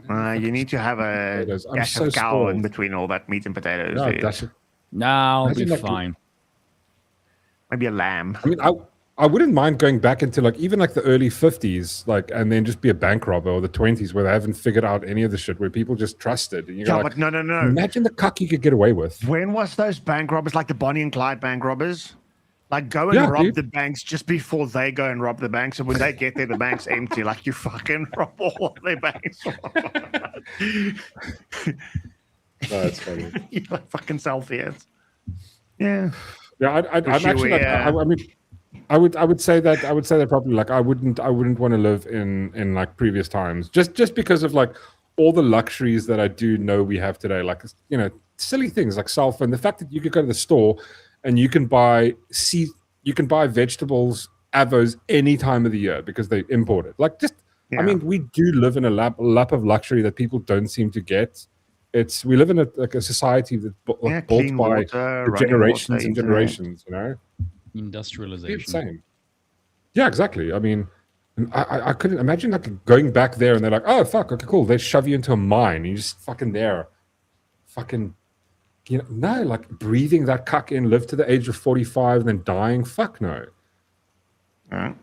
You need to have a dash of cow in between all that meat and potatoes. No, I'll be fine. Maybe a lamb. I mean, I wouldn't mind going back into like even like the early 50s, like, and then just be a bank robber, or the 20s where they haven't figured out any of the shit, where people just trusted. And but no. Imagine the cuck you could get away with. When was those bank robbers, like the Bonnie and Clyde bank robbers? Like, go and rob the banks just before they go and rob the banks. And when they get there, the bank's empty. Like, you fucking rob all of their banks. That's funny. You like fucking self-fears. Yeah. Yeah, I'm actually like, I mean, I would say that probably like I wouldn't want to live in like previous times, just because of like all the luxuries that I do know we have today, like, you know, silly things like cell phone, the fact that you could go to the store and you can buy vegetables, avos any time of the year because they import it. Like, just I mean, we do live in a lap of luxury that people don't seem to get. we live in a society that's built clean by water, the running generations water, and internet. generations. Industrialization. Insane. Yeah, exactly. I mean, I couldn't imagine like going back there and they're like, oh fuck, okay, cool. They shove you into a mine and you're just fucking there, fucking, no, like breathing that cuck in, live to the age of 45 and then dying. Fuck no. Right.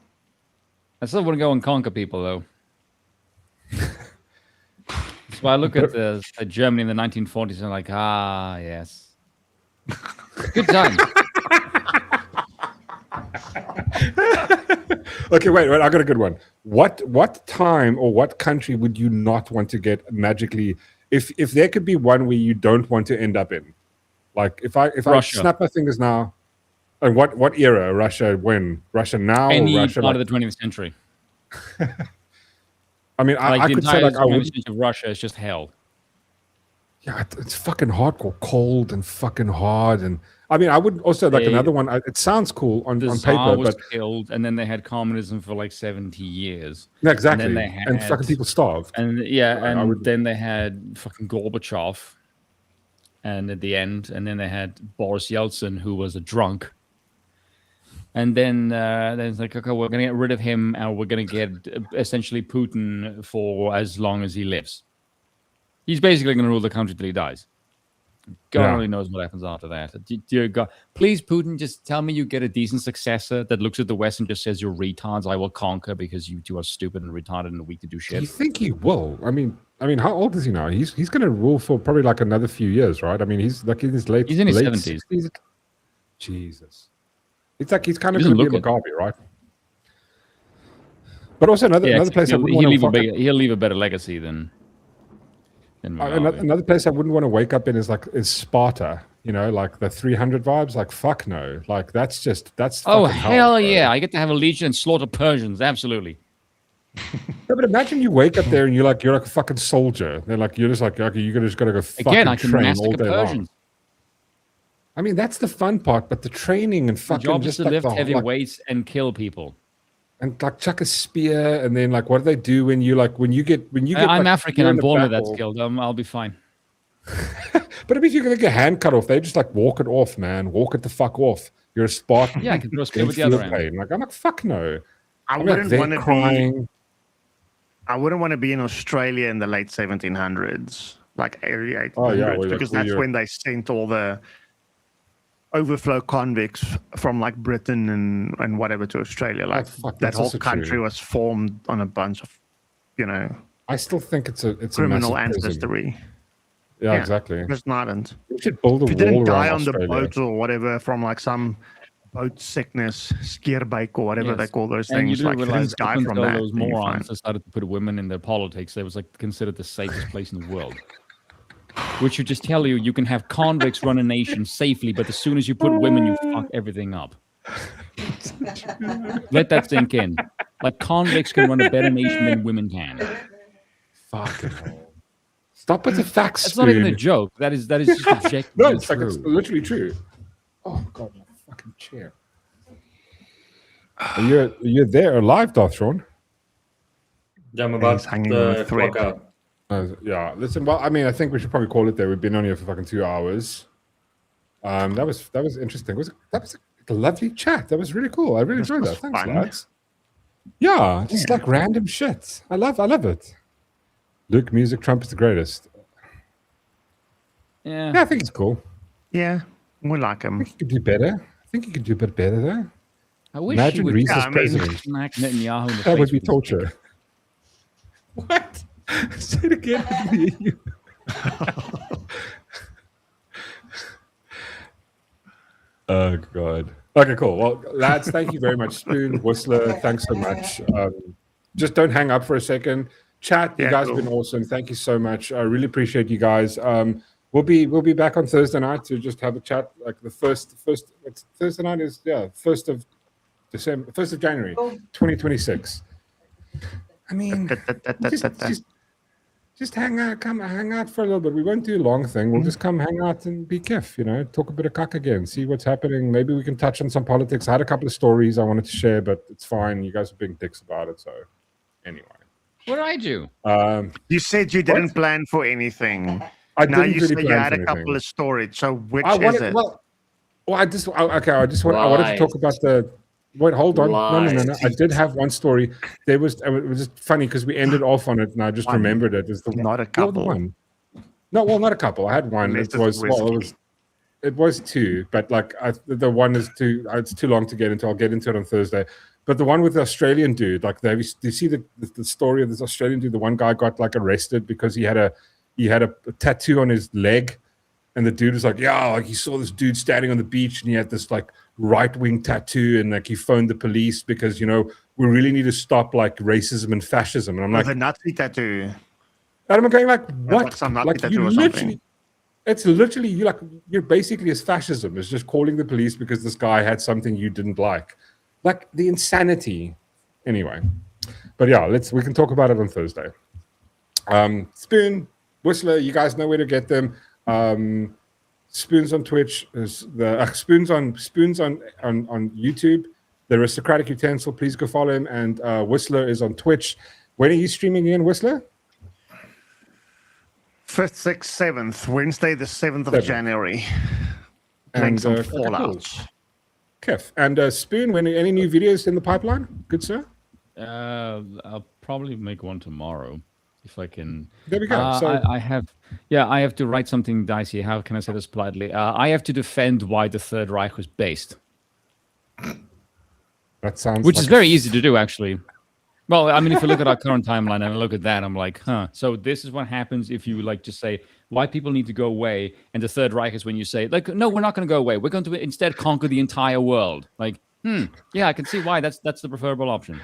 I still want to go and conquer people, though. That's why I look at the Germany in the 1940s and I'm like, yes. Good time. Okay, wait, I got a good one. What time or what country would you not want to get magically, if there could be one where you don't want to end up in? Like if I snap my fingers now, and what era? Russia when? Russia now Any or Russia part like, of the 20th century. I mean, like I could say like I would. Of Russia is just hell. Yeah, it's fucking hardcore, cold and fucking hard, and I mean, I would also like another one. It sounds cool on paper, was but killed, and then they had communism for like 70 years. Yeah, exactly, and, then and fucking people starved. And then they had fucking Gorbachev, and at the end, and then they had Boris Yeltsin, who was a drunk. And then it's like, okay, we're going to get rid of him, and we're going to get essentially Putin for as long as he lives. He's basically going to rule the country till he dies. God only knows what happens after that. Dear God, please, Putin, just tell me you get a decent successor that looks at the West and just says, "You're retards. I will conquer because you two are stupid and retarded and weak to do shit." Do you think he will? I mean, how old is he now? He's going to rule for probably like another few years, right? I mean, he's like in his late. He's in his late 70s. 60s. Jesus, it's like he's kind of going to be a Mugabe, right? But also another place he'll leave a better legacy than another place I wouldn't want to wake up in is Sparta, like the 300 vibes. Like fuck no, like that's hell yeah, I get to have a legion and slaughter Persians, absolutely. No, but imagine you wake up there and you're like a fucking soldier. They're like, you're just like, okay, you're just gonna go fucking I can train massacre all day Persians. long. I mean, that's the fun part, but the training and fucking job is just to lift heavy weights and kill people. And like chuck a spear, and then like, what do they do when you get? I'm African. I'm born with that skill. I'll be fine. But if you're gonna get your hand cut off, they just like walk it off, man. Walk it the fuck off. You're a Spartan. Yeah, I can throw a spear with the other hand. Like I'm like, fuck no. I wouldn't want to crying. I wouldn't want to be in Australia in the late 1700s, like early 1800s, because that's when they sent all the overflow convicts from like Britain and whatever to Australia. Like that whole country was formed on a bunch of, I still think it's a criminal ancestry. Yeah, exactly. It's not. We should build a wall. If you didn't die on Australia. the boat or whatever from like some boat sickness, skierbike or whatever they call those and things. Like, if you didn't die from that, those morons decided to put women in their politics. They was like considered the safest place in the world. Which should just tell you can have convicts run a nation safely, but as soon as you put women, you fuck everything up. Let that sink in. Like convicts can run a better nation than women can. Fucking hell. Stop with the facts. That's not even a joke. That is just objectively No, it's true. like it's literally true. Oh god, my fucking chair. Are you there alive, Darthron? Yeah, I'm about to clock out. Yeah, listen. Well, I mean, I think we should probably call it there. We've been on here for fucking 2 hours. That was interesting. That was a lovely chat. That was really cool. I really enjoyed that. Thanks, lads. Yeah, just like random shit. I love it. Luke, music, Trump is the greatest. Yeah, I think it's cool. Yeah, we like him. I think he could do better. I think he could do a bit better though. I wish Imagine he would Reese as president. smack Netanyahu in the That would face be with his torture. dick. What? Say it again. I didn't hear you. Oh god. Okay, cool. Well, lads, thank you very much. Spoon, Whistler, thanks so much. Just don't hang up for a second. Chat, you guys have been awesome. Thank you so much. I really appreciate you guys. We'll be back on Thursday night to just have a chat. Like the first what's Thursday night is 1st of December, 1st of January, 2026. I mean, just hang out, come hang out for a little bit. We won't do a long thing. We'll just come hang out and be kiff, talk a bit of cuck again, see what's happening. Maybe we can touch on some politics. I had a couple of stories I wanted to share, but it's fine. You guys are being dicks about it. So anyway. What do I do? You said you didn't plan for anything. I Now didn't you really said you plan had for a couple anything. of storage. So which I is wanted, it? well, I wanted to talk about the. Wait, hold on. No. I did have one story. It was just funny because we ended off on it, and I just One. remembered it. It's the Not a the couple. one. No, well, not a couple. I had one. Unless It it's was well, whiskey. it was two, but like the one is too. It's too long to get into. I'll get into it on Thursday. But the one with the Australian dude, like, do you see the story of this Australian dude? The one guy got like arrested because he had a tattoo on his leg. And the dude was like, yeah, like he saw this dude standing on the beach and he had this like right-wing tattoo, and like he phoned the police because, we really need to stop like racism and fascism. And I'm like, With a Nazi tattoo. and I'm going like, what? Like some Nazi Like tattoo you or literally, something. it's literally you're basically as fascism. It's just calling the police because this guy had something you didn't like the insanity. Anyway, but yeah, we can talk about it on Thursday. Spoon, Whistler, you guys know where to get them. Spoons on Twitch, is the Spoons on YouTube. The Aristocratic Utensil, please go follow him. And Whistler is on Twitch. When are you streaming again, Whistler? 5th, 6th, 7th, Wednesday, the 7th of 7th. January. Playing And some cool. Fallout. Kef. And Spoon, any new videos in the pipeline? Good sir. I'll probably make one tomorrow if I can. There we go. I have to write something dicey. How can I say this politely? I have to defend why the Third Reich was based. That sounds. Which is very easy to do, actually. Well, I mean, if you look at our current timeline and I look at that, I'm like, huh. So this is what happens if you like just say why people need to go away, and the Third Reich is when you say, like, no, we're not going to go away. We're going to instead conquer the entire world. Like, yeah, I can see why that's the preferable option.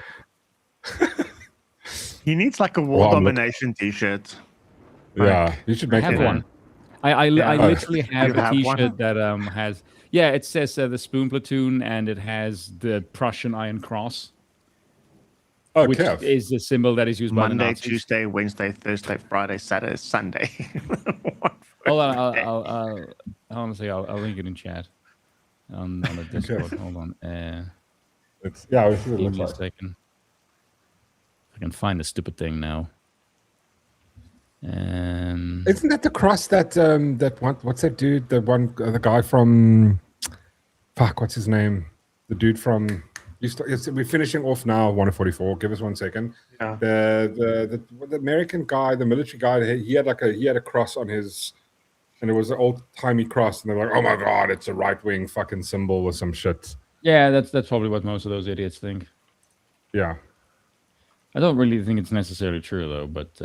He needs like a world domination T-shirt. Yeah, you should make I have it one. I literally have a have T-shirt one? that has it says the Spoon Platoon, and it has the Prussian Iron Cross, which is the symbol that is used by the Monday, Nazis. Tuesday, Wednesday, Thursday, Friday, Saturday, Sunday. Hold on, honestly, I'll link it in chat on the Discord. Hold on. This is what it Give looks me a like. second. If I can find the stupid thing now. Isn't that the cross that what's that dude? The guy from what's his name? The dude from we're finishing off now. 144. Give us 1 second. Yeah. The American guy, the military guy, he had a cross on his, and it was an old timey cross, and they're like, oh my god, it's a right wing fucking symbol or some shit. Yeah, that's probably what most of those idiots think. Yeah. I don't really think it's necessarily true though, but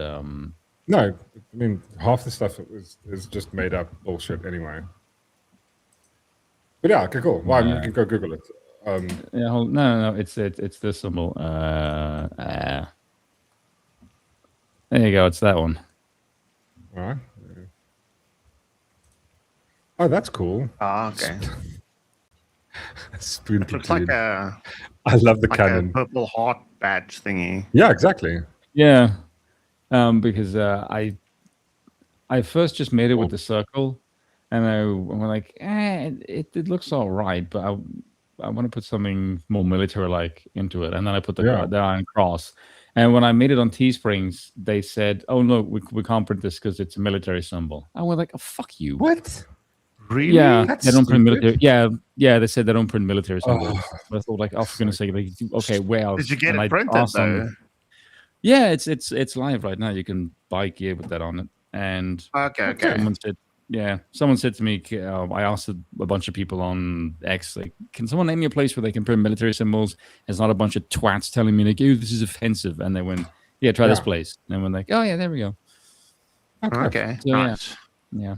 No, I mean half the stuff is just made up bullshit anyway. But yeah, okay, cool. Well, you can go Google it. yeah, no, it's this symbol. There you go. It's that one. All right. Oh, that's cool. Ah, okay. Spoon Looks platoon. like a I love the like cannon. a purple heart badge thingy. Yeah, exactly. Yeah, because I first just made it with the circle, and I'm like, it looks all right, but I want to put something more military-like into it, and then I put the Iron Cross. And when I made it on Teesprings, they said, "Oh no, we can't print this because it's a military symbol." I was like, "Oh fuck you!" What? Really? Yeah, That's they don't print stupid. military. Yeah, they said they don't print military symbols. But I thought, like, oh, for goodness sake, like, okay, well, Did you get and it I printed asked them- though? Yeah, it's live right now. You can buy gear with that on it, and Okay. someone said to me, I asked a bunch of people on X, like, can someone name me a place where they can print military symbols? It's not a bunch of twats telling me, like, oh, this is offensive. And they went, yeah, try this place. And they went like, oh, yeah, there we go. Okay. So, Nice. Yeah.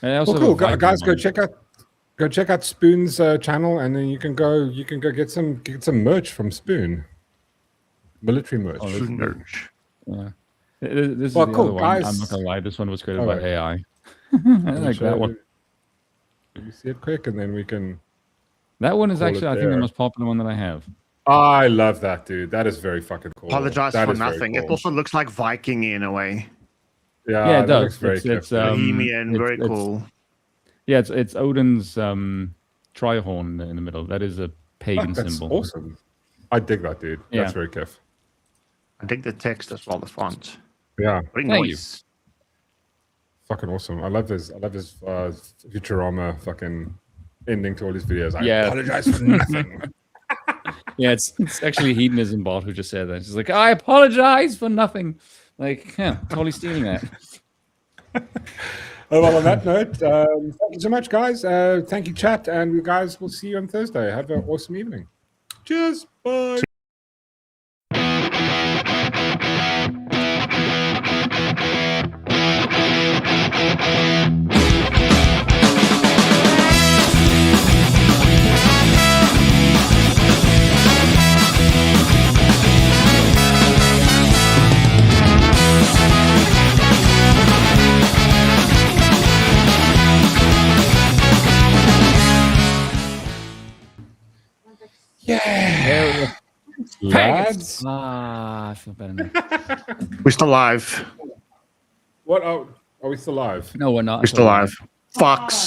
I also Well, have cool. a Guys, go Viking check out Spoon's channel, and then you can go get some merch from Spoon. Military merch. Oh, Food merch. one. Yeah. This is Well, the cool, other one. guys. I'm not going to lie. This one was created All by right. AI. I like Show that one. you see it quick, and then we can. That one is Call it actually, I think, the there. most popular one that I have. I love that, dude. That is very fucking cool. Apologize That for is very nothing. cool. It also looks like Viking in a way. Yeah, Yeah, it that does. looks very It's, cool. Bohemian, very it's- cool. Yeah, it's Odin's Trihorn in the middle. That is a pagan That's symbol. awesome. I dig that, dude. Yeah. That's very kiff. I think the text as well, the font. Yeah. Very Thank you. nice. fucking awesome. I love his Futurama fucking ending to all his videos. I Yeah. apologize for nothing. Yeah, it's actually Hedonism bot who just said that. She's like, I apologize for nothing. Like, yeah, totally stealing that. Oh, well, on that note, thank you so much, guys. Thank you, chat, and you guys will see you on Thursday. Have an awesome evening. Cheers. Bye. Yeah. Lads. I feel better now. We're still live. What? Are we still live? No, we're not. We're still live. Fucks.